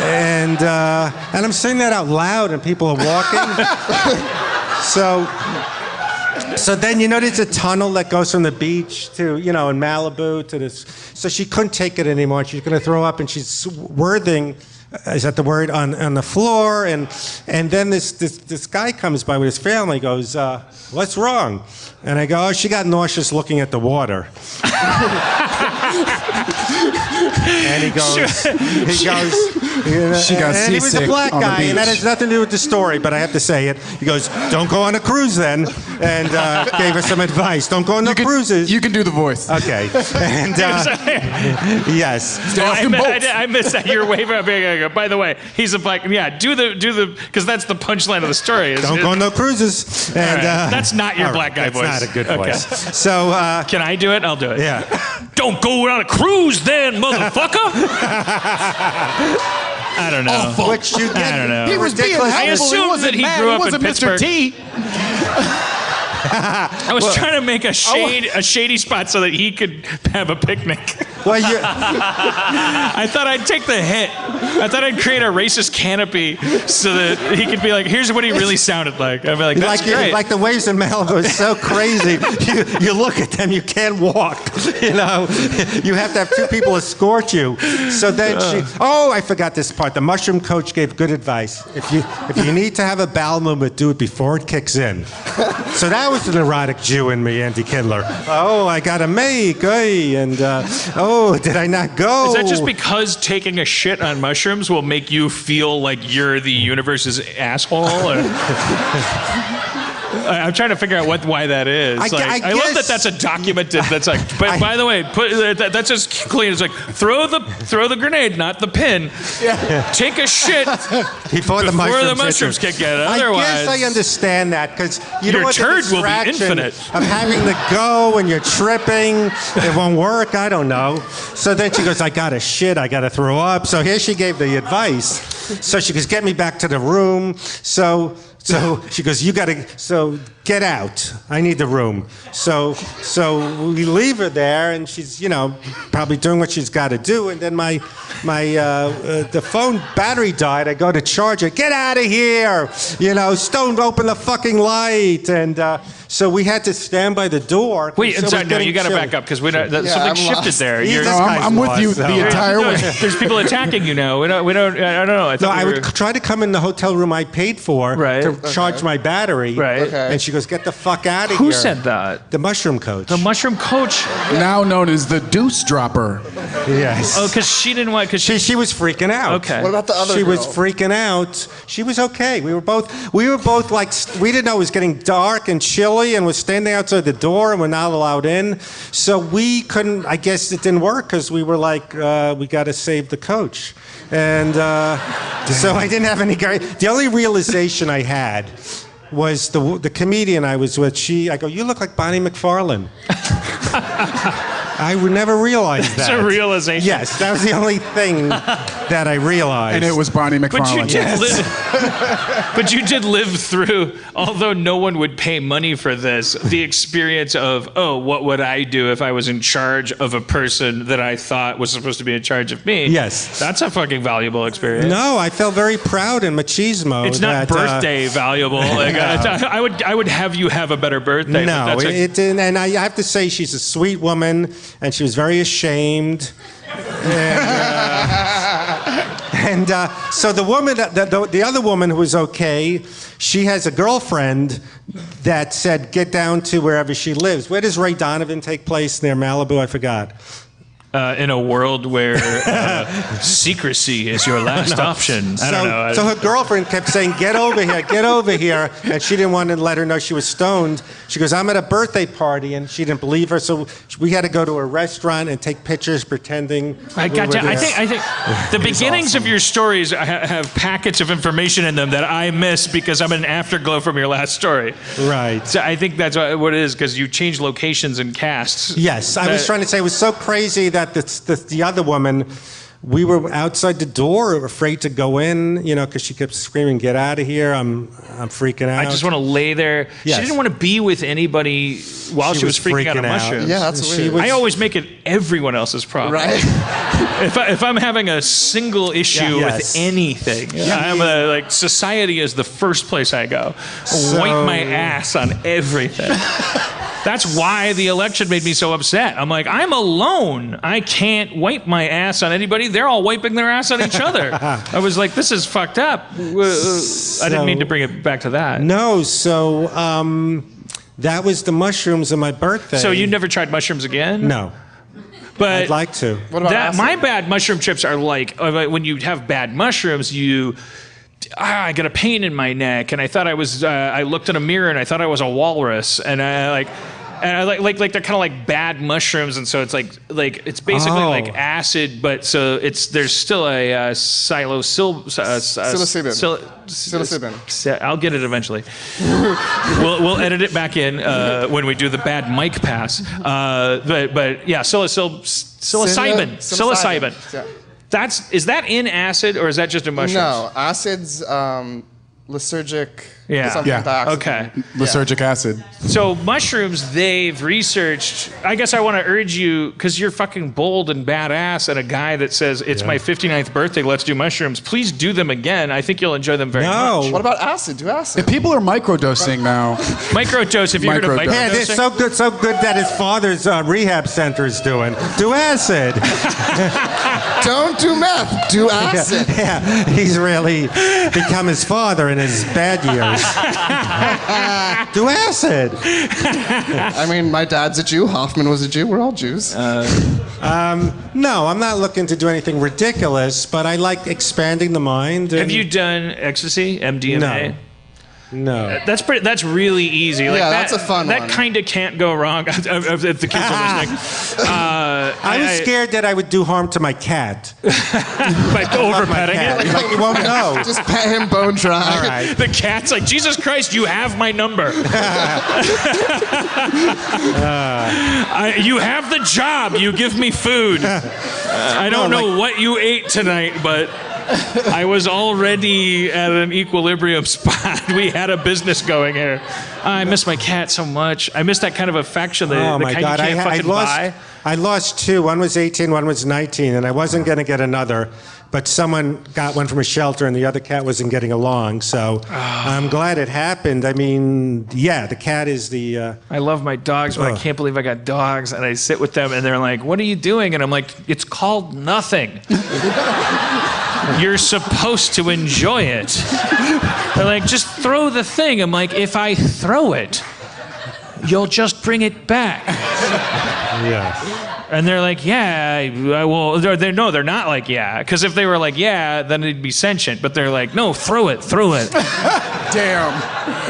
And I'm saying that out loud and people are walking. So then, you know, there's a tunnel that goes from the beach to, you know, in Malibu to this. So she couldn't take it anymore. She's going to throw up, and she's worthing. Is that the word, on the floor, and then this guy comes by with his family, goes, what's wrong? And I go, oh, she got nauseous looking at the water. And he goes, she got and he was a seasick black on the guy, and that beach. has nothing to do with the story, but I have to say it. He goes, don't go on a cruise then, and gave us some advice. Don't go on cruises. You can do the voice. Okay. And yes. I missed that. You're waving up. By the way, he's a black. Yeah, do the because that's the punchline of the story. Don't go on no cruises. And that's not your black guy voice. That's not a good voice. So can I do it? I'll do it. Yeah. Don't go on a cruise then, motherfucker. I don't know. Oh, which you get, I don't know. He was being helpful. I assumed that he grew up in Pittsburgh. Mr. T. I was trying to make a shady spot so that he could have a picnic. Well, I thought I'd take the hit. I thought I'd create a racist canopy so that he could be like, here's what he really sounded like. I'd be like, that's great. Like the waves in Malibu is so crazy. You look at them, you can't walk. You know, you have to have 2 people escort you. So then I forgot this part. The mushroom coach gave good advice. If you need to have a bowel movement, do it before it kicks in. So that was an erotic that Jew in me, Andy Kindler. Oh, I gotta make, and did I not go? Is that just because taking a shit on mushrooms will make you feel like you're the universe's asshole? I'm trying to figure out why that is. I love that that's a documented. That's like, but by the way, that's just clean. It's like throw the grenade, not the pin. Yeah. Take a shit before the mushrooms kick in. Otherwise, I guess I understand that because you don't your want turd the will be distraction infinite. of having to go and you're tripping. It won't work. I don't know. So then she goes, I gotta shit. I gotta throw up. So here she gave the advice. So she goes, get me back to the room. So she goes, get out. I need the room. So we leave her there, and she's, probably doing what she's got to do. And then the phone battery died. I go to charge it. Get out of here. Don't open the fucking light. And so we had to stand by the door. Wait, no, you got to back up because something shifted there. I'm with you the entire way. There's people attacking you now. I don't know. I would try to come in the hotel room I paid for to charge my battery. Right. Okay. And she goes, get the fuck out of here. Who said that? The mushroom coach. The mushroom coach? Now known as the deuce dropper. Yes. Oh, because she didn't want... She was freaking out. Okay. What about the other She girl? was freaking out. She was okay. We were both like, we didn't know it was getting dark and chilly and was standing outside the door and we're not allowed in. So we couldn't, I guess it didn't work because we were like, we got to save the coach. And so I didn't have any The only realization I had was the comedian I was with. I go, you look like Bonnie McFarlane. I would never realize that. That's a realization. Yes, that was the only thing that I realized. And it was Bonnie McFarlane. But you did live through, although no one would pay money for this, the experience of, what would I do if I was in charge of a person that I thought was supposed to be in charge of me? Yes. That's a fucking valuable experience. No, I felt very proud and machismo. It's not birthday valuable. I would have you have a better birthday. No, it didn't. And I have to say, she's a sweet woman, and she was very ashamed. And so the woman, the other woman who was okay, she has a girlfriend that said, get down to wherever she lives. Where does Ray Donovan take place? Near Malibu? I forgot. In a world where secrecy is your last option. I don't know. So her girlfriend kept saying, get over here, and she didn't want to let her know she was stoned. She goes, I'm at a birthday party, and she didn't believe her, so we had to go to a restaurant and take pictures pretending I gotcha. I think the beginnings of your stories have packets of information in them that I miss because I'm an afterglow from your last story. Right. So I think that's what it is, because you change locations and casts. Yes, I was trying to say it was so crazy that the other woman, we were outside the door, afraid to go in, because she kept screaming, "Get out of here! I'm freaking out." I just want to lay there. Yes. She didn't want to be with anybody while she was freaking out on mushrooms. Yeah, that's weird. I always make it everyone else's problem. Right. If I'm having a single issue with anything, I'm society is the first place I go. Wipe my ass on everything. That's why the election made me so upset. I'm like, I'm alone. I can't wipe my ass on anybody. They're all wiping their ass on each other. I was like, this is fucked up. I didn't mean to bring it back to that. No, so that was the mushrooms on my birthday. So you never tried mushrooms again? No. But I'd like to. What about acid? My bad mushroom trips are like, when you have bad mushrooms, I got a pain in my neck, and I thought I looked in a mirror and I thought I was a walrus, and I they're kind of like bad mushrooms, and so it's like it's basically like acid, but so there's still a psilocybin. I'll get it eventually. We'll edit it back in when we do the bad mic pass. But yeah, psilocybin. Yeah. Is that in acid or is that just in mushrooms? No, acid's lysergic. Yeah. Something Yeah. with the acid. Okay. Lysergic acid. So mushrooms, they've researched. I guess I want to urge you, because you're fucking bold and badass, and a guy that says it's my 59th birthday, let's do mushrooms. Please do them again. I think you'll enjoy them very much. What about acid? Do acid. If people are microdosing now. Microdose. Have you heard of Microdose. microdosing? Yeah, it's so good that his father's rehab center is doing. Do acid. Don't do meth. Do acid. Yeah, he's really become his father in his bad years. Do acid. I mean, my dad's a Jew. Hoffman was a Jew. We're all Jews. No, I'm not looking to do anything ridiculous, but I like expanding the mind. Have you done ecstasy, MDMA? No. That's really easy. Like Yeah, that's a fun one. That kind of can't go wrong. If the kids are listening, I was scared that I would do harm to my cat. by over petting it. Like, you won't know. Just pet him bone dry. All right. The cat's like, Jesus Christ, you have my number. You have the job. You give me food. I don't know what you ate tonight, but I was already at an equilibrium spot. We had a business going here. I miss my cat so much. I miss that kind of affection. The kind you can't fucking buy. I lost two. One was 18, one was 19, and I wasn't going to get another. But someone got one from a shelter, and the other cat wasn't getting along. So I'm glad it happened. I mean, yeah, the cat is the... I love my dogs, but I can't believe I got dogs. And I sit with them, and they're like, what are you doing? And I'm like, it's called nothing. You're supposed to enjoy it. They're like, just throw the thing. I'm like, if I throw it, you'll just bring it back. Yeah. And they're like, yeah, I will. No, they're not like, yeah. Because if they were like, yeah, then it'd be sentient. But they're like, no, throw it. Damn.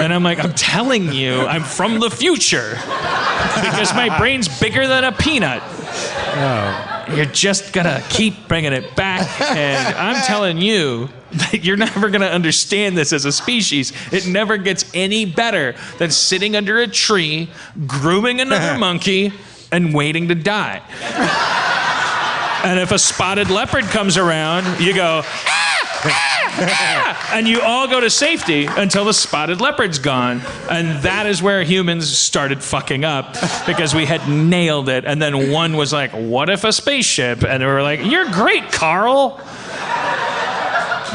And I'm like, I'm telling you, I'm from the future. Because my brain's bigger than a peanut. Oh. You're just gonna keep bringing it back. And I'm telling you that you're never gonna understand this as a species. It never gets any better than sitting under a tree, grooming another monkey, and waiting to die. And if a spotted leopard comes around, you go, and you all go to safety until the spotted leopard's gone. And that is where humans started fucking up, because we had nailed it. And then one was like, what if a spaceship? And we were like, you're great, Carl.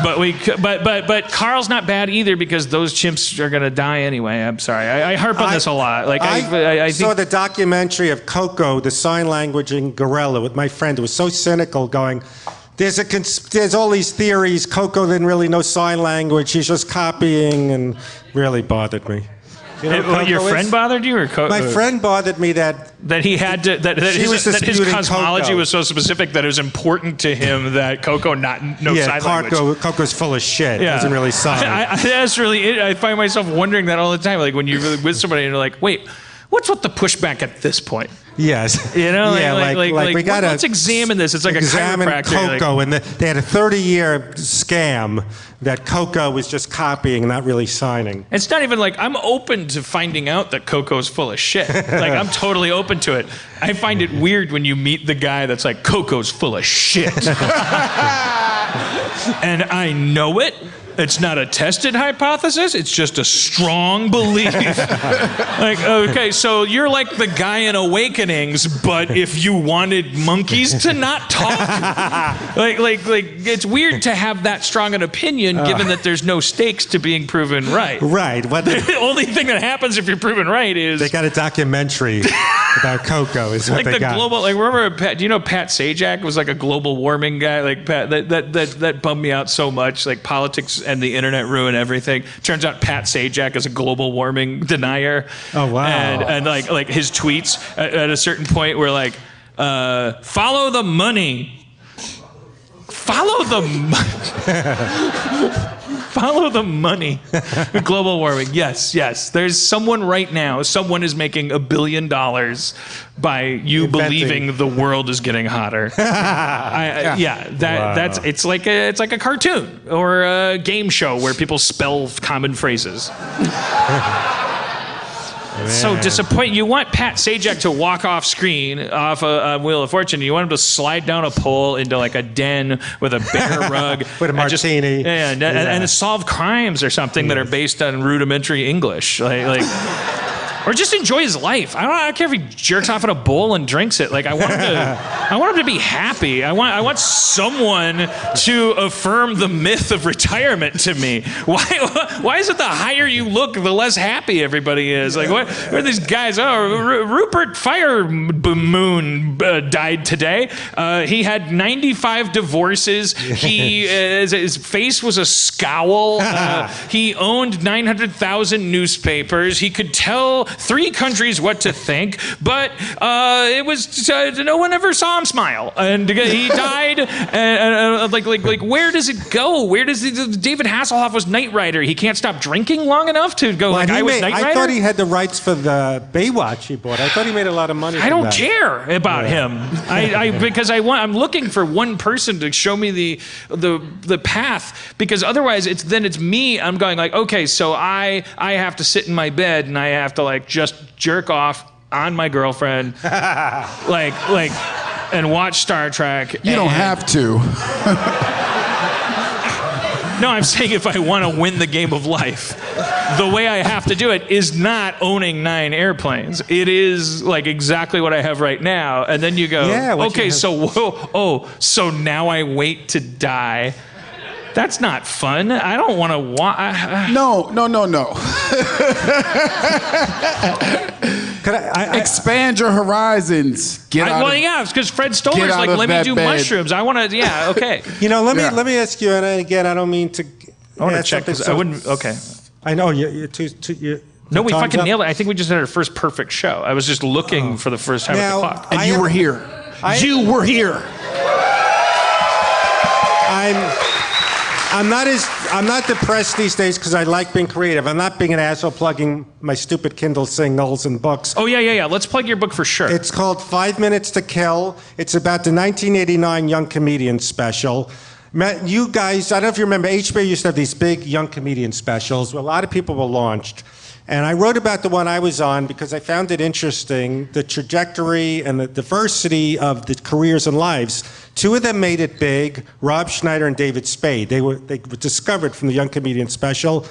But Carl's not bad either, because those chimps are gonna die anyway. I'm sorry. I harp on this a lot. Like I saw think the documentary of Coco, the sign languaging gorilla, with my friend. It was so cynical, going, there's all these theories. Coco didn't really know sign language. He's just copying, and really bothered me. You know what your Coco friend is? bothered you, or My friend bothered me that he had to that his disputing cosmology Coco. was so specific that it was important to him that Coco not know sign language. Coco's full of shit. Doesn't really sign. That's really it. I find myself wondering that all the time. Like when you're with somebody and you're like, wait, what's with the pushback at this point? Yes. You know, like we gotta let's examine this. It's like examine a chiropractor. Coco, and they had a 30-year scam that Coco was just copying, not really signing. It's not even like I'm open to finding out that Coco's full of shit. Like I'm totally open to it. I find it weird when you meet the guy that's like, Coco's full of shit. And I know it. It's not a tested hypothesis. It's just a strong belief. Like, okay, so you're like the guy in Awakenings, but if you wanted monkeys to not talk, like, it's weird to have that strong an opinion, given that there's no stakes to being proven right. Right. The only thing that happens if you're proven right is they got a documentary about Coco. Is what like they the got. global. Like remember, do you know Pat Sajak was like a global warming guy? Like Pat, that bummed me out so much. Like politics and the internet ruin everything. Turns out Pat Sajak is a global warming denier. Oh wow! And like his tweets at a certain point were like, "Follow the money, follow the money." Global warming. Yes. There's someone right now. Someone is making $1 billion by you believing the world is getting hotter. That's it's like a cartoon or a game show where people spell common phrases. So disappointing. You want Pat Sajak to walk off screen off a Wheel of Fortune. You want him to slide down a pole into like a den with a bear rug. With a martini. And solve crimes or something that are based on rudimentary English. Like Or just enjoy his life. I don't care if he jerks off in a bowl and drinks it. Like I want him to be happy. I want someone to affirm the myth of retirement to me. Why is it the higher you look, the less happy everybody is? Like what are these guys? Oh, Rupert Firemoon died today. He had 95 divorces. His face was a scowl. He owned 900,000 newspapers. He could tell 3 countries what to think, but it was no one ever saw him smile, and he died. Like where does it go? Where does David Hasselhoff was Knight Rider? He can't stop drinking long enough to go. Well, I was Knight Rider. I thought he had the rights for the Baywatch he bought. I thought he made a lot of money. I don't care about him. Because I'm looking for one person to show me the path. Because otherwise, it's me. I'm going like, okay, so I have to sit in my bed and I have to like just jerk off on my girlfriend, and watch Star Trek. You don't have to. No, I'm saying if I want to win the game of life, the way I have to do it is not owning 9 airplanes. It is like exactly what I have right now. And then you go, okay, so now I wait to die. That's not fun. I don't want to No. Could I expand your horizons? It's because Fred Stoller's like, let me do mushrooms. I want to, okay. Let me ask you, and again, I don't mean to. I want to check because I wouldn't. Okay. I know you're No, we fucking nailed it. I think we just had our first perfect show. I was just looking for the first time at the clock. And you were here. You were here. I'm not depressed these days because I like being creative. I'm not being an asshole plugging my stupid Kindle singles and books. Oh, yeah. Let's plug your book for sure. It's called 5 Minutes to Kill. It's about the 1989 Young Comedian special. You guys, I don't know if you remember, HBO used to have these big young comedian specials where a lot of people were launched. And I wrote about the one I was on because I found it interesting, the trajectory and the diversity of the careers and lives. 2 of them made it big, Rob Schneider and David Spade. They were discovered from the Young Comedian special.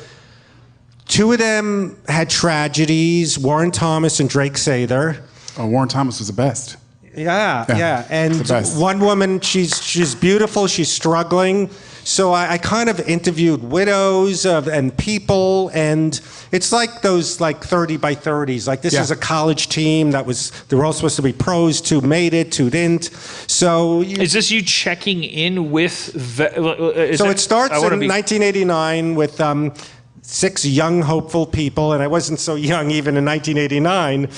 2 of them had tragedies, Warren Thomas and Drake Sather. Oh, Warren Thomas was the best. Yeah. And one woman, she's beautiful, she's struggling. So I kind of interviewed widows and people, and it's like those 30 by 30s. Like this is a college team they were all supposed to be pros. 2 made it, 2 didn't. So is this you checking in with? It starts in 1989 with 6 young, hopeful people, and I wasn't so young even in 1989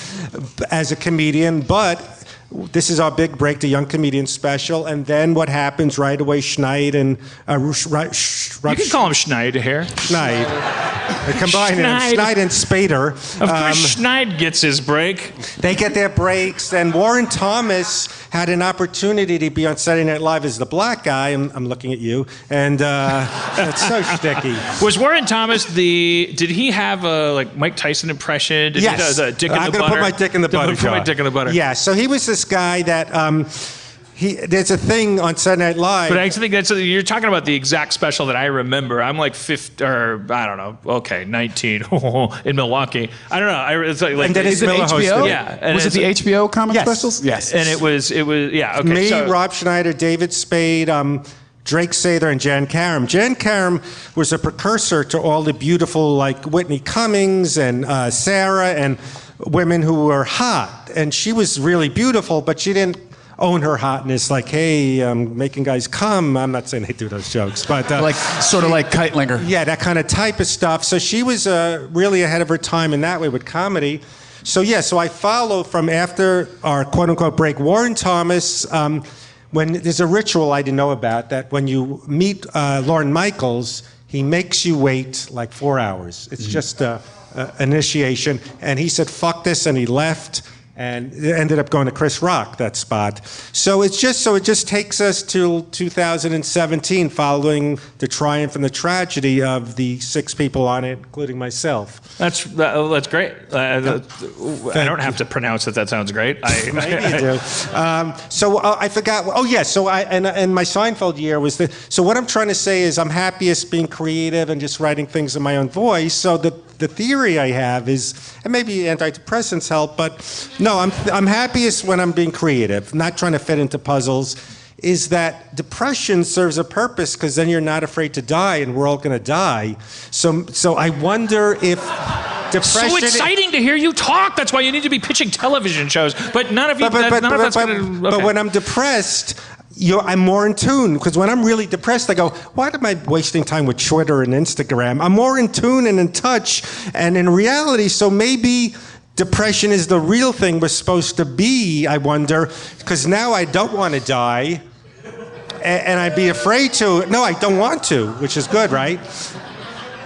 as a comedian, but. This is our big break, the Young Comedian special, and then what happens right away? Schneid and you can call him Schneid here. Schneid. They combine Schneid and Spader. Of course, Schneid gets his break. They get their breaks, and Warren Thomas had an opportunity to be on Saturday Night Live as the black guy. I'm looking at you, and it's so sticky. Was Warren Thomas did he have a Mike Tyson impression? Yes. I'm going to put my dick in the butter. Put my dick in the butter. Yeah. So he was this guy that there's a thing on Saturday Night Live. But I think you're talking about the exact special that I remember. I'm like 50, or I don't know. Okay, 19 in Milwaukee. I don't know. It's like and then is it HBO? Yeah. And was it the HBO comic specials? Yes. And it was yeah. Okay. Me, Rob Schneider, David Spade, Drake Sather, and Jan Karam. Jan Karam was a precursor to all the beautiful Whitney Cummings and Sarah and women who were hot. And she was really beautiful, but she didn't own her hotness hey, I'm making guys come. I'm not saying they do those jokes, but sort of like Keitlinger. Yeah, that kind of type of stuff. So she was really ahead of her time in that way with comedy. So I follow from after our quote unquote break Warren Thomas. When there's a ritual I didn't know about that when you meet Lorne Michaels, he makes you wait 4 hours. It's just an initiation, and he said fuck this, and he left. And it ended up going to Chris Rock, that spot. So it just takes us to 2017, following the triumph and the tragedy of the 6 people on it, including myself. That's great. I don't have to pronounce it. That sounds great. Maybe you do. I forgot. And my Seinfeld year was so what I'm trying to say is I'm happiest being creative and just writing things in my own voice. So the theory I have is, and maybe antidepressants help, but no, I'm happiest when I'm being creative, not trying to fit into puzzles. Is that depression serves a purpose because then you're not afraid to die, and we're all going to die. So I wonder if depression. So exciting to hear you talk. That's why you need to be pitching television shows. But none of you. None of that's going to. But when I'm depressed, I'm more in tune, because when I'm really depressed, I go, why am I wasting time with Twitter and Instagram? I'm more in tune and in touch, and in reality. So maybe depression is the real thing we're supposed to be. I wonder, because now I don't want to die. And I'd be afraid to. No, I don't want to, which is good, right?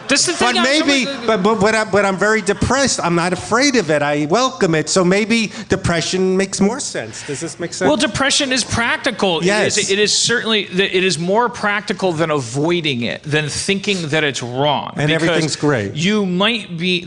This is the but thing. Maybe, but I'm very depressed. I'm not afraid of it. I welcome it. So maybe depression makes more sense. Does this make sense? Well, depression is practical. Yes. It is certainly, it is more practical than avoiding it, than thinking that it's wrong. And everything's great. You might be,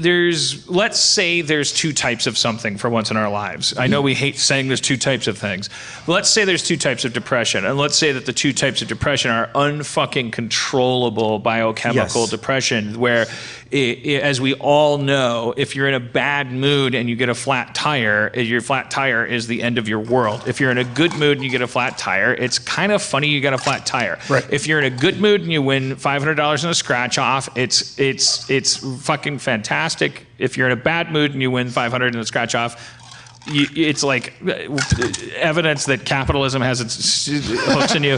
let's say there's two types of something for once in our lives. I know we hate saying there's two types of things. But let's say there's two types of depression. And let's say that the two types of depression are unfucking controllable biochemical depression, where, as we all know, if you're in a bad mood and you get a flat tire, your flat tire is the end of your world. If you're in a good mood and you get a flat tire, it's kind of funny you got a flat tire. Right. If you're in a good mood and you win $500 in a scratch off, it's fucking fantastic. If you're in a bad mood and you win $500 in a scratch off, it's like evidence that capitalism has its hooks in you.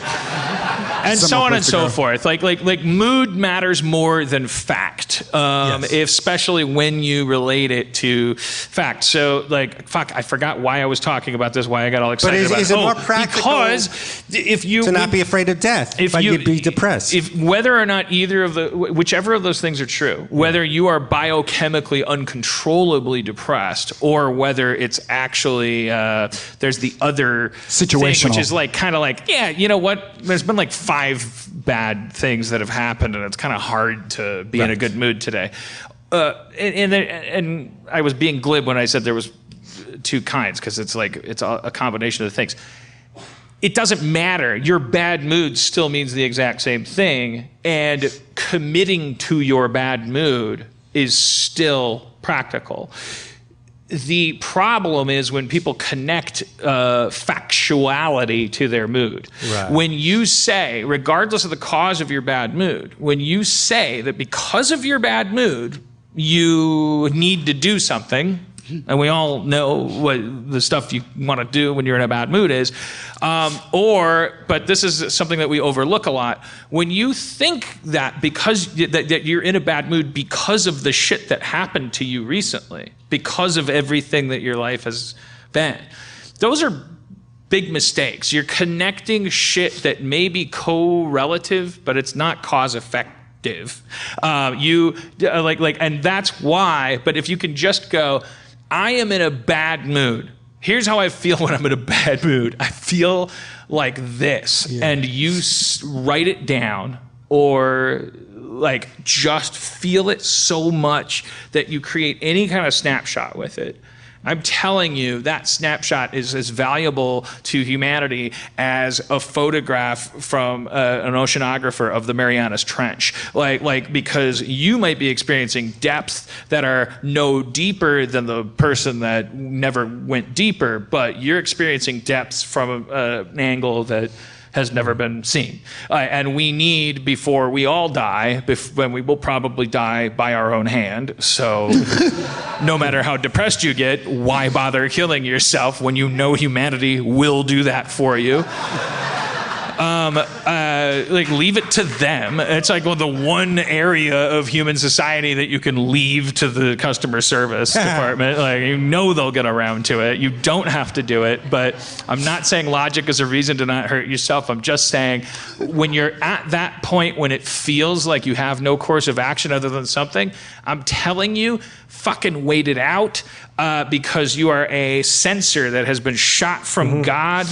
And so on and so forth. Like mood matters more than fact, especially when you relate it to fact. So I forgot why I was talking about this, why I got all excited about it. But is it more practical because if you... to not be afraid of death, if you'd be depressed. Whether or not whichever of those things are true, whether you are biochemically uncontrollably depressed or whether it's actually, there's the other situational thing, which is kind of yeah, you know what? There's been 5 bad things that have happened, and it's kind of hard to be in a good mood today. And I was being glib when I said there was two kinds, because it's a combination of things. It doesn't matter. Your bad mood still means the exact same thing, and committing to your bad mood is still practical. The problem is when people connect factuality to their mood. Right. When you say, regardless of the cause of your bad mood, when you say that because of your bad mood, you need to do something, and we all know what the stuff you want to do when you're in a bad mood is, but this is something that we overlook a lot. When you think that because that you're in a bad mood because of the shit that happened to you recently, because of everything that your life has been, those are big mistakes. You're connecting shit that may be correlative, but it's not cause-effect. And that's why. But if you can just go, I am in a bad mood. Here's how I feel when I'm in a bad mood. I feel like this, and you write it down, or just feel it so much that you create any kind of snapshot with it. I'm telling you, that snapshot is as valuable to humanity as a photograph from an oceanographer of the Marianas Trench. Because you might be experiencing depths that are no deeper than the person that never went deeper, but you're experiencing depths from an angle that has never been seen. And we need, before we all die, when we will probably die by our own hand, so no matter how depressed you get, why bother killing yourself when you know humanity will do that for you? Leave it to them. It's the one area of human society that you can leave to the customer service department. They'll get around to it. You don't have to do it, but I'm not saying logic is a reason to not hurt yourself. I'm just saying when you're at that point when it feels like you have no course of action other than something, I'm telling you, fucking wait it out. Because you are a sensor that has been shot from God,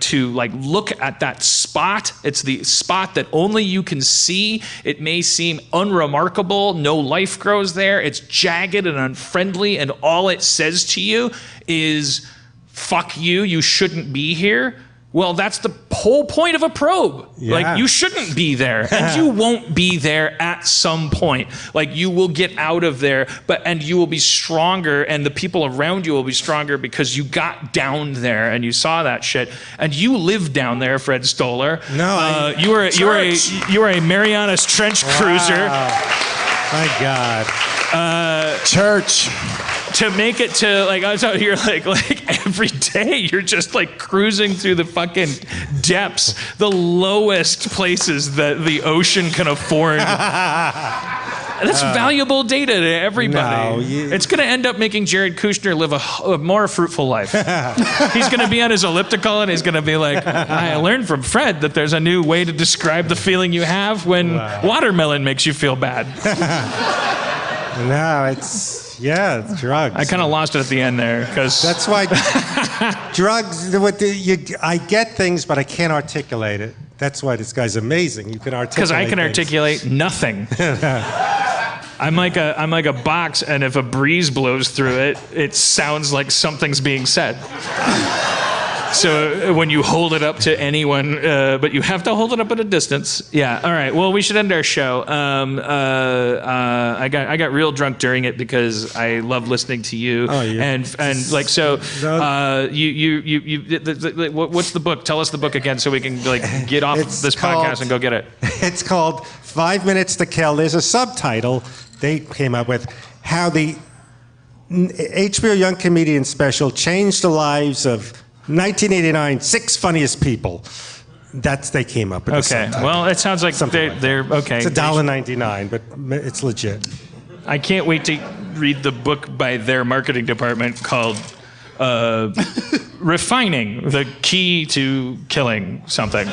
to look at that spot. It's the spot that only you can see. It may seem unremarkable. No life grows there. It's jagged and unfriendly, and all it says to you is, fuck you, you shouldn't be here. Well, that's the whole point of a probe. Yeah. Like, you shouldn't be there, and you won't be there at some point. Like, you will get out of there, and you will be stronger, and the people around you will be stronger because you got down there and you saw that shit. And you lived down there, Fred Stoller. No, you were a Marianas Trench cruiser. My God. Church. To make it to, like, I was out here like every day, you're just like cruising through the fucking depths, the lowest places that the ocean can afford. That's valuable data to everybody. It's going to end up making Jared Kushner live a more fruitful life. He's going to be on his elliptical and he's going to be like, I learned from Fred that there's a new way to describe the feeling you have when watermelon makes you feel bad. No, it's drugs. I kind of lost it at the end there because that's why drugs. I get things, but I can't articulate it. That's why this guy's amazing. You can articulate. Because I can things. articulate nothing. I'm like a box, and if a breeze blows through it, it sounds like something's being said. So when you hold it up to anyone, but you have to hold it up at a distance. Yeah. All right. Well, we should end our show. I got real drunk during it because I love listening to you. Oh, yeah. And like so. What's the book? Tell us the book again so we can like get off this podcast and go get it. It's called 5 Minutes to Kill. There's a subtitle they came up with, how the HBO Young Comedian special changed the lives of 1989 6 funniest people. They came up with. Okay. Well, it sounds like they're okay. It's $1.99, but it's legit. I can't wait to read the book by their marketing department called Refining, the Key to Killing Something.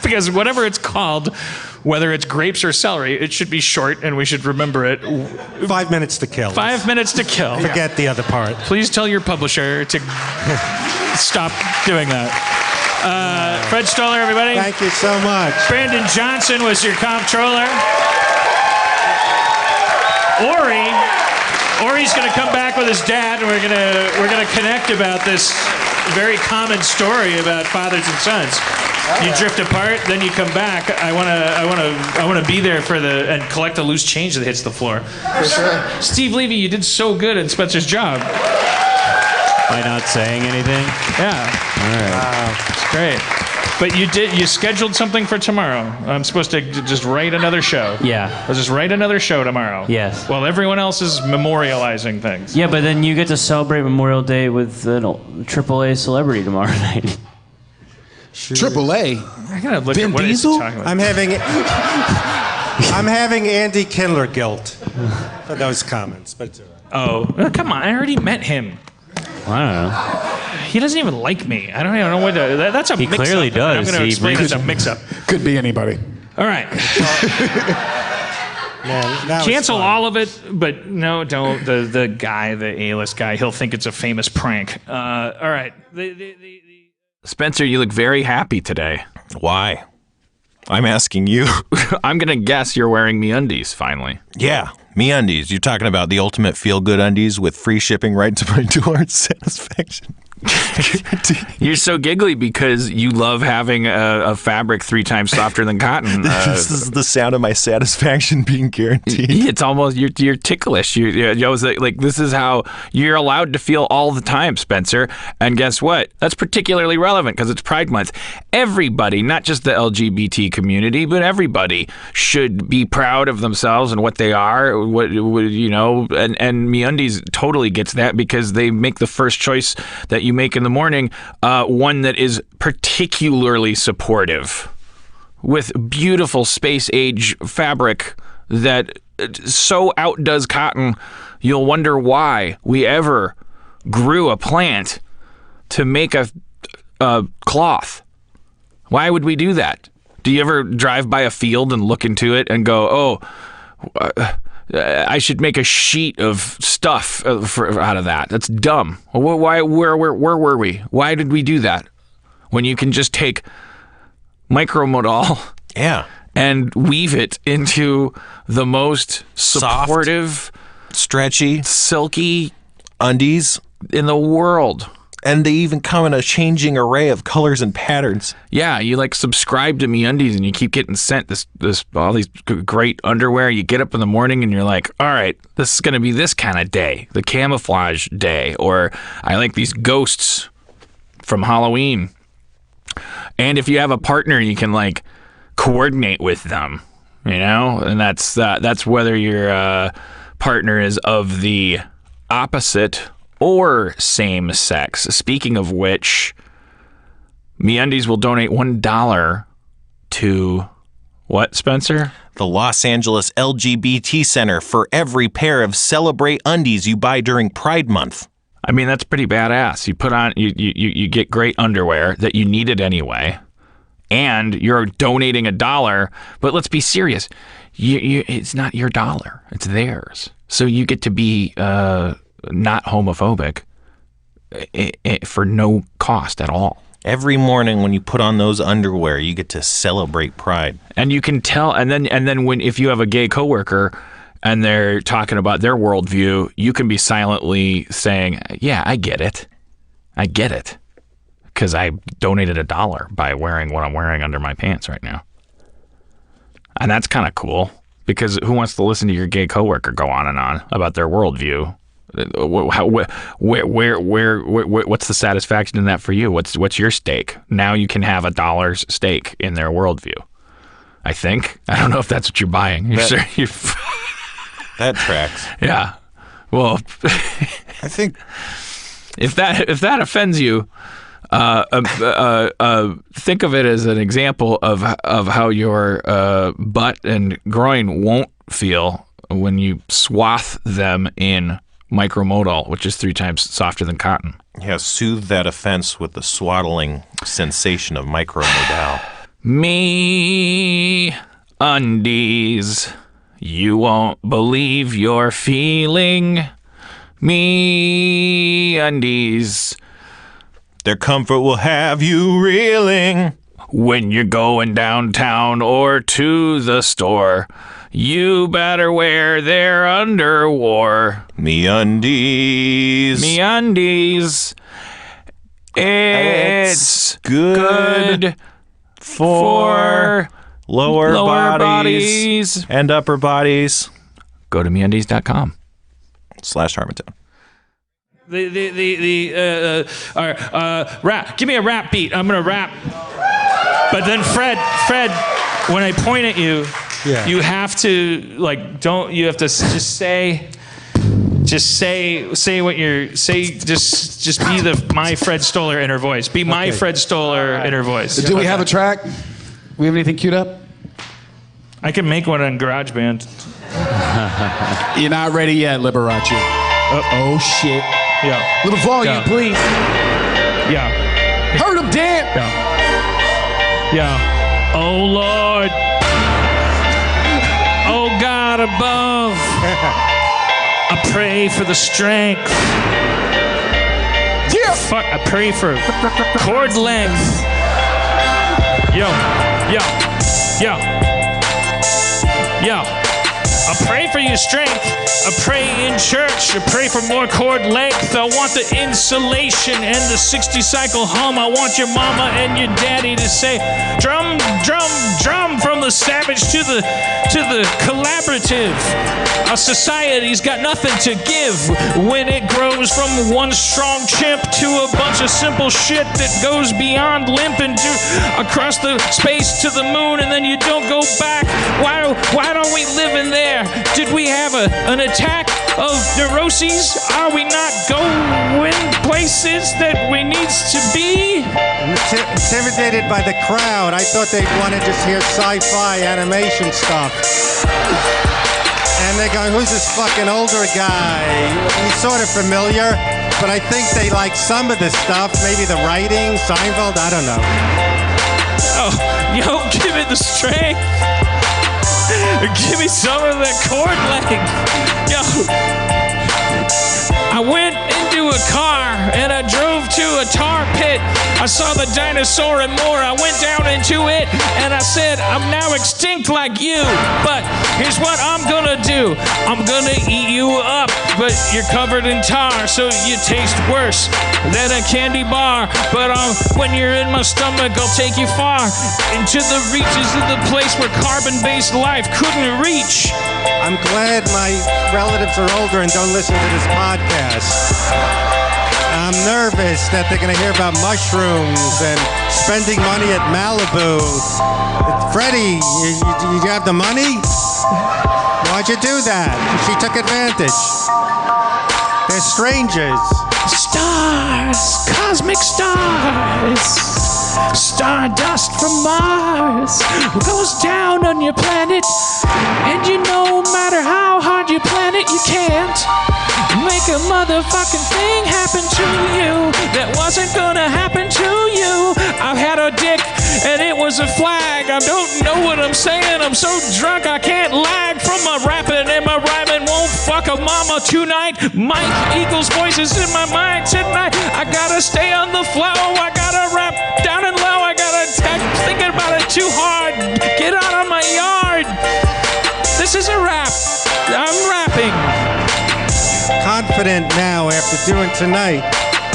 Because whatever it's called, whether it's grapes or celery, it should be short and we should remember it. 5 minutes to kill. 5 minutes to kill. Forget the other part. Please tell your publisher to stop doing that. Fred Stoller, everybody. Thank you so much. Brandon Johnson was your comptroller. Ori's going to come back with his dad, and we're gonna connect about this very common story about fathers and sons. You drift apart, then you come back. I wanna be there and collect the loose change that hits the floor. For sure. Steve Levy, you did so good in Spencer's job. By not saying anything? Yeah. All right. Wow. It's great. But you scheduled something for tomorrow. I'm supposed to just write another show. Yeah. I'll just write another show tomorrow. Yes. While everyone else is memorializing things. Yeah, but then you get to celebrate Memorial Day with an AAA celebrity tomorrow night. Sure. AAA? I gotta look Vin at what Diesel? he's talking about. I'm having Andy Kindler guilt for those comments, but it's all right. Oh, come on. I already met him. I don't know. He doesn't even like me. I don't even know what that's a mix-up. He clearly does. I'm going to explain it's a mix-up. Could be anybody. All right. Man, Cancel all of it, but no, don't. The guy, the A-list guy, he'll think it's a famous prank. All right. Spencer, you look very happy today. Why? I'm asking you. I'm going to guess you're wearing MeUndies finally. Yeah, MeUndies. You're talking about the ultimate feel-good undies with free shipping right to my door. Satisfaction. You're so giggly because you love having a fabric 3 times softer than cotton. This is the sound of my satisfaction being guaranteed. It's almost you're ticklish. Like this is how you're allowed to feel all the time, Spencer. And guess what? That's particularly relevant because it's Pride Month. Everybody, not just the LGBT community, but everybody should be proud of themselves and what they are. And MeUndies totally gets that because they make the first choice that you make in the morning, one that is particularly supportive with beautiful space age fabric that so outdoes cotton, you'll wonder why we ever grew a plant to make a cloth. Why would we do that? Do you ever drive by a field and look into it and go, I should make a sheet of stuff out of that. That's dumb. Why? Where were we? Why did we do that? When you can just take micromodal, and weave it into the most supportive, stretchy, silky undies in the world. And they even come in a changing array of colors and patterns. Yeah, you like subscribe to MeUndies and you keep getting sent all these great underwear. You get up in the morning and you're like, all right, this is going to be this kind of day, the camouflage day. Or I like these ghosts from Halloween. And if you have a partner, you can like coordinate with them, you know? And that's whether your partner is of the opposite or same sex. Speaking of which, MeUndies will donate $1 to what, Spencer? The Los Angeles LGBT Center for every pair of Celebrate undies you buy during Pride Month. I mean, that's pretty badass. You put on, you get great underwear that you needed anyway, and you're donating $1. But let's be serious, it's not your dollar; it's theirs. So you get to be not homophobic for no cost at all. Every morning when you put on those underwear, you get to celebrate Pride. And you can tell, and then if you have a gay coworker and they're talking about their worldview, you can be silently saying, yeah, I get it, because I donated $1 by wearing what I'm wearing under my pants right now. And that's kind of cool, because who wants to listen to your gay coworker go on and on about their worldview? What's the satisfaction in that for you? What's your stake? Now you can have $1 stake in their worldview. I think. I don't know if that's what you're buying. That tracks. Yeah. Well, I think if that offends you, think of it as an example of how your butt and groin won't feel when you swath them in micromodal, which is 3 times softer than cotton. Yeah, soothe that offense with the swaddling sensation of micromodal. MeUndies, you won't believe you're feeling. MeUndies, their comfort will have you reeling. When you're going downtown or to the store, you better wear their underwear. MeUndies. MeUndies. It's good for lower bodies and upper bodies. Go to MeUndies.com/Harmontown. Rap. Give me a rap beat. I'm gonna rap. But then Fred, when I point at you, you have to you have to just say what you're just be my Fred Stoller inner voice. Be my Fred Stoller inner voice. Do we have a track? We have anything queued up? I can make one on GarageBand. You're not ready yet, Liberace. Oh shit. Yeah. Little volume, please. Yeah. Heard him, Dan. Yeah. Oh Lord. Oh God above. I pray for the strength. Yeah. Fuck. I pray for chord length. Yo. I pray for your strength. I pray in church. I pray for more chord length. I want the insulation and the 60 cycle hum. I want your mama and your daddy to say, drum, drum, drum, from the savage to the collaborative. Our society's got nothing to give when it grows from one strong chimp to a bunch of simple shit that goes beyond limp and across the space to the moon, and then you don't go back. Why don't we live in there? Did we have an attack of neuroses? Are we not going places that we need to be? Intimidated by the crowd. I thought they'd want to just hear sci-fi animation stuff. And they're going, who's this fucking older guy? He's sort of familiar, but I think they like some of the stuff. Maybe the writing, Seinfeld, I don't know. Oh, yo, give me the strength. Give me some of that chord length. Yo, I went into a car and I drove to a tar pit. I saw the dinosaur and more. I went down into it and I said, I'm now extinct like you. But here's what I'm gonna do. I'm gonna eat you up, but you're covered in tar, so you taste worse than a candy bar. But when you're in my stomach, I'll take you far into the reaches of the place where carbon-based life couldn't reach. I'm glad my relatives are older and don't listen to this podcast. I'm nervous that they're going to hear about mushrooms and spending money at Malibu. Freddie, you have the money? Why'd you do that? She took advantage. They're strangers. Stars, cosmic stars, stardust from Mars goes down on your planet, and no matter how hard you plan it, you can't make a motherfucking thing happen to you that wasn't gonna happen to you. I've had a dick and it was a flag. I don't know what I'm saying. I'm so drunk I can't lag from my rapping, and my rhyming won't fuck a mama tonight. Mike Eagles' voices in my mind tonight. I gotta stay on the flow. I gotta rap down and low. I gotta thinking about it too hard. Get out of my yard. This is a rap. I'm rapping. Confident now after doing tonight.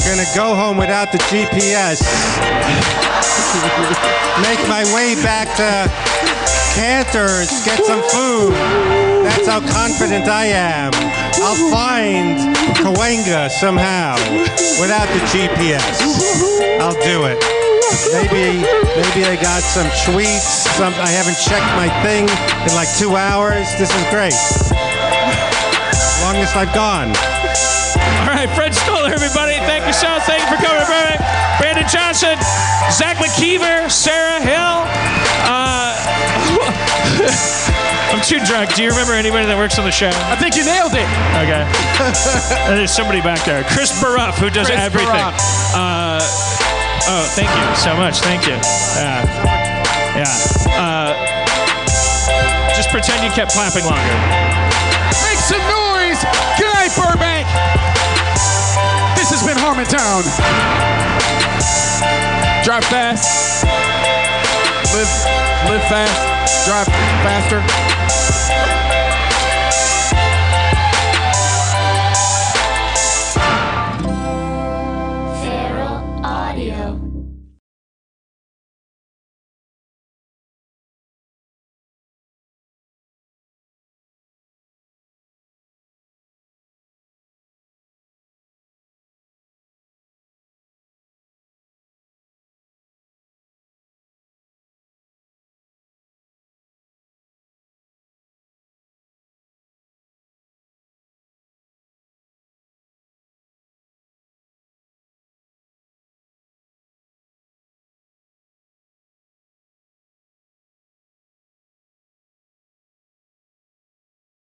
Gonna go home without the GPS. Make my way back to Cantor's, get some food. That's how confident I am. I'll find Cahuenga somehow without the GPS. I'll do it. Maybe I got some tweets. I haven't checked my thing in like 2 hours. This is great. Longest I've gone. All right, Fred Stoller, everybody. Thank you, Sean. Thank you for coming, Brandon Johnson, Zach McKeever, Sarah Hill. I'm too drunk. Do you remember anybody that works on the show? I think you nailed it. Okay. There's somebody back there. Chris Baruff, who does everything. Thank you so much. Thank you. Just pretend you kept clapping longer. Make some noise. Good night, Burbank. This has been Harmontown. Drive fast. Live fast. Drive faster. Feral Audio.